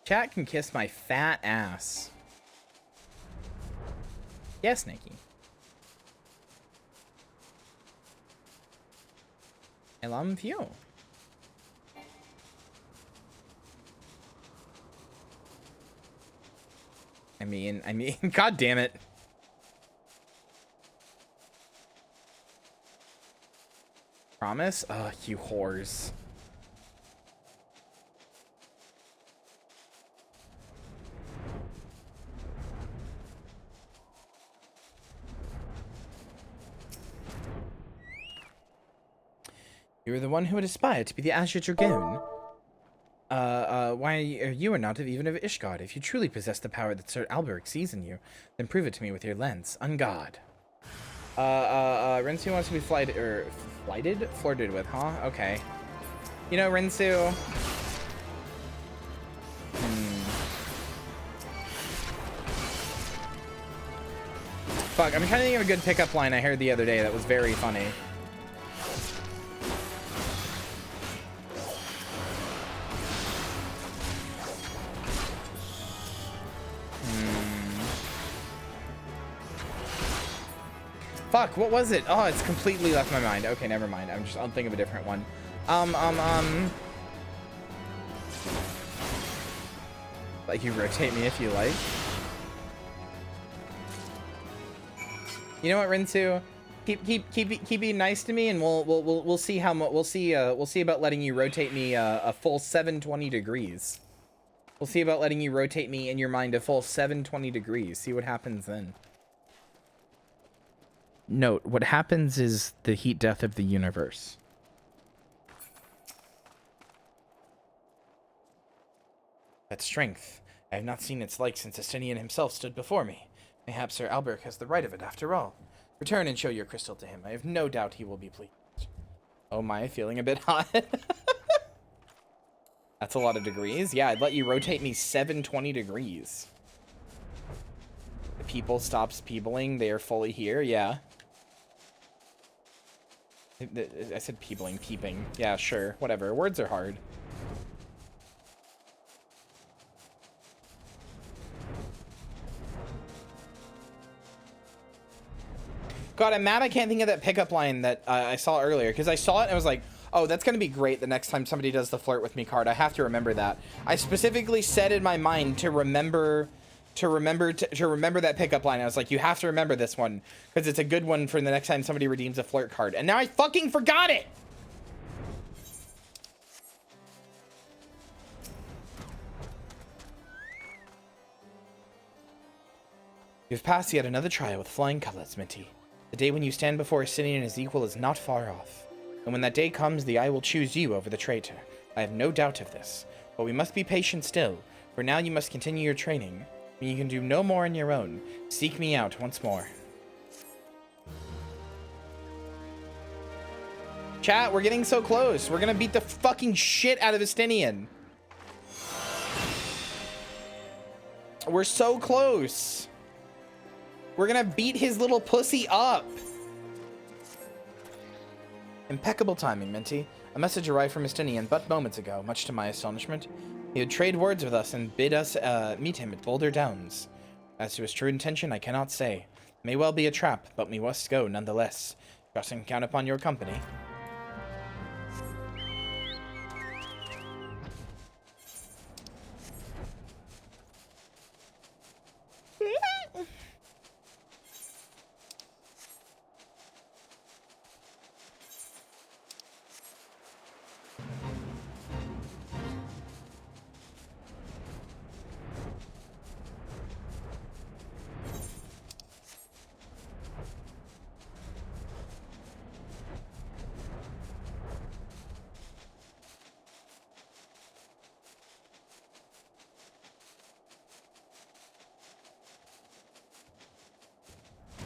Chat can kiss my fat ass. Yes, Nikki. I love you. I mean, god damn it. Promise? Ugh, you whores. You are the one who would aspire to be the Azure Dragoon. Why are you not even of Ishgard? If you truly possess the power that Sir Alberic sees in you, then prove it to me with your lens. On God. Rinsu wants to be flirted with, huh? Okay. You know, Rinsu. Fuck, I'm trying to think of a good pickup line I heard the other day that was very funny. Fuck, what was it? Oh, it's completely left my mind. Okay, never mind. I'll think of a different one. Like you rotate me if you like. You know what, Rinsu? Keep being nice to me, and we'll see how much we'll see about letting you rotate me a full 720 degrees. We'll see about letting you rotate me in your mind a full 720 degrees. See what happens then. Note, what happens is the heat death of the universe. That strength. I have not seen its like since Estinian himself stood before me. Mayhap Sir Alberic has the right of it after all. Return and show your crystal to him. I have no doubt he will be pleased. Oh my, feeling a bit hot. That's a lot of degrees. Yeah, I'd let you rotate me 720 degrees. The people stops peopling. They are fully here. Yeah. I said peopling, peeping. Yeah, sure. Whatever. Words are hard. God, I'm mad I can't think of that pickup line that I saw earlier. Because I saw it and I was like, oh, that's going to be great the next time somebody does the flirt with me card. I have to remember that. I specifically said in my mind to remember that pickup line. I was like, you have to remember this one because it's a good one for the next time somebody redeems a flirt card. And now I fucking forgot it. You've passed yet another trial with flying colors, Minty. The day when you stand before a city and his equal is not far off. And when that day comes, the eye will choose you over the traitor. I have no doubt of this. But we must be patient still, For now, you must continue your training. You can do no more on your own. Seek me out once more. Chat, we're getting so close. We're gonna beat the fucking shit out of Estinian. We're so close. We're gonna beat his little pussy up. Impeccable timing, Minty. A message arrived from Estinian but moments ago, much to my astonishment. He would trade words with us and bid us meet him at Boulder Downs. As to his true intention, I cannot say. It may well be a trap, but we must go nonetheless. Trust and count upon your company.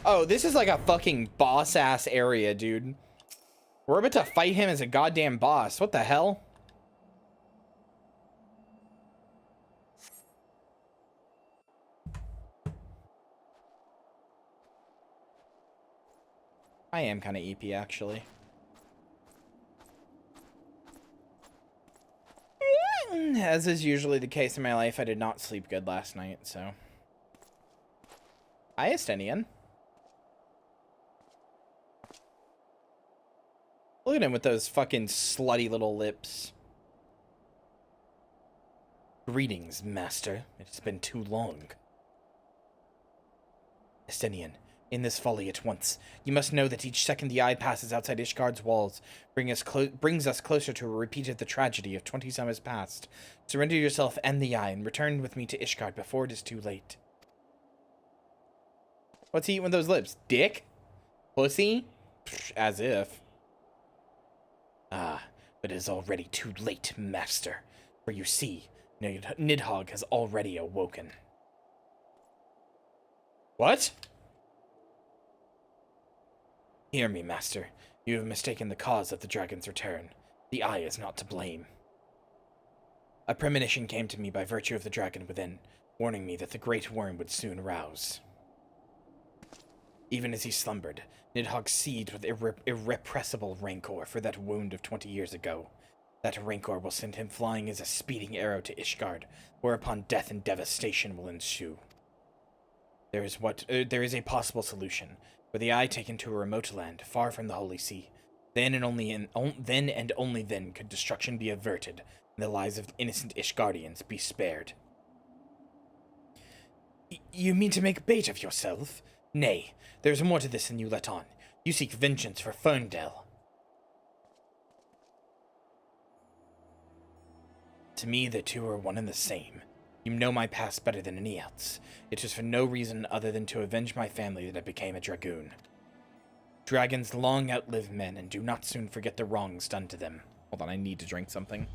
Oh, this is like a fucking boss-ass area, dude. We're about to fight him as a goddamn boss. What the hell? I am kind of EP, actually. As is usually the case in my life, I did not sleep good last night, so... Hi, Estinian. Look at him with those fucking slutty little lips. Greetings, master. It has been too long. Estinian, in this folly at once. You must know that each second the eye passes outside Ishgard's walls brings us closer to a repeat of the tragedy of 20 summers past. Surrender yourself and the eye and return with me to Ishgard before it is too late. What's he eating with those lips? Dick? Pussy? Psh, as if. Ah, but it is already too late, master. For you see, Nidhogg has already awoken. What? Hear me, master. You have mistaken the cause of the dragon's return. The eye is not to blame. A premonition came to me by virtue of the dragon within, warning me that the great worm would soon rouse. Even as he slumbered, Nidhogg seethed with irrepressible rancor for that wound of 20 years ago. That rancor will send him flying as a speeding arrow to Ishgard, whereupon death and devastation will ensue. There is a possible solution. Were the eye taken to a remote land, far from the Holy See, then and only then could destruction be averted, and the lives of innocent Ishgardians be spared. You mean to make bait of yourself? Nay, there is more to this than you let on. You seek vengeance for Ferndale. To me, the two are one and the same. You know my past better than any else. It was for no reason other than to avenge my family that I became a dragoon. Dragons long outlive men and do not soon forget the wrongs done to them. Hold on, I need to drink something.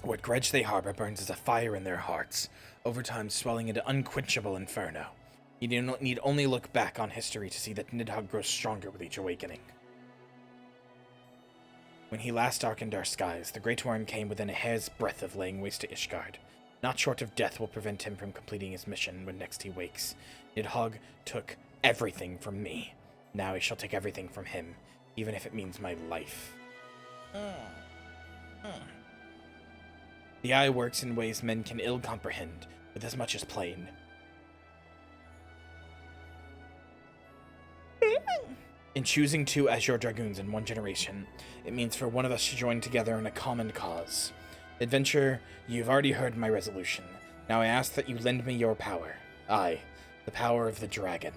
What grudge they harbor burns as a fire in their hearts, over time swelling into unquenchable inferno. You need only look back on history to see that Nidhogg grows stronger with each awakening. When he last darkened our skies, the Great Worm came within a hair's breadth of laying waste to Ishgard. Not short of death will prevent him from completing his mission when next he wakes. Nidhogg took everything from me. Now he shall take everything from him, even if it means my life. The eye works in ways men can ill comprehend, but as much as plain. In choosing two Azure Dragoons in one generation, it means for one of us to join together in a common cause. Adventure, you've already heard my resolution. Now I ask that you lend me your power. Aye, the power of the dragon.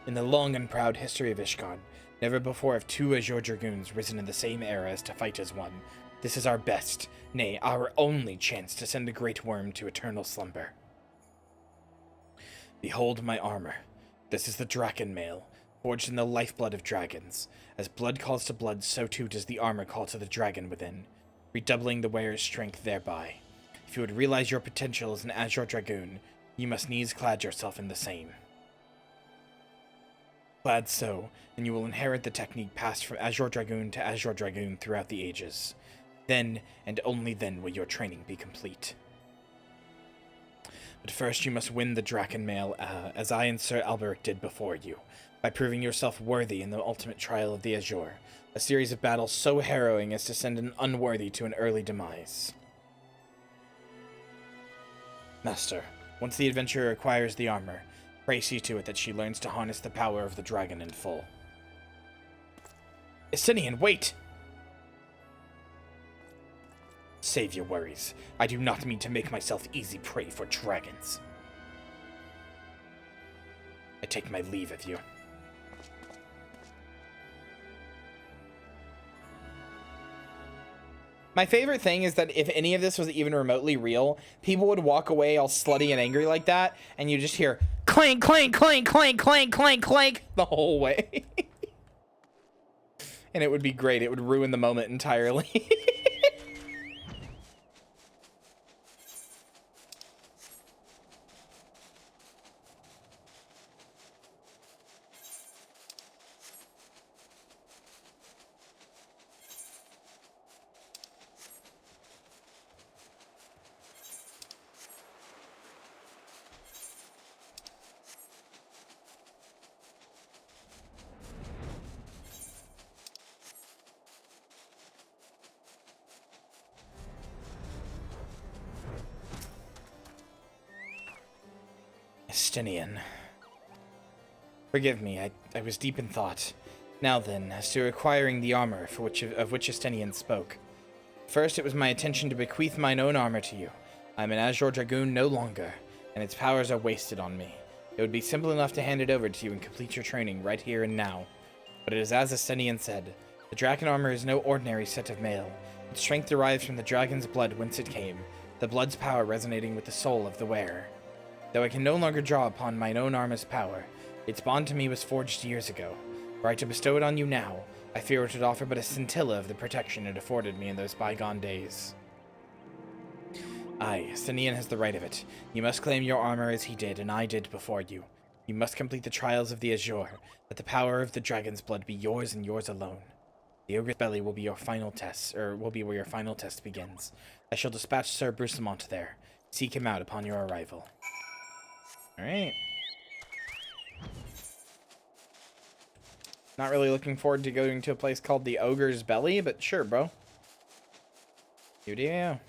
In the long and proud history of Ishgard, never before have two Azure Dragoons risen in the same era as to fight as one. This is our best, nay, our only chance to send the Great Worm to eternal slumber. Behold my armor. This is the Draken mail. forged in the lifeblood of dragons. As blood calls to blood, so too does the armor call to the dragon within, redoubling the wearer's strength thereby. If you would realize your potential as an Azure Dragoon, you must needs clad yourself in the same. Clad so, and you will inherit the technique passed from Azure Dragoon to Azure Dragoon throughout the ages. Then, and only then, will your training be complete. But first you must win the Draken Mail, as I and Sir Alberic did before you, by proving yourself worthy in the ultimate trial of the Azure, a series of battles so harrowing as to send an unworthy to an early demise. Master, once the adventurer acquires the armor, pray see to it that she learns to harness the power of the dragon in full. Estinian, wait! Save your worries. I do not mean to make myself easy prey for dragons. I take my leave of you. My favorite thing is that if any of this was even remotely real, people would walk away all slutty and angry like that, and you just hear clank, clank, clank, clank, clank, clank, clank the whole way. And it would be great. It would ruin the moment entirely. Estinian. Forgive me, I was deep in thought. Now then, as to acquiring the armor of which Estinian spoke. First, it was my intention to bequeath mine own armor to you. I am an Azure Dragoon no longer, and its powers are wasted on me. It would be simple enough to hand it over to you and complete your training right here and now. But it is as Estinian said, the Draken armor is no ordinary set of mail. Its strength derives from the dragon's blood whence it came, the blood's power resonating with the soul of the wearer. Though I can no longer draw upon mine own armor's power, its bond to me was forged years ago. Were I to bestow it on you now, I fear it would offer but a scintilla of the protection it afforded me in those bygone days. Aye, Estinian has the right of it. You must claim your armor as he did, and I did before you. You must complete the trials of the Azure, let the power of the dragon's blood be yours and yours alone. The ogre's belly will be your final test, will be where your final test begins. I shall dispatch Sir Brucemont there. Seek him out upon your arrival. Alright. Not really looking forward to going to a place called the Ogre's Belly, but sure, bro. You do.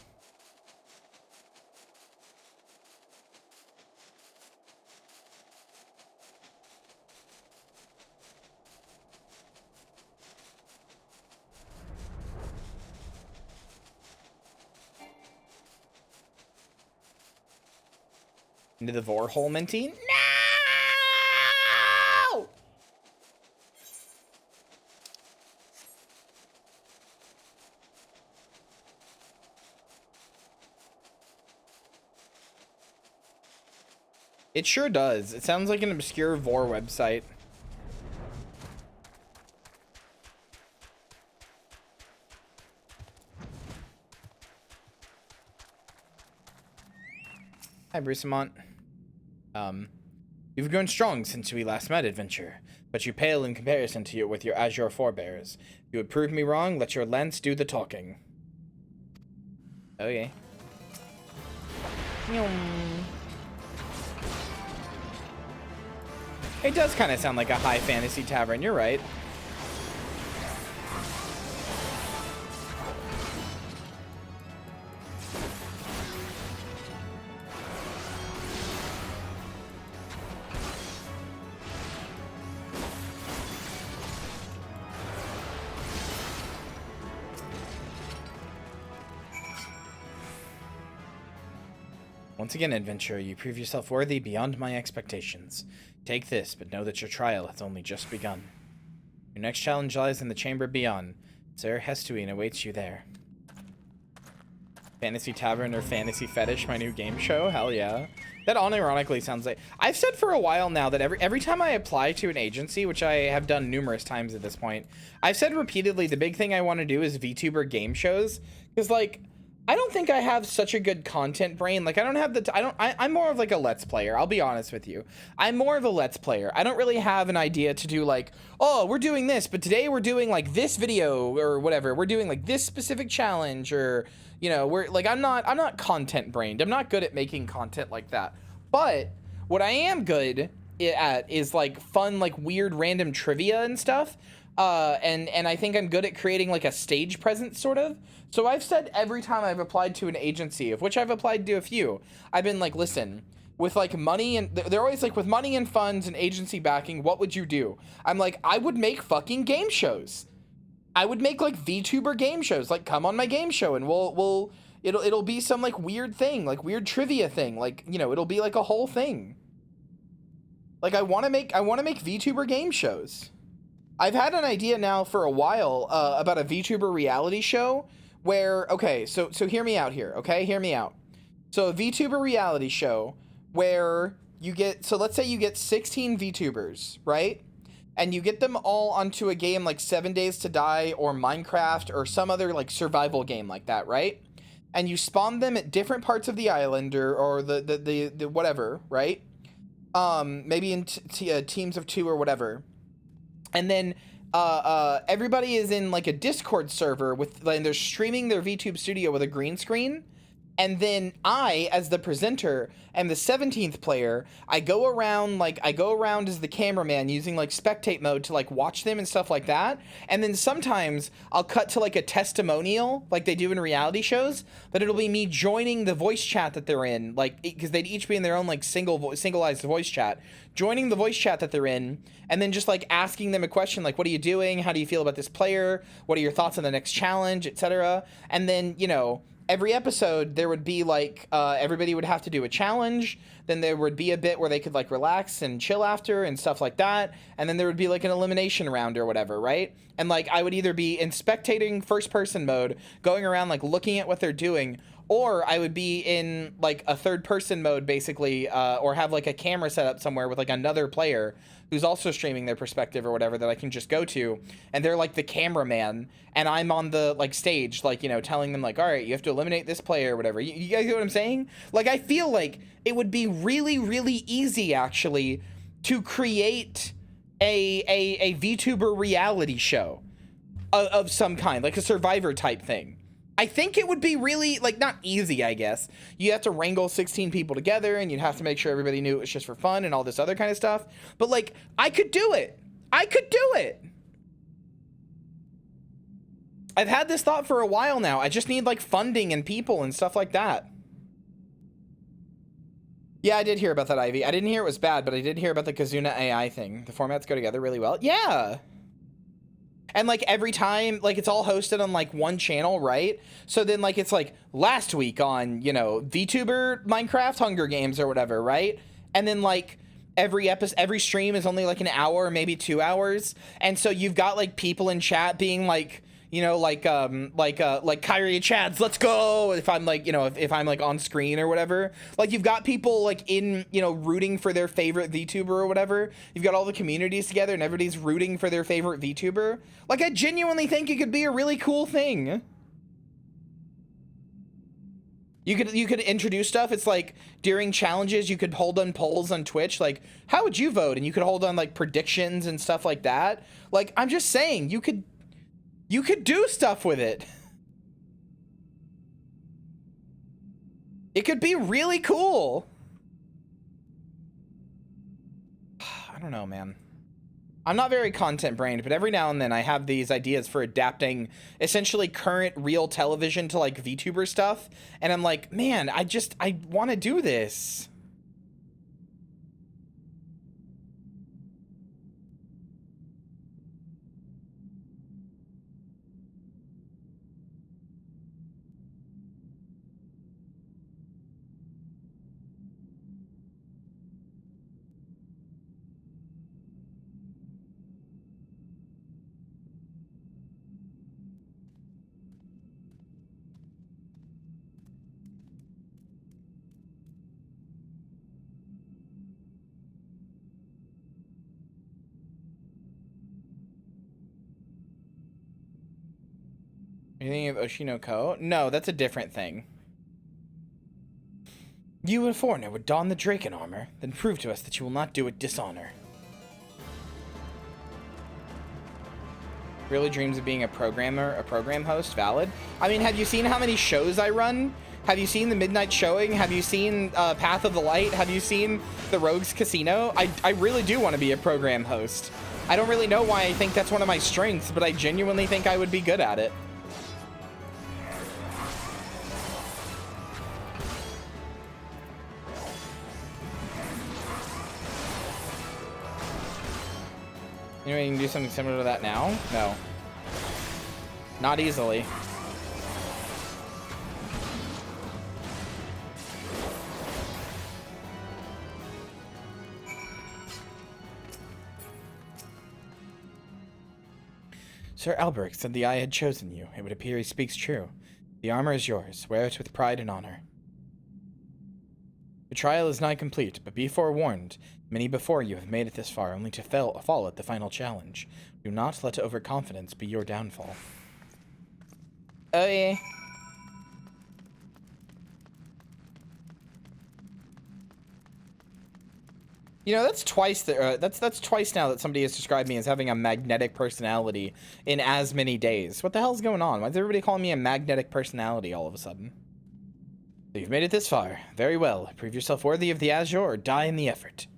Into the Vor hole, Minty? No! It sure does. It sounds like an obscure Vor website. Hi, Brucemont. You've grown strong since we last met, adventurer, but you pale in comparison to with your Azure forebears. If you would prove me wrong, let your lance do the talking. Okay. It does kind of sound like a high fantasy tavern, you're right. Once again, adventurer, you prove yourself worthy beyond my expectations. Take this, but know that your trial hath only just begun. Your next challenge lies in the chamber beyond. Sir Hestuine awaits you there. Fantasy Tavern or Fantasy Fetish, my new game show. Hell yeah. That unironically sounds like... I've said for a while now that every time I apply to an agency, which I have done numerous times at this point, I've said repeatedly the big thing I want to do is VTuber game shows. Because, like, I don't think I have such a good content brain. Like, I don't have the... I'm more of, like, a Let's Player. I'll be honest with you. I'm more of a Let's Player. I don't really have an idea to do, like, oh, we're doing this, but today we're doing, like, this video or whatever. We're doing, like, this specific challenge or... You know, we're like, I'm not content brained. I'm not good at making content like that. But what I am good at is like fun, like weird random trivia and stuff. And I think I'm good at creating like a stage presence sort of. So I've said every time I've applied to an agency, of which I've applied to a few, I've been like, listen, with like money and they're always like, with money and funds and agency backing, what would you do? I'm like, I would make fucking game shows. I would make like VTuber game shows, like come on my game show and it'll be some like weird thing, like weird trivia thing, like, you know, it'll be like a whole thing. Like I want to make VTuber game shows. I've had an idea now for a while about a VTuber reality show where, okay, so hear me out here, okay? Hear me out. So a VTuber reality show where you get, so let's say you get 16 VTubers, right? And you get them all onto a game like 7 Days to Die or Minecraft or some other like survival game like that, right? And you spawn them at different parts of the island or the whatever, right? Maybe in teams of 2 or whatever. And then everybody is in like a Discord server with, and they're streaming their VTube studio with a green screen. And then I, as the presenter, am the 17th player. I go around as the cameraman using like spectate mode to like watch them and stuff like that. And then sometimes I'll cut to like a testimonial like they do in reality shows, but it'll be me joining the voice chat that they're in, like, because they'd each be in their own like singleized voice chat, joining the voice chat that they're in, and then just like asking them a question like, what are you doing? How do you feel about this player? What are your thoughts on the next challenge, etc. And then, you know, every episode there would be like everybody would have to do a challenge, then there would be a bit where they could like relax and chill after and stuff like that, and then there would be like an elimination round or whatever, right? And like I would either be in spectating first person mode, going around like looking at what they're doing, or I would be in like a third person mode basically, or have like a camera set up somewhere with like another player who's also streaming their perspective or whatever that I can just go to, and they're like the cameraman, and I'm on the like stage, like, you know, telling them like, all right, you have to eliminate this player or whatever. You guys get what I'm saying? Like, I feel like it would be really, really easy actually to create a VTuber reality show of some kind, like a Survivor type thing. I think it would be really, like, not easy, I guess. You have to wrangle 16 people together, and you'd have to make sure everybody knew it was just for fun and all this other kind of stuff. But, like, I could do it. I could do it. I've had this thought for a while now. I just need, like, funding and people and stuff like that. Yeah, I did hear about that, Ivy. I didn't hear it was bad, but I did hear about the Kazuna AI thing. The formats go together really well. Yeah. And like every time, like it's all hosted on like one channel, right? So then like it's like last week on, you know, VTuber Minecraft Hunger Games or whatever, right? And then like every stream is only like an hour, maybe 2 hours. And so you've got like people in chat being like, you know, like Kyria Chads, let's go. If I'm like, you know, if I'm like on screen or whatever, like you've got people like in, you know, rooting for their favorite VTuber or whatever. You've got all the communities together and everybody's rooting for their favorite VTuber. Like, I genuinely think it could be a really cool thing. You could introduce stuff. It's like during challenges, you could hold on polls on Twitch. Like, how would you vote? And you could hold on like predictions and stuff like that. Like, I'm just saying, you could do stuff with it. It could be really cool. I don't know, man. I'm not very content brained, but every now and then I have these ideas for adapting essentially current real television to like VTuber stuff. And I'm like, man, I want to do this. Are you thinking of Oshinoko? No, that's a different thing. You, a foreigner, would don the Draken armor, then prove to us that you will not do it dishonor. Really dreams of being a programmer, a program host? Valid. I mean, have you seen how many shows I run? Have you seen the Midnight Showing? Have you seen Path of the Light? Have you seen the Rogues Casino? I really do want to be a program host. I don't really know why I think that's one of my strengths, but I genuinely think I would be good at it. You know, you can do something similar to that now? No. Not easily. Sir Alberic said the Eye had chosen you. It would appear he speaks true. The armor is yours. Wear it with pride and honor. The trial is nigh complete, but be forewarned. Many before you have made it this far, only to fall at the final challenge. Do not let overconfidence be your downfall. Oh, yeah. You know, that's twice that's twice now that somebody has described me as having a magnetic personality in as many days. What the hell's going on? Why is everybody calling me a magnetic personality all of a sudden? You've made it this far. Very well. Prove yourself worthy of the Azure or die in the effort.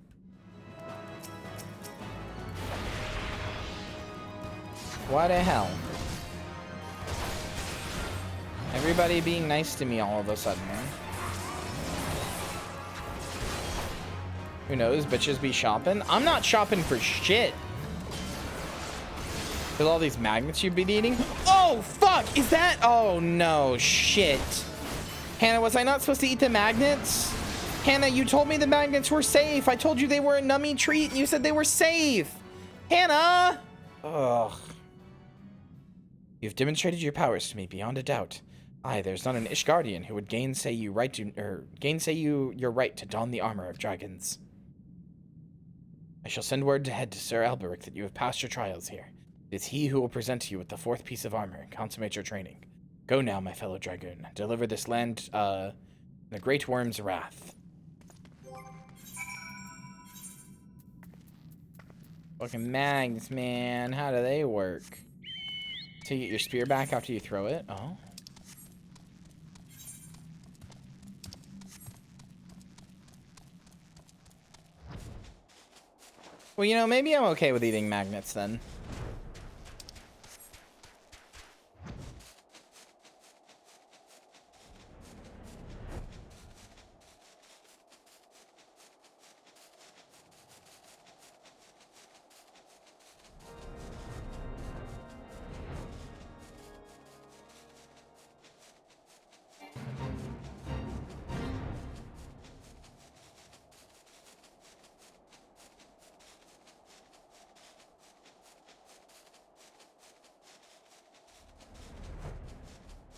What the hell? Everybody being nice to me all of a sudden, man. Who knows? Bitches be shopping. I'm not shopping for shit. With all these magnets you've been eating. Oh, fuck! Is that... Oh, no. Shit. Hannah, was I not supposed to eat the magnets? Hannah, you told me the magnets were safe. I told you they were a nummy treat, and you said they were safe. Hannah! Ugh. You've demonstrated your powers to me beyond a doubt. Aye, there's not an Ishgardian who would gainsay your right to don the armor of dragons. I shall send word ahead to Sir Alberic that you have passed your trials here. It is he who will present you with the 4th piece of armor and consummate your training. Go now, my fellow Dragoon. Deliver this land, the Great Worm's wrath. Fucking mags, man. How do they work? So you get your spear back after you throw it? Oh. Well, you know, maybe I'm okay with eating magnets then.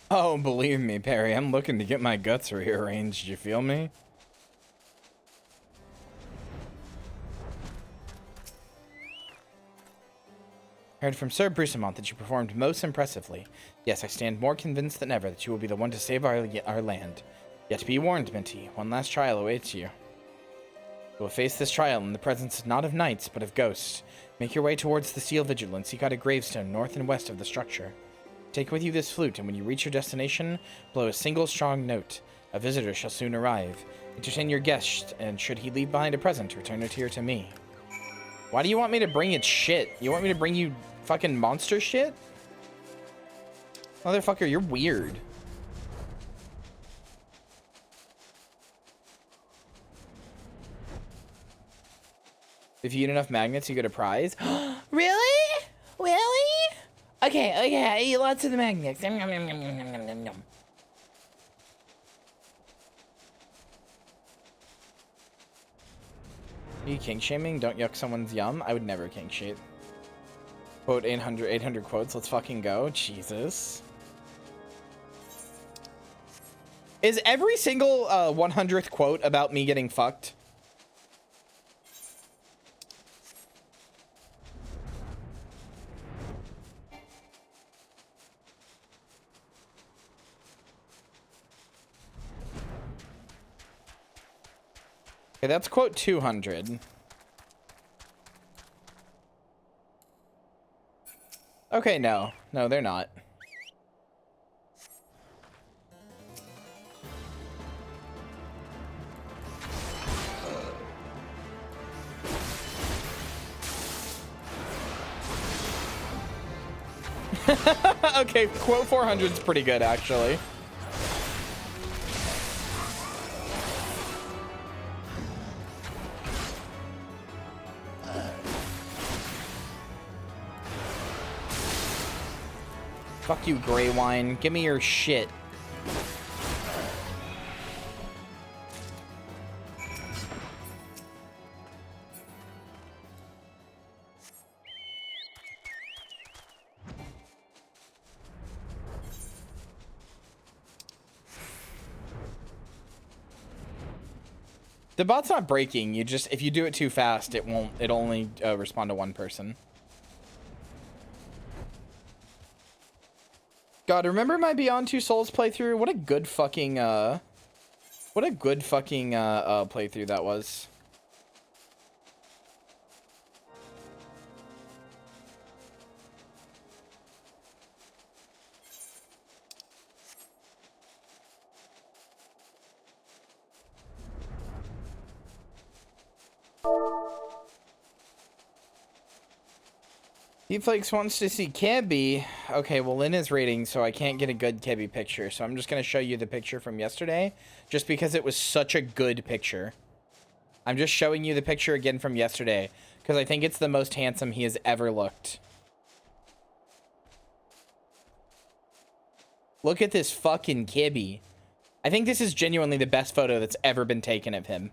Oh, believe me, Perry, I'm looking to get my guts rearranged, you feel me? Heard from Sir Brucemont that you performed most impressively. Yes, I stand more convinced than ever that you will be the one to save our land. Yet be warned, Minty, one last trial awaits you. You will face this trial in the presence not of knights, but of ghosts. Make your way towards the Steel Vigil and seek out a gravestone north and west of the structure. Take with you this flute, and when you reach your destination, blow a single strong note. A visitor shall soon arrive. Entertain your guest, and should he leave behind a present, return it here to me. Why do you want me to bring it shit? You want me to bring you fucking monster shit? Motherfucker, you're weird. If you eat enough magnets, you get a prize. Really? Really? Okay, I eat lots of the magnets. Yum, yum, yum, yum, yum, yum, yum, yum. Are you kink shaming? Don't yuck someone's yum? I would never kink shame. Quote 800 quotes. Let's fucking go. Jesus. Is every single 100th quote about me getting fucked? Okay, that's quote 200. Okay, no. No, they're not. Okay, quote 400 is pretty good, actually. Fuck you, Grey Wine. Give me your shit. The bot's not breaking. You just, if you do it too fast, it won't, it'll only respond to one person. God, remember my Beyond Two Souls playthrough? What a good fucking playthrough that was. Deepflakes wants to see Kebby. Okay, well, Lynn is rating, so I can't get a good Kebby picture. So I'm just going to show you the picture from yesterday, just because it was such a good picture. I'm just showing you the picture again from yesterday, because I think it's the most handsome he has ever looked. Look at this fucking Kebby. I think this is genuinely the best photo that's ever been taken of him.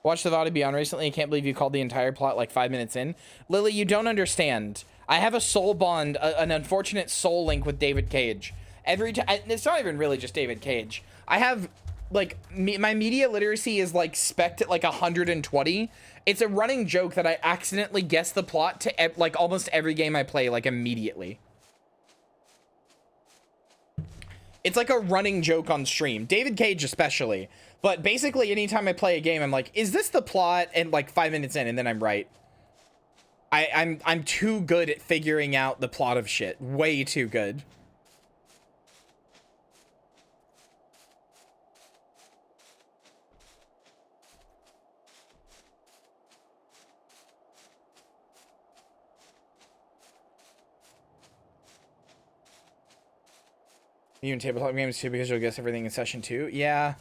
Watched the VOD Beyond recently. I can't believe you called the entire plot like 5 minutes in. Lily, you don't understand. I have a soul bond, an unfortunate soul link with David Cage. Every time, it's not even really just David Cage. I have, like, my media literacy is, like, spec'd at, like, 120. It's a running joke that I accidentally guess the plot to, like, almost every game I play, like, immediately. It's like a running joke on stream. David Cage especially. But basically, anytime I play a game, I'm like, is this the plot? And like 5 minutes in, and then I'm right. I'm too good at figuring out the plot of shit. Way too good. Even tabletop games too, because you'll guess everything in session 2. Yeah.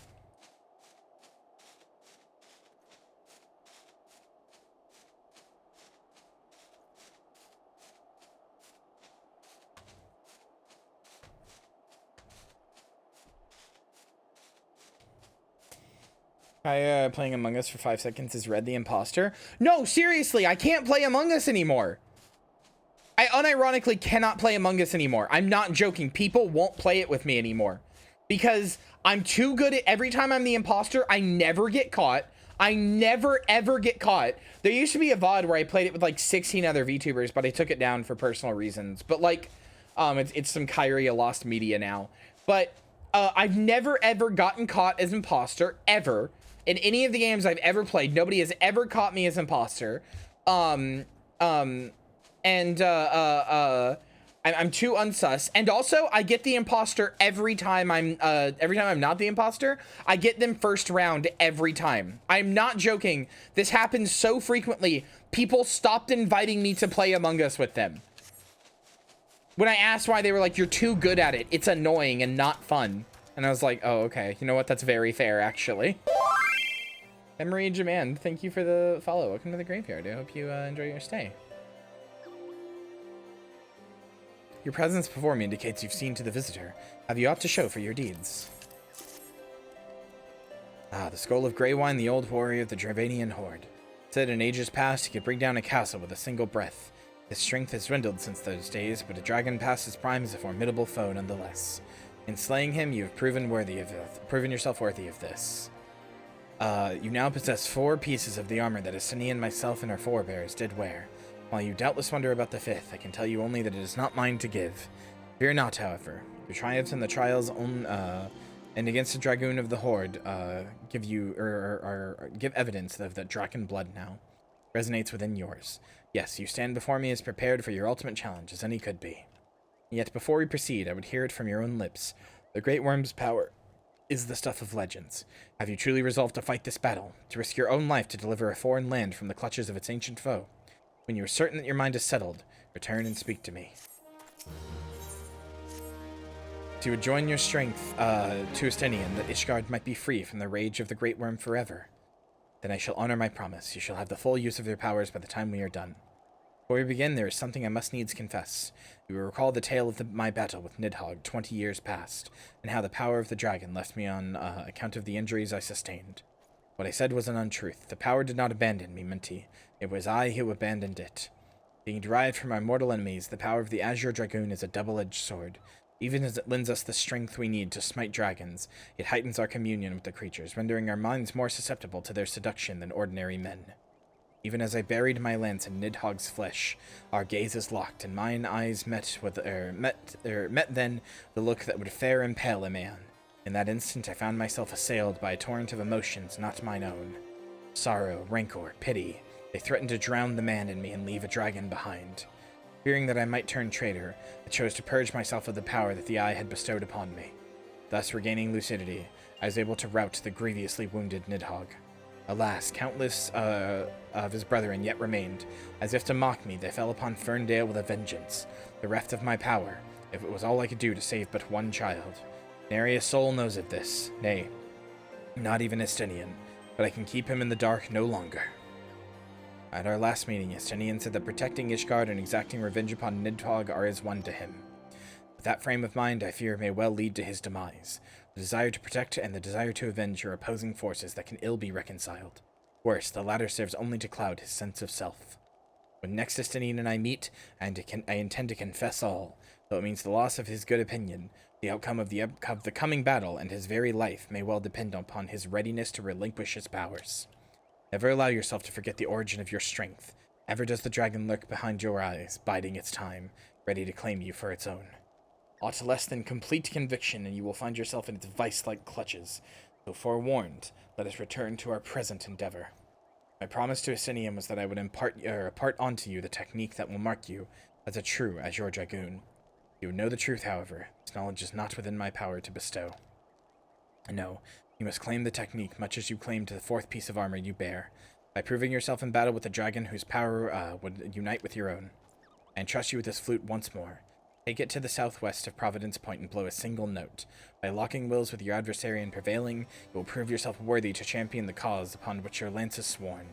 Playing Among Us for 5 seconds is Red the Imposter. No, seriously, I can't play Among Us anymore. I unironically cannot play Among Us anymore. I'm not joking. People won't play it with me anymore. Because I'm too good at, every time I'm the imposter, I never get caught. I never, ever get caught. There used to be a VOD where I played it with like 16 other VTubers, but I took it down for personal reasons. But like, it's some Kyria lost media now. But I've never, ever gotten caught as imposter, ever. In any of the games I've ever played, nobody has ever caught me as imposter. I'm too unsus. And also, I get the imposter every time I'm not the imposter. I get them first round every time. I'm not joking. This happens so frequently. People stopped inviting me to play Among Us with them. When I asked why, they were like, "You're too good at it. It's annoying and not fun." And I was like, "Oh, okay. You know what? That's very fair, actually." Emery Jaman, thank you for the follow. Welcome to the graveyard. I hope you enjoy your stay. Your presence before me indicates you've seen to the visitor. Have you aught to show for your deeds? Ah, the skull of Grey Wine, the old warrior of the Dravanian horde. Said in ages past he could bring down a castle with a single breath. His strength has dwindled since those days, but a dragon past his prime is a formidable foe nonetheless. In slaying him, you have proven yourself worthy of this. You now possess 4 pieces of the armor that Asini and myself and our forebears did wear. While you doubtless wonder about the 5th, I can tell you only that it is not mine to give. Fear not, however. Your triumphs and the trials and against the Dragoon of the Horde give evidence of that Draken blood now resonates within yours. Yes, you stand before me as prepared for your ultimate challenge as any could be. Yet before we proceed, I would hear it from your own lips. The Great Worm's power is the stuff of legends. Have you truly resolved to fight this battle, to risk your own life to deliver a foreign land from the clutches of its ancient foe? When you are certain that your mind is settled, return and speak to me. To join your strength to Estinian, that Ishgard might be free from the rage of the Great Worm forever. Then I shall honor my promise. You shall have the full use of your powers by the time we are done. Before we begin, there is something I must needs confess. You will recall the tale of my battle with Nidhogg 20 years past, and how the power of the dragon left me on account of the injuries I sustained. What I said was an untruth. The power did not abandon me, Minty. It was I who abandoned it. Being derived from our mortal enemies, the power of the Azure Dragoon is a double-edged sword. Even as it lends us the strength we need to smite dragons, it heightens our communion with the creatures, rendering our minds more susceptible to their seduction than ordinary men. Even as I buried my lance in Nidhogg's flesh, our gazes locked, and mine eyes met then the look that would fair impale a man. In that instant, I found myself assailed by a torrent of emotions not mine own. Sorrow, rancor, pity. They threatened to drown the man in me and leave a dragon behind. Fearing that I might turn traitor, I chose to purge myself of the power that the Eye had bestowed upon me. Thus, regaining lucidity, I was able to rout the grievously wounded Nidhogg. Alas, countless of his brethren yet remained. As if to mock me, they fell upon Ferndale with a vengeance, bereft of my power, if it was all I could do to save but one child. Nary a soul knows of this, nay, not even Estinian, but I can keep him in the dark no longer. At our last meeting, Estinian said that protecting Ishgard and exacting revenge upon Nidhogg are as one to him. With that frame of mind, I fear may well lead to his demise. The desire to protect and the desire to avenge are opposing forces that can ill be reconciled. Worse, the latter serves only to cloud his sense of self. When next Estinian and I meet, I intend to confess all, though it means the loss of his good opinion. The outcome of the coming battle and his very life may well depend upon his readiness to relinquish his powers. Never allow yourself to forget the origin of your strength. Ever does the dragon lurk behind your eyes, biding its time, ready to claim you for its own. Aught less than complete conviction, and you will find yourself in its vice-like clutches. So forewarned, let us return to our present endeavor. My promise to Estinian was that I would impart onto you the technique that will mark you as a true Azure Dragoon. You would know the truth, however. This knowledge is not within my power to bestow. No, you must claim the technique much as you claimed the fourth piece of armor you bear, by proving yourself in battle with a dragon whose power would unite with your own. I entrust you with this flute once more. Take it to the southwest of Providence Point and blow a single note. By locking wills with your adversary and prevailing, you will prove yourself worthy to champion the cause upon which your lance is sworn.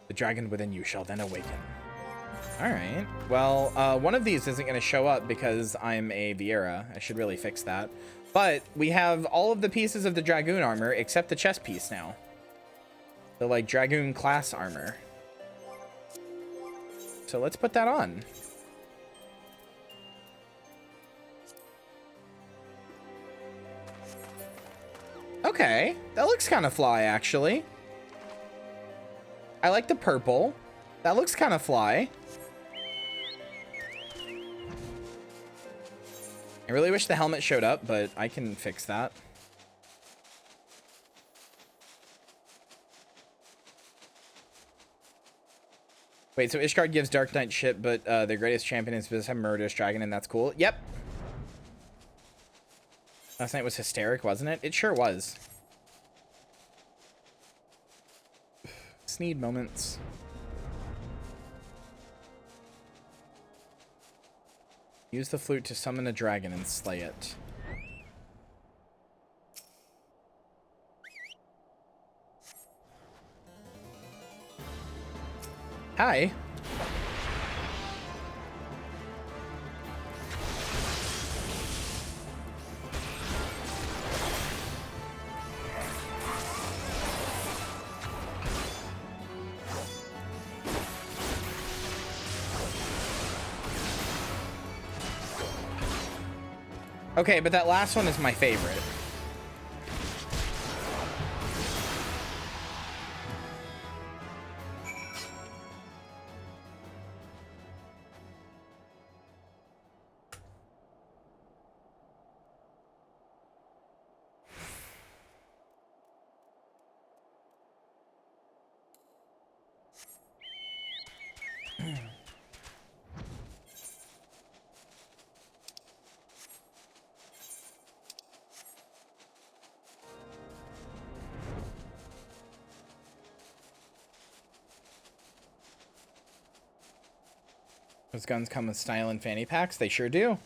The dragon within you shall then awaken. Alright, well, one of these isn't going to show up because I'm a Viera. I should really fix that. But we have all of the pieces of the Dragoon armor except the chest piece now. The, like, Dragoon class armor. So let's put that on. Okay, that looks kind of fly, actually. I like the purple. That looks kind of fly. I really wish the helmet showed up, but I can fix that. Wait, so Ishgard gives Dark Knight shit, but their greatest champion is Visam Murderous Dragon, and that's cool. Yep. Last night was hysteric, wasn't it? It sure was. Sneed moments. Use the flute to summon a dragon and slay it. Hi. Okay, but that last one is my favorite. Those guns come with style and fanny packs. They sure do.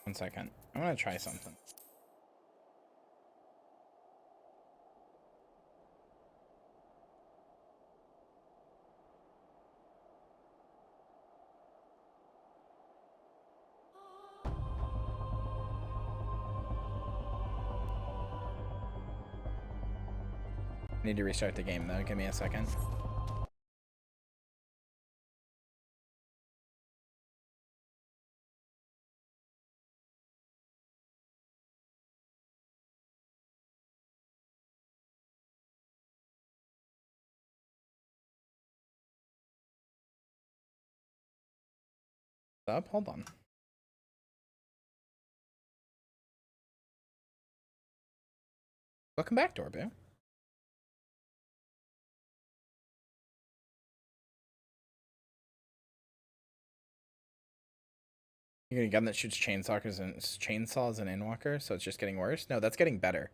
One second. I want to try something. I need to restart the game though. Give me a second. Up, hold on. Welcome back, Dorbu. You got a gun that shoots chainsaws and Endwalker, so it's just getting worse? No, that's getting better.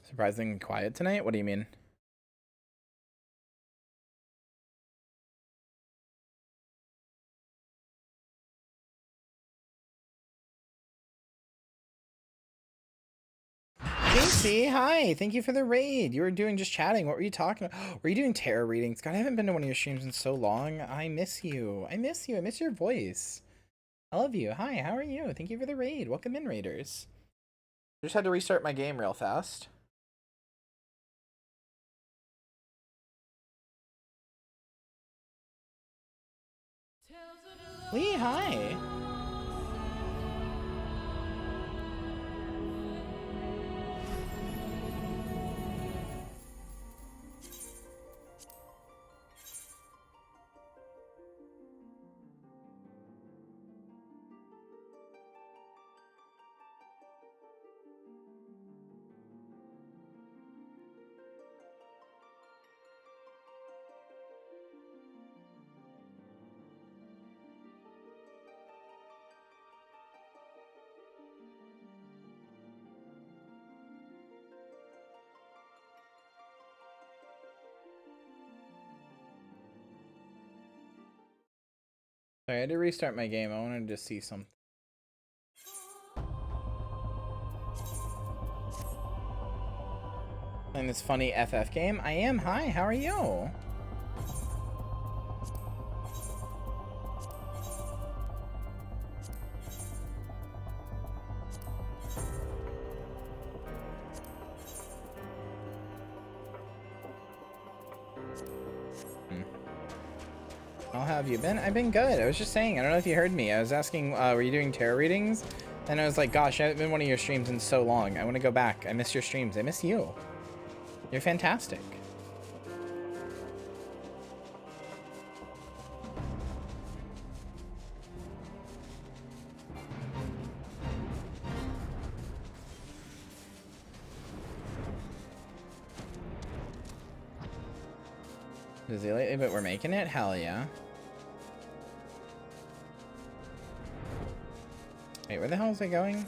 Surprisingly quiet tonight? What do you mean? Casey, hi. Thank you for the raid. You were doing just chatting. What were you talking about? Were you doing tarot readings? God, I haven't been to one of your streams in so long. I miss you. I miss you. I miss your voice. I love you. Hi, how are you? Thank you for the raid. Welcome in, raiders. I just had to restart my game real fast. Lee, hi. Sorry, I had to restart my game. I wanted to see something. Playing this funny FF game. I am. Hi, how are you? How have you been? I've been good. I was just saying, I don't know if you heard me. I was asking, were you doing tarot readings? And I was like, gosh, I haven't been one of your streams in so long. I want to go back. I miss your streams. I miss you. You're fantastic. Is he lately, but we're making it? Hell yeah. Wait, where the hell is it going?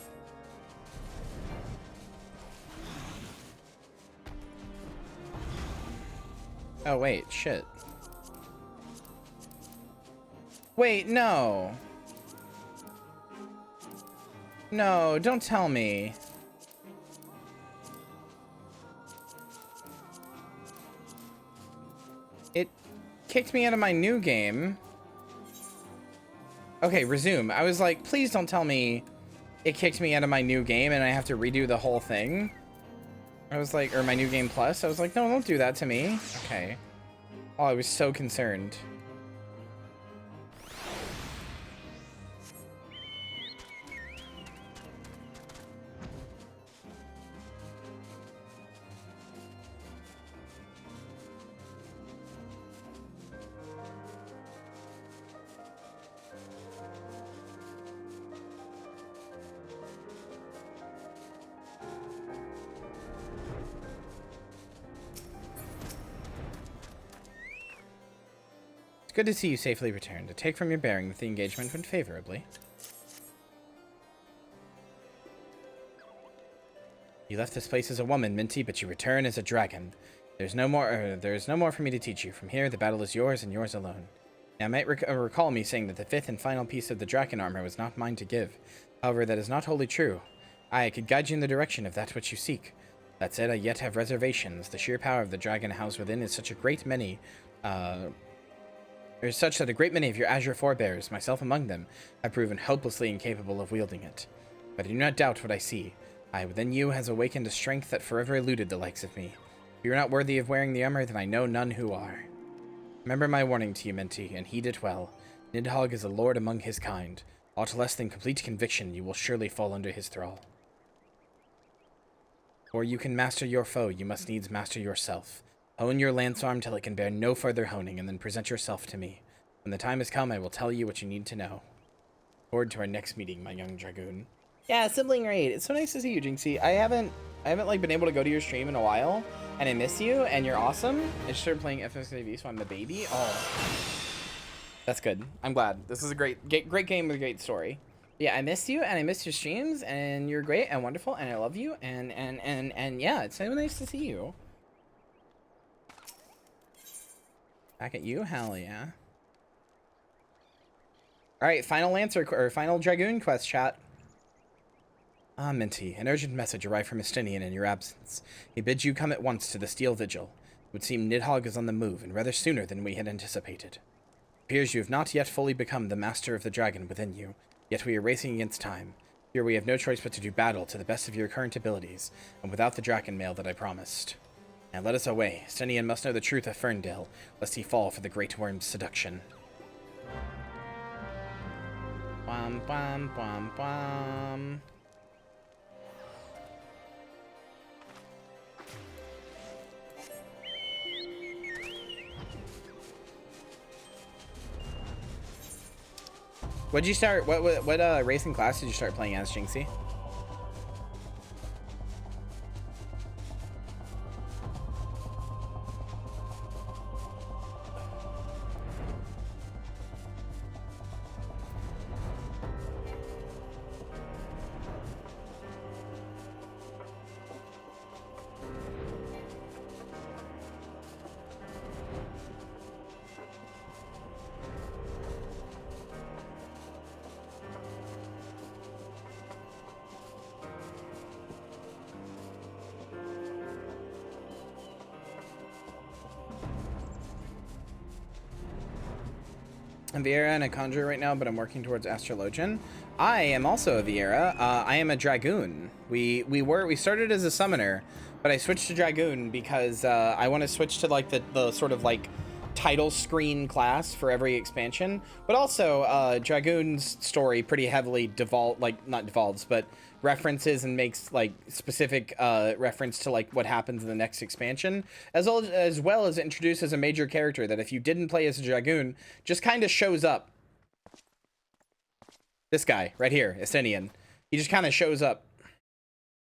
Oh, wait, shit. Wait, no. No, don't tell me. It kicked me out of my new game. Okay, resume. I was like, please don't tell me it kicked me out of my new game and I have to redo the whole thing. I was like, or my new game plus. I was like, no, don't do that to me. Okay. Oh, I was so concerned. Good to see you safely returned. To take from your bearing that the engagement went favorably. You left this place as a woman, Minty, but you return as a dragon. There's no more for me to teach you. From here, the battle is yours and yours alone. Now, I might recall me saying that the fifth and final piece of the dragon armor was not mine to give. However, that is not wholly true. I could guide you in the direction of that which you seek. That said, I yet have reservations. The sheer power of the dragon housed within is such a great many, It is such that a great many of your Azure forebears, myself among them, have proven hopelessly incapable of wielding it. But I do not doubt what I see. I within you has awakened a strength that forever eluded the likes of me. If you are not worthy of wearing the armor, then I know none who are. Remember my warning to you, Minty, and heed it well. Nidhogg is a lord among his kind. Aught less than complete conviction, you will surely fall under his thrall. Or you can master your foe, you must needs master yourself. Hone your lance arm till it can bear no further honing, and then present yourself to me. When the time has come, I will tell you what you need to know. Forward to our next meeting, my young Dragoon. Yeah, sibling raid. It's so nice to see you, Jinxie. I haven't like been able to go to your stream in a while, and I miss you, and you're awesome. I just started playing Fantasy XIV, so I'm a baby. Oh, that's good. I'm glad. This is a great game with a great story. Yeah, I missed you, and I missed your streams, and you're great and wonderful, and I love you, and yeah, it's so nice to see you. Back at you? Hell yeah. Alright, final Dragoon quest, chat. Ah, Minty, an urgent message arrived from Estinian in your absence. He bids you come at once to the Steel Vigil. It would seem Nidhogg is on the move, and rather sooner than we had anticipated. It appears you have not yet fully become the master of the dragon within you, yet we are racing against time. Here we have no choice but to do battle to the best of your current abilities, and without the dragon mail that I promised. Now let us away. Stenian must know the truth of Ferndale, lest he fall for the Great Worm's seduction. Bum, bum, bum, bum. What'd you start? What racing class did you start playing as, Jinxie? I'm Viera and a Conjurer right now, but I'm working towards Astrologian. I am also a Viera. I am a Dragoon. We started as a Summoner, but I switched to Dragoon because I want to switch to like the sort of like title screen class for every expansion, but also Dragoon's story pretty heavily not devolves, but references and makes like specific reference to like what happens in the next expansion, as well as introduces a major character that if you didn't play as a Dragoon, just kind of shows up. This guy right here, Estinian. He just kind of shows up.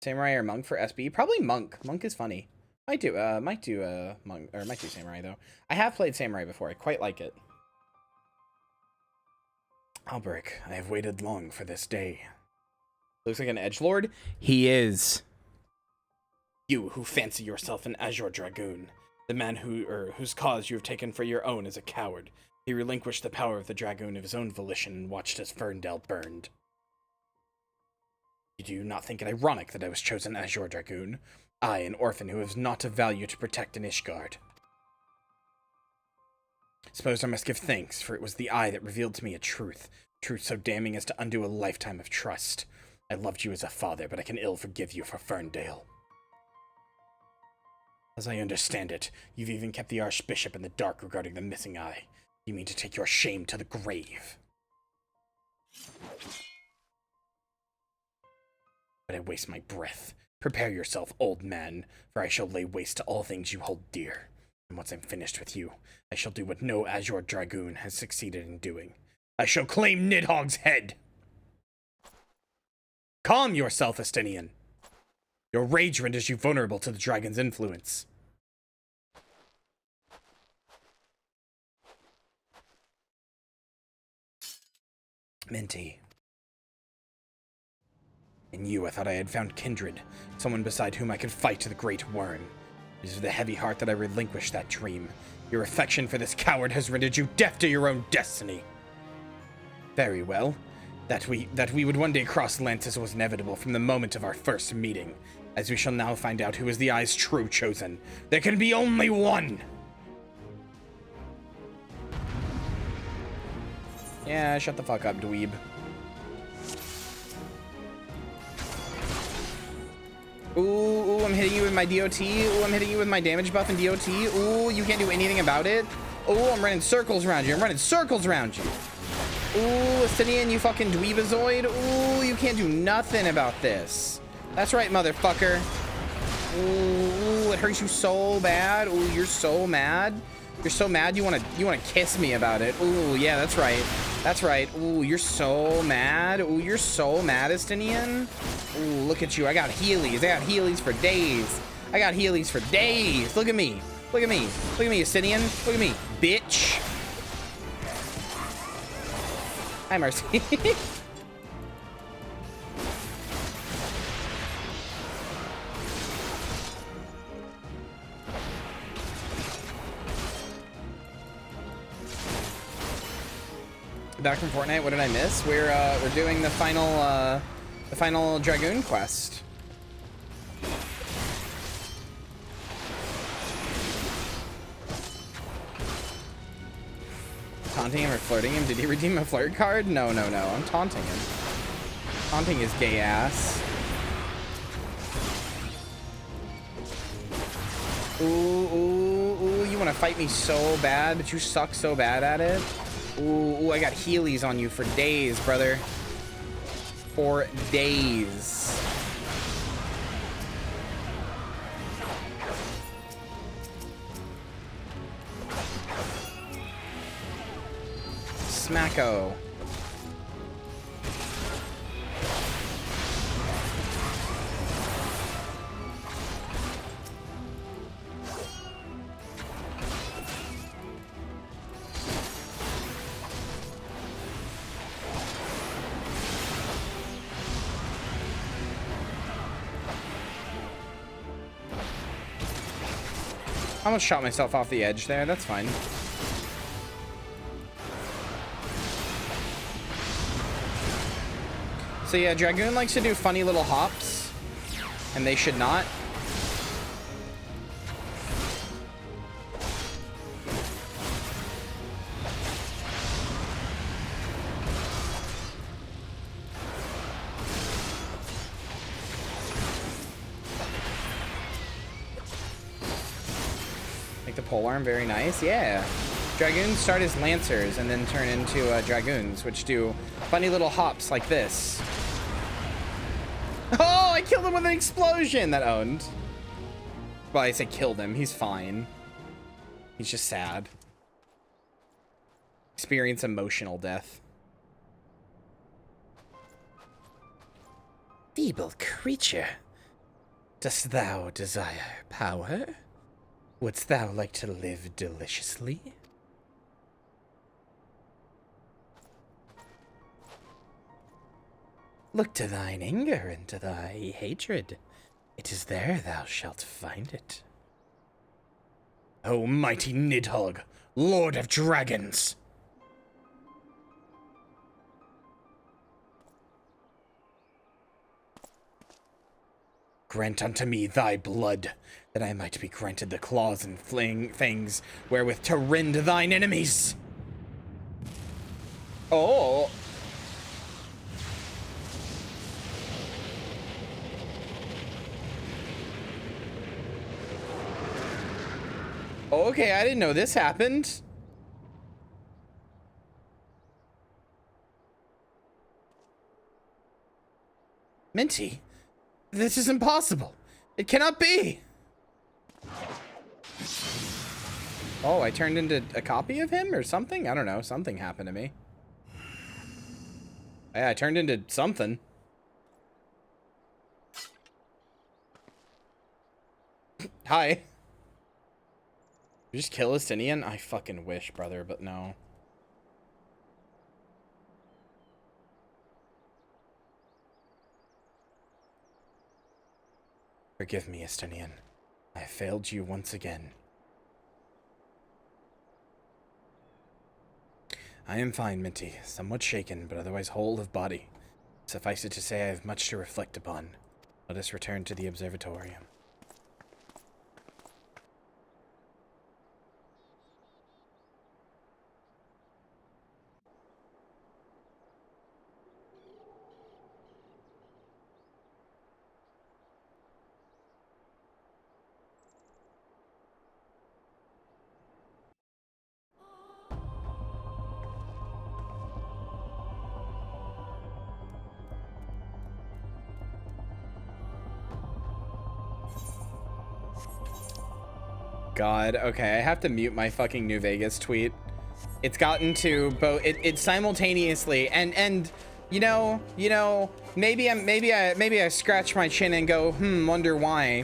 Samurai or monk for SB? Probably monk. Monk is funny. Might do monk, or might do samurai though. I have played samurai before. I quite like it. Alberic, I have waited long for this day. Looks like an edgelord. He is. You who fancy yourself an Azure Dragoon, the man whose cause you have taken for your own, is a coward. He relinquished the power of the Dragoon of his own volition and watched as Ferndale burned. Do you not think it ironic that I was chosen Azure Dragoon? I, an orphan who has not of value to protect in Ishgard. Suppose I must give thanks, for it was the eye that revealed to me a truth so damning as to undo a lifetime of trust. I loved you as a father, but I can ill forgive you for Ferndale. As I understand it, you've even kept the Archbishop in the dark regarding the missing eye. You mean to take your shame to the grave. But I waste my breath. Prepare yourself, old man, for I shall lay waste to all things you hold dear. And once I'm finished with you, I shall do what no Azure Dragoon has succeeded in doing. I shall claim Nidhogg's head! Calm yourself, Estinian. Your rage renders you vulnerable to the dragon's influence. Minty. In you, I thought I had found kindred, someone beside whom I could fight the great worm. It is with a heavy heart that I relinquish that dream. Your affection for this coward has rendered you deaf to your own destiny. Very well. That we would one day cross lances was inevitable from the moment of our first meeting, as we shall now find out who is the Eye's true chosen. There can be only one! Yeah, shut the fuck up, dweeb. Ooh, I'm hitting you with my DOT. Ooh, I'm hitting you with my damage buff and DOT. Ooh, you can't do anything about it. Ooh, I'm running circles around you. I'm running circles around you. Ooh, Estinian, you fucking dweebazoid. Ooh, you can't do nothing about this. That's right, motherfucker. Ooh, it hurts you so bad. Ooh, you're so mad. You're so mad you wanna kiss me about it. Ooh, yeah, that's right. That's right. Ooh, you're so mad. Ooh, you're so mad, Estinian. Ooh, look at you. I got Heelys. I got Heelys for days. I got Heelys for days. Look at me. Look at me. Look at me, Estinian. Look at me, bitch. Hi, Marcy. Back from Fortnite. What did I miss? We're doing the final Dragoon quest. Taunting him or flirting him? Did he redeem a flirt card? No. I'm taunting him. Taunting his gay ass. Ooh, you want to fight me so bad, but you suck so bad at it? Ooh, I got Heelys on you for days, brother. For days. Smacko. I almost shot myself off the edge there. That's fine. So yeah, Dragoon likes to do funny little hops, and they should not. Like the polearm, very nice. Yeah. Dragoons start as lancers and then turn into dragoons, which do funny little hops like this. Oh, I killed him with an explosion that owned. Well, I say killed him. He's fine. He's just sad. Experience emotional death. Feeble creature. Dost thou desire power? Wouldst thou like to live deliciously? Look to thine anger and to thy hatred. It is there thou shalt find it. O mighty Nidhogg, Lord of Dragons! Grant unto me thy blood, that I might be granted the claws and fangs wherewith to rend thine enemies. Oh. Okay, I didn't know this happened. Minty, this is impossible. It cannot be. Oh, I turned into a copy of him or something? I don't know. Something happened to me. Yeah, I turned into something. Hi. You just kill Estinian? I fucking wish, brother, but no. Forgive me, Estinian. I have failed you once again. I am fine, Minty. Somewhat shaken, but otherwise whole of body. Suffice it to say, I have much to reflect upon. Let us return to the observatorium. God, okay, I have to mute my fucking New Vegas tweet. It's gotten to both it simultaneously and you know, maybe I scratch my chin and go, wonder why.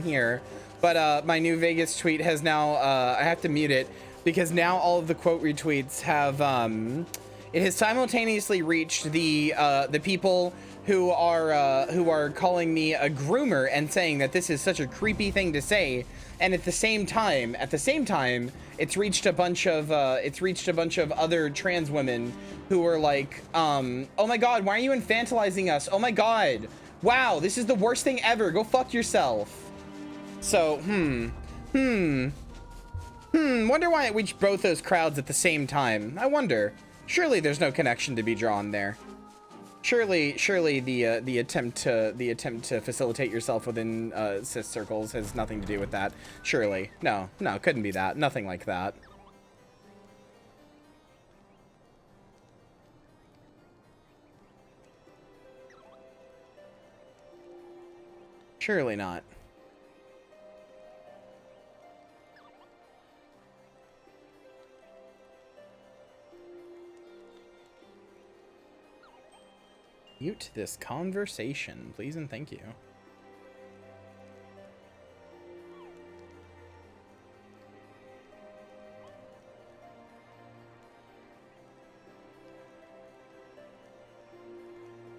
Here. But my New Vegas tweet has now I have to mute it because now all of the quote retweets have it has simultaneously reached the people who are calling me a groomer and saying that this is such a creepy thing to say. And at the same time, it's reached a bunch of other trans women who are like, oh my God, why are you infantilizing us? Oh my God, wow, this is the worst thing ever. Go fuck yourself. So, wonder why it reached both those crowds at the same time. I wonder. Surely there's no connection to be drawn there. Surely the attempt to facilitate yourself within cis circles has nothing to do with that. Surely. No, couldn't be that. Nothing like that. Surely not. Mute this conversation, please and thank you.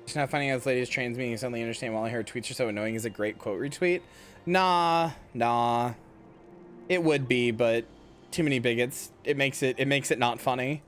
Just not finding out this lady is trans meaning I suddenly understand why her tweets are so annoying is a great quote retweet. Nah. It would be, but too many bigots. It makes it not funny.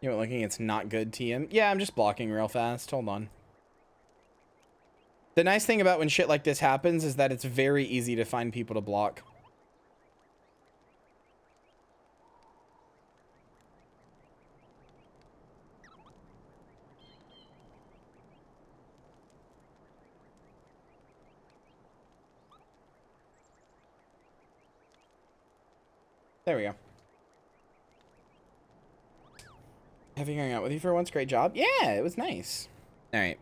You know, looking, it's not good, TM. Yeah, I'm just blocking real fast. Hold on. The nice thing about when shit like this happens is that it's very easy to find people to block. There we go. Having hung out with you for once, great job. Yeah, it was nice. All right.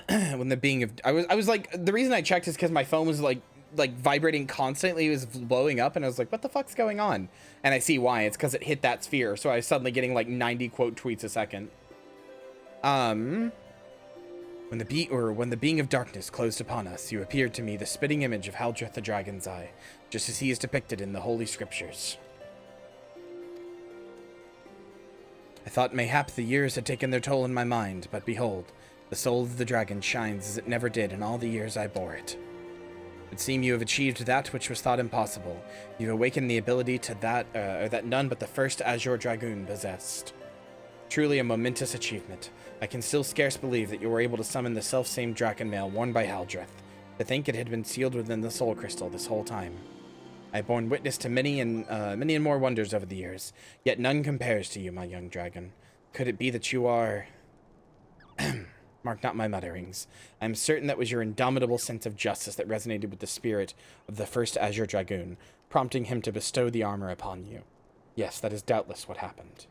When the being of I was like, the reason I checked is because my phone was like vibrating constantly. It was blowing up, and I was like, what the fuck's going on? And I see why. It's because it hit that sphere, so I was suddenly getting like 90 quote tweets a second. When the being of darkness closed upon us, you appeared to me the spitting image of Haldreth the Dragon's Eye, just as he is depicted in the Holy Scriptures. I thought mayhap the years had taken their toll in my mind, but behold, the soul of the dragon shines as it never did in all the years I bore it. It would seem you have achieved that which was thought impossible. You've awakened the ability to that none but the first Azure Dragoon possessed. Truly a momentous achievement. I can still scarce believe that you were able to summon the self-same dragon mail worn by Haldreth. To think it had been sealed within the soul crystal this whole time. I have borne witness to many and more wonders over the years, yet none compares to you, my young dragon. Could it be that you are... Mark not my mutterings. I am certain that was your indomitable sense of justice that resonated with the spirit of the first Azure Dragoon, prompting him to bestow the armor upon you. Yes, that is doubtless what happened.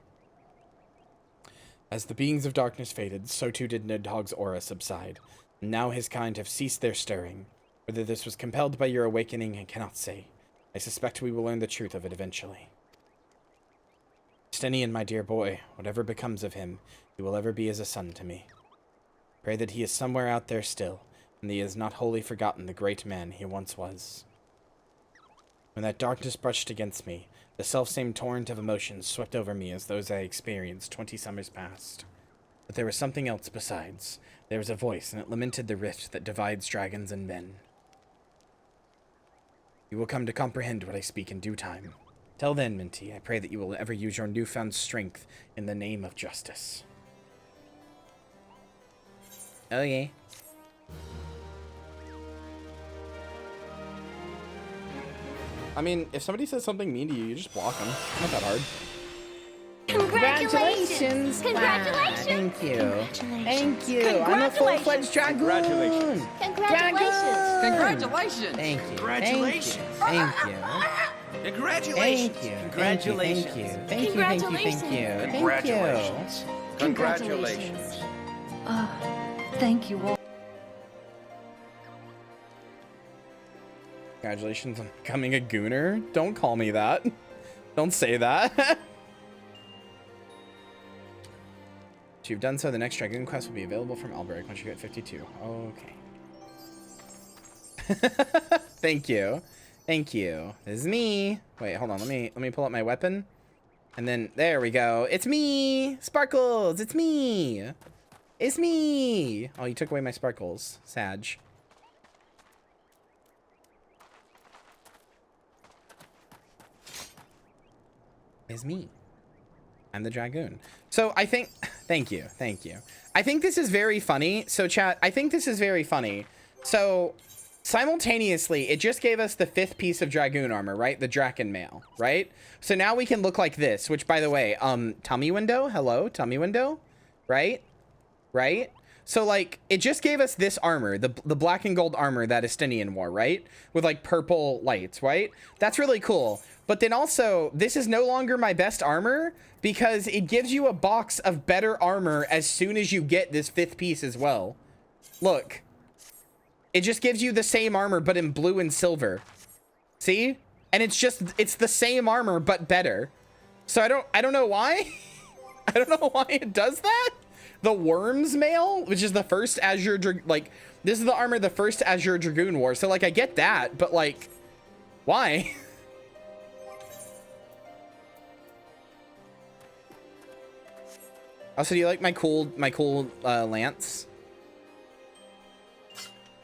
As the beings of darkness faded, so too did Nidhogg's aura subside, and now his kind have ceased their stirring. Whether this was compelled by your awakening, I cannot say. I suspect we will learn the truth of it eventually. Stenian, my dear boy, whatever becomes of him, he will ever be as a son to me. Pray that he is somewhere out there still, and that he has not wholly forgotten the great man he once was. When that darkness brushed against me, the selfsame torrent of emotions swept over me as those I experienced 20 summers past. But there was something else besides. There was a voice, and it lamented the rift that divides dragons and men. You will come to comprehend what I speak in due time. Till then, Minty, I pray that you will ever use your newfound strength in the name of justice. Oh, yeah. I mean, if somebody says something mean to you, you just block them. Not that hard. Congratulations! Congratulations! Thank you. Congratulations! Thank you. I'm a full-fledged dragoon. Congratulations. Congratulations! Congratulations! Thank you. Congratulations! Thank you. Congratulations! Thank you. Congratulations! Thank you. Thank you. Thank you. Thank you. Congratulations! Congratulations! Thank you all. Congratulations on becoming a gooner. Don't call me that. Don't say that. If you've done so, the next Dragoon quest will be available from Alberic once you get 52. Okay. Thank you. Thank you. This is me. Wait, hold on. Let me pull up my weapon. And then there we go. It's me. Sparkles. It's me. It's me. Oh, you took away my sparkles. Sag. It's me. I'm the Dragoon. So I think, thank you. I think this is very funny. So chat, I think this is very funny. So simultaneously, it just gave us the 5th piece of Dragoon armor, right? The Draken mail, right? So now we can look like this, which by the way, tummy window, hello, tummy window, right? Right? So like, it just gave us this armor, the black and gold armor that Estinian wore, right? With like purple lights, right? That's really cool. But then also, this is no longer my best armor because it gives you a box of better armor as soon as you get this 5th piece as well. Look. It just gives you the same armor, but in blue and silver. See? And it's the same armor, but better. So I don't know why. I don't know why it does that. The Worm's Mail, which is the first Azure, like, this is the armor the first Azure Dragoon wore. So, like, I get that, but, like, why? Also, do you like my cool lance?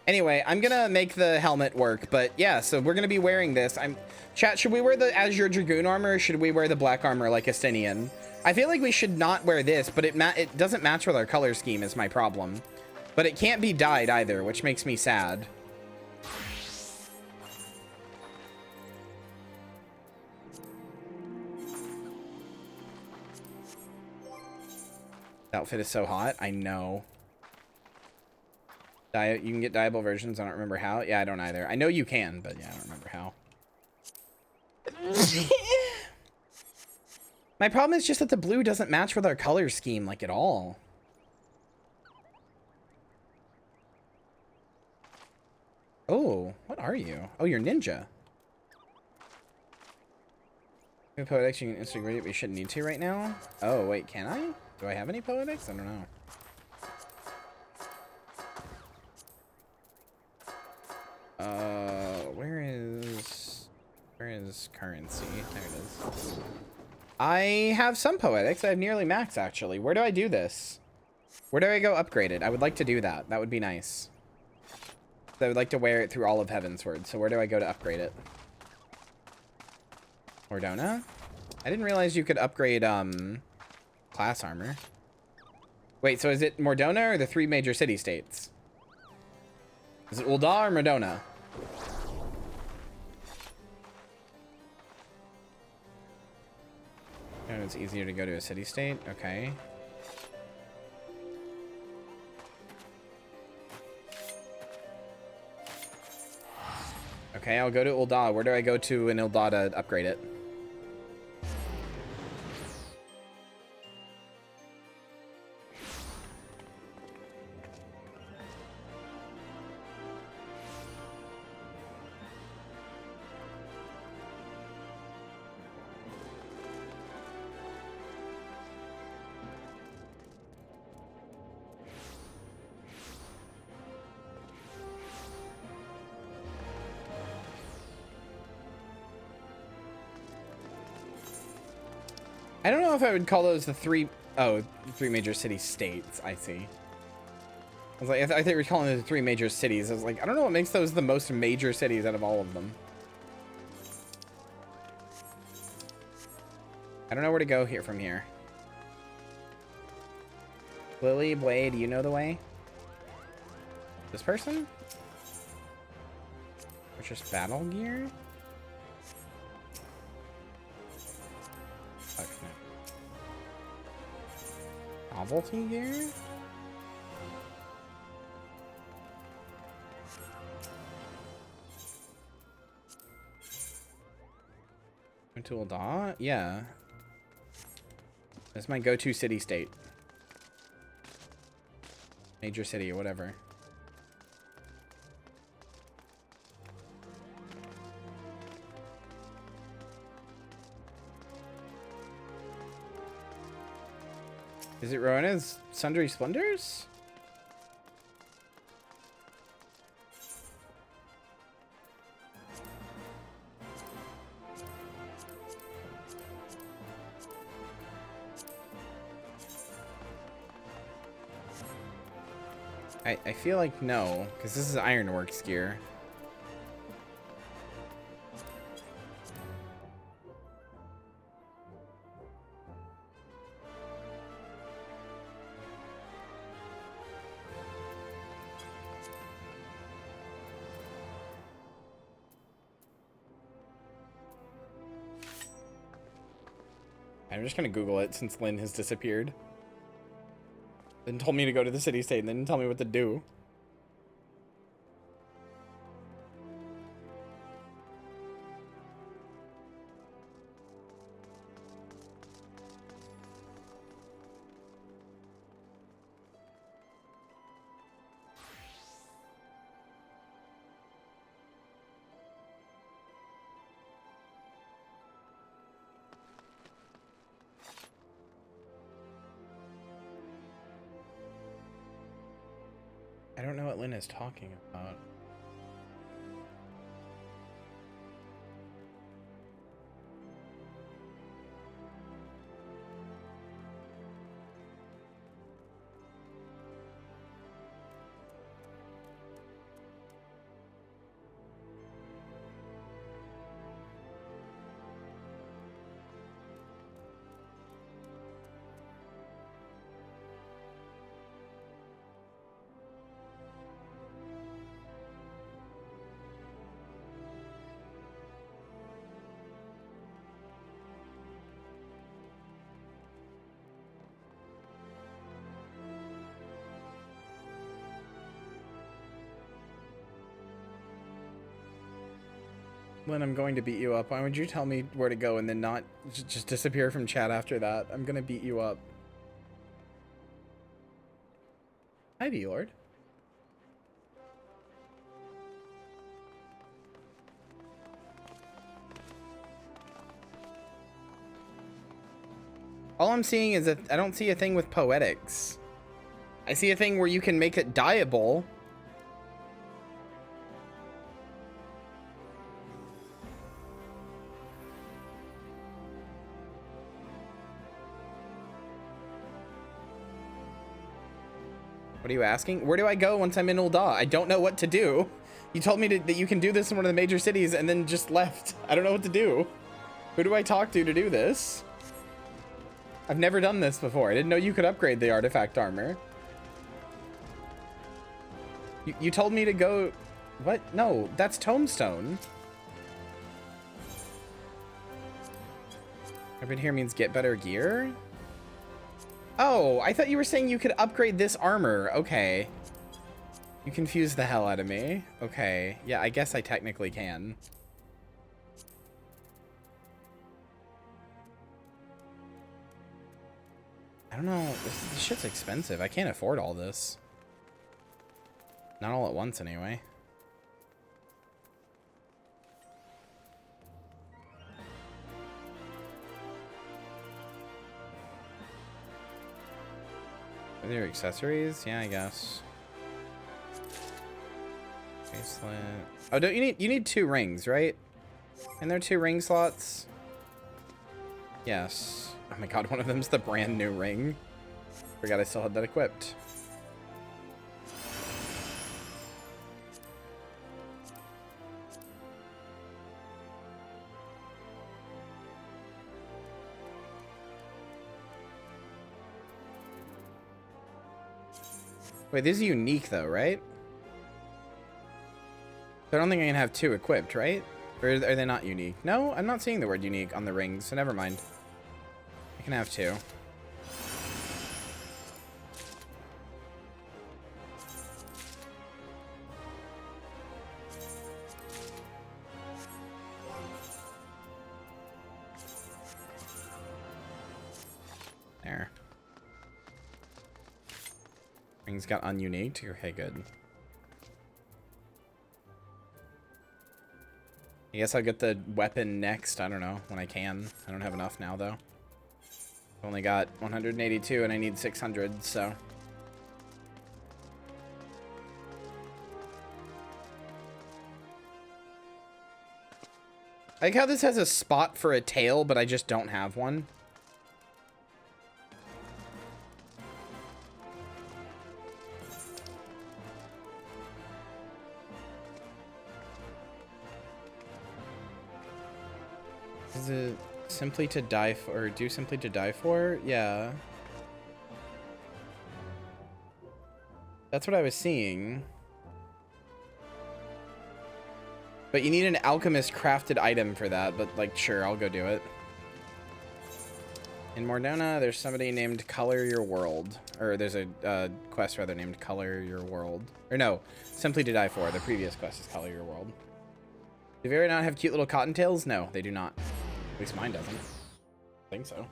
Anyway, I'm gonna make the helmet work, but yeah, so we're gonna be wearing this. Chat, should we wear the Azure Dragoon armor or should we wear the black armor like Estinian? I feel like we should not wear this, but it doesn't match with our color scheme is my problem. But it can't be dyed either, which makes me sad. The outfit is so hot. I know. You can get dyeable versions. I don't remember how. Yeah, I don't either. I know you can, but yeah, I don't remember how. My problem is just that the blue doesn't match with our color scheme, like, at all. Oh, what are you? Oh, you're ninja. You have poetics, you can instantly read it, but you shouldn't need to right now. Oh, wait, can I? Do I have any poetics? I don't know. Where is currency? There it is. I have some poetics. I have nearly max, actually. Where do I do this? Where do I go upgrade it? I would like to do that. That would be nice. I would like to wear it through all of Heavensward. So where do I go to upgrade it? Ordona? I didn't realize you could upgrade, class armor. Wait, so is it Mordona or the 3 major city-states? Is it Ul'dah or Mordona? Oh, it's easier to go to a city-state? Okay. Okay, I'll go to Ul'dah. Where do I go to in Ul'dah to upgrade it? I don't know if I would call those the 3 major city-states. I see. I was like, I thought we were calling it the 3 major cities. I was like, I don't know what makes those the most major cities out of all of them. I don't know where to go here from here. Lily, Blade, do you know the way? This person? Or just battle gear? Fuck no. Novelty gear? To Ul'dah? Yeah. This is my go-to city-state. Major city or whatever. Is it Rowena's Sundry Splendors? I feel like no, because this is Ironworks gear. I'm just gonna Google it since Lynn has disappeared. Then told me to go to the city-state and then didn't tell me what to do. I don't know what Lynn is talking about. When I'm going to beat you up, why would you tell me where to go and then not just disappear from chat after that? I'm gonna beat you up. Hi, V-Lord. All I'm seeing is that I don't see a thing with poetics. I see a thing where you can make it dyeable. What are you asking? Where do I go once I'm in Ul'dah? I don't know what to do. You told me that you can do this in one of the major cities and then just left. I don't know what to do. Who do I talk to do this? I've never done this before. I didn't know you could upgrade the artifact armor. You told me to go... What? No, that's Tombstone. Everyone here means get better gear? Oh, I thought you were saying you could upgrade this armor. Okay. You confused the hell out of me. Okay. Yeah, I guess I technically can. I don't know. This shit's expensive. I can't afford all this. Not all at once, anyway. Are there accessories? Yeah, I guess. Bracelet. Oh, don't you need 2 rings, right? And there are 2 ring slots? Yes. Oh my god, one of them's the brand new ring. Forgot I still had that equipped. Wait, this is unique though, right? So I don't think I can have 2 equipped, right? Or are they not unique? No, I'm not seeing the word unique on the rings, so never mind. I can have 2. There. Rings got ununiqued. Okay, good. I guess I'll get the weapon next. I don't know, when I can. I don't have enough now, though. I've only got 182 and I need 600, so. I like how this has a spot for a tail, but I just don't have one. Is it simply to die for, or do simply to die for? Yeah. That's what I was seeing. But you need an alchemist crafted item for that, but like, sure, I'll go do it. In Mordona, there's somebody named Color Your World. Or there's a quest rather named Color Your World. Or no, Simply to Die For. The previous quest is Color Your World. Do Viera not have cute little cottontails? No, they do not. At least mine doesn't. I think so.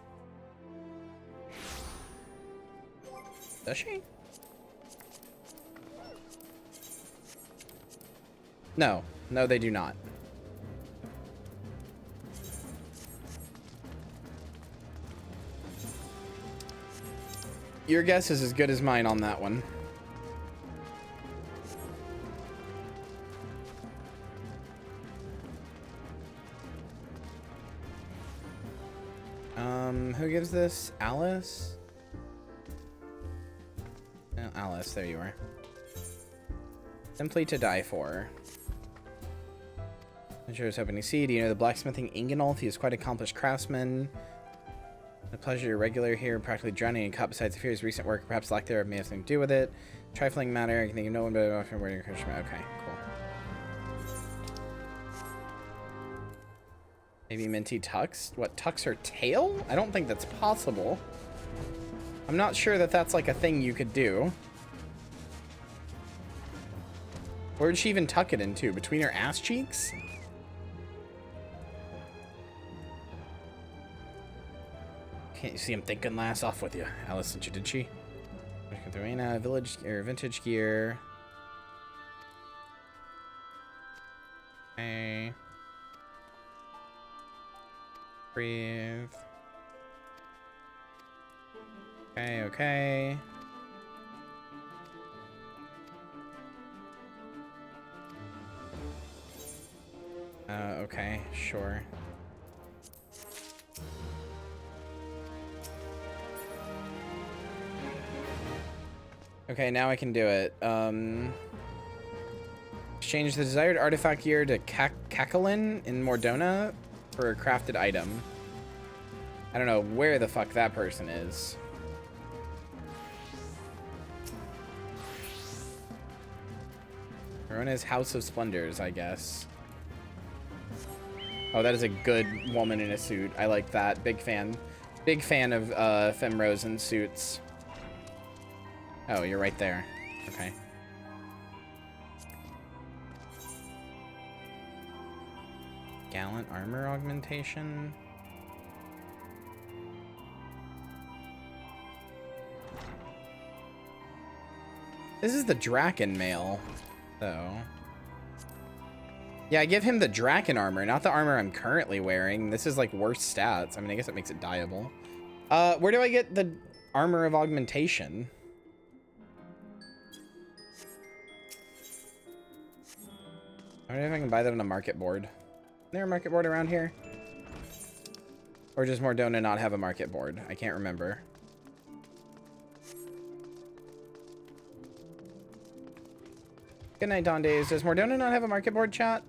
Does she? No. No, they do not. Your guess is as good as mine on that one. Who gives this? Alice? Oh, Alice, there you are. Simply to Die For. I'm sure I was hoping to see. Do you know the blacksmithing Ingenolf? He is quite an accomplished craftsman. A pleasure you're regular here, practically drowning in cup besides the fear's recent work. Perhaps lack thereof may have something to do with it. Trifling matter. I can think of no one better off where your encouragement. Okay, cool. Maybe Minty tucks? What, tucks her tail? I don't think that's possible. I'm not sure that that's like a thing you could do. Where did she even tuck it into? Between her ass cheeks? Can't you see him thinking last? Off with you. Alice sent you, did she? Village or vintage gear. Okay. Breathe. Okay, okay. Okay, sure. Okay, now I can do it. Exchange the desired artifact gear to Kakalin in Mordona for a crafted item. I don't know where the fuck that person is. Verona's House of Splendors, I guess. Oh, that is a good woman in a suit. I like that. Big fan. Big fan of femros in suits. Oh, you're right there. Okay. Gallant armor augmentation. This is the Draken mail, though. Yeah, I give him the Draken armor, not the armor I'm currently wearing. This is like worse stats. I mean, I guess it makes it dyeable. Where do I get the armor of augmentation? I wonder if I can buy that on a market board. Is there a market board around here? Or does Mordona not have a market board? I can't remember. Good night, Don Days. Does Mordona not have a market board, chat?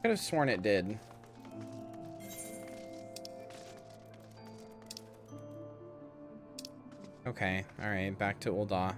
Could have sworn it did. Okay, alright, back to Ul'dah.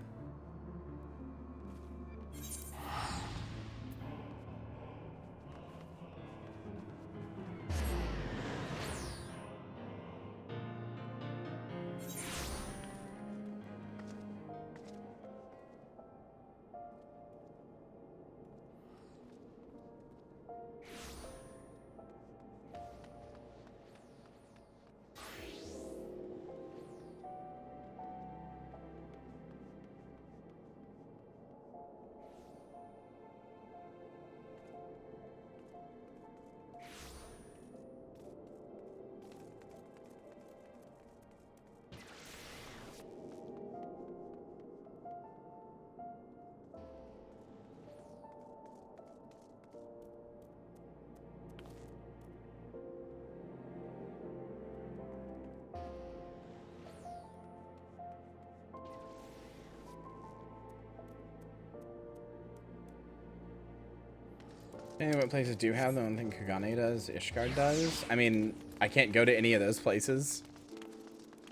What places do you have? The one thing Kagane does, Ishgard does. I mean, I can't go to any of those places,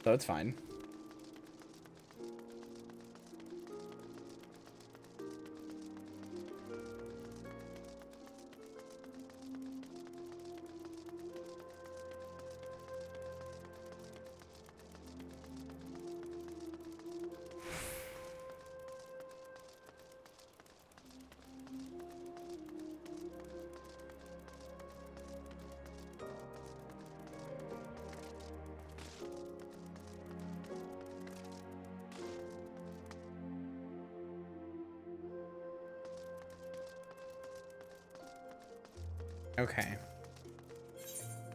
so it's fine. Okay.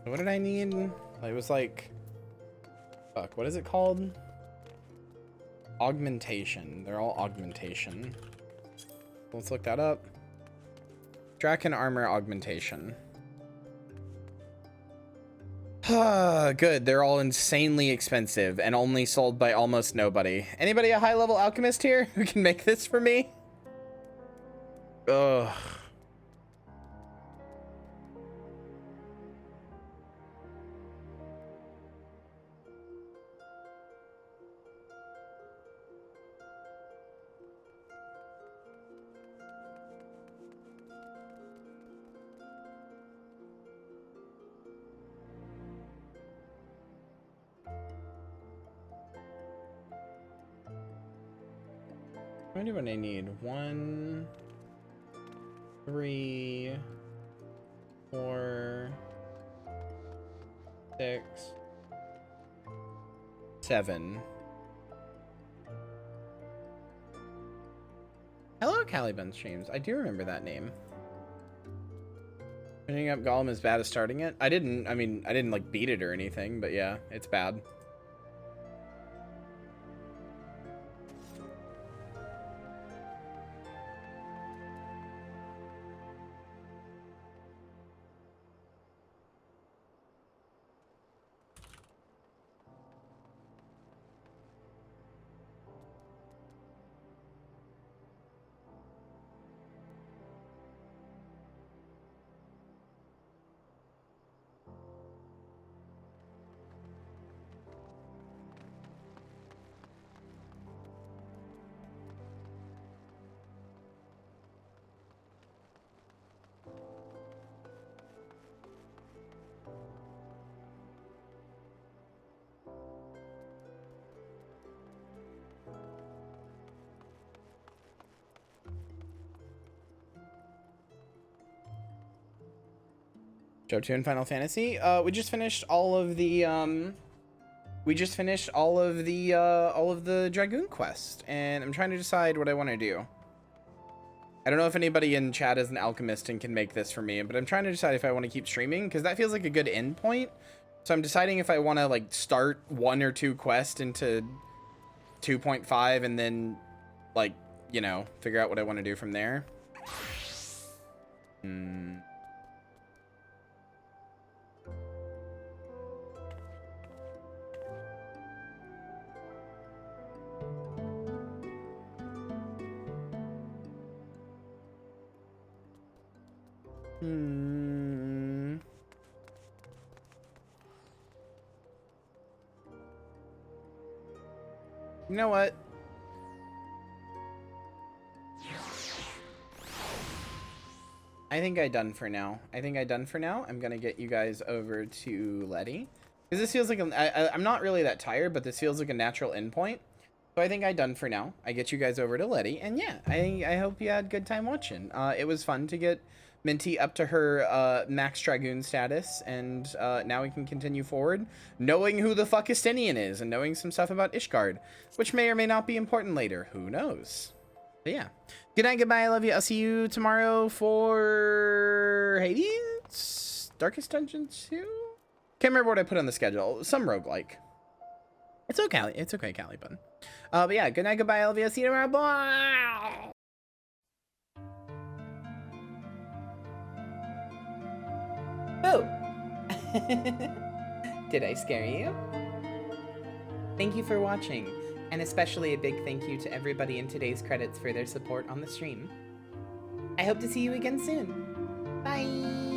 So what did I need? It was like... Fuck, what is it called? Augmentation. They're all augmentation. Let's look that up. Draken armor augmentation. Good. They're all insanely expensive and only sold by almost nobody. Anybody a high-level alchemist here who can make this for me? Ugh. How many would I need? 1, 3, 4, 6, 7. Hello, Caliban streams. I do remember that name. Finishing up Golem is bad as starting it. I didn't like beat it or anything, but yeah, it's bad. Show 2 in Final Fantasy. We just finished all of the Dragoon quest, and I'm trying to decide what I want to do. I don't know if anybody in chat is an alchemist and can make this for me, but I'm trying to decide if I want to keep streaming because that feels like a good end point. So I'm deciding if I want to like start 1 or 2 quests into 2.5 and then like, you know, figure out what I want to do from there. You know what? I think I'm done for now. I'm gonna get you guys over to Letty. Because this feels like, I'm not really that tired, but this feels like a natural endpoint. So I think I'm done for now. I get you guys over to Letty. And yeah, I hope you had a good time watching. It was fun to get Minty up to her max Dragoon status. And now we can continue forward, knowing who the fuck Estinian is and knowing some stuff about Ishgard, which may or may not be important later. Who knows? But yeah. Good night, goodbye, I love you. I'll see you tomorrow for Hades? Darkest Dungeon 2? Can't remember what I put on the schedule. Some roguelike. It's okay. It's okay, Caliban. But yeah, good night, goodbye, I love you. I'll see you tomorrow. Bye! Boo! Did I scare you? Thank you for watching. And especially a big thank you to everybody in today's credits for their support on the stream. I hope to see you again soon. Bye!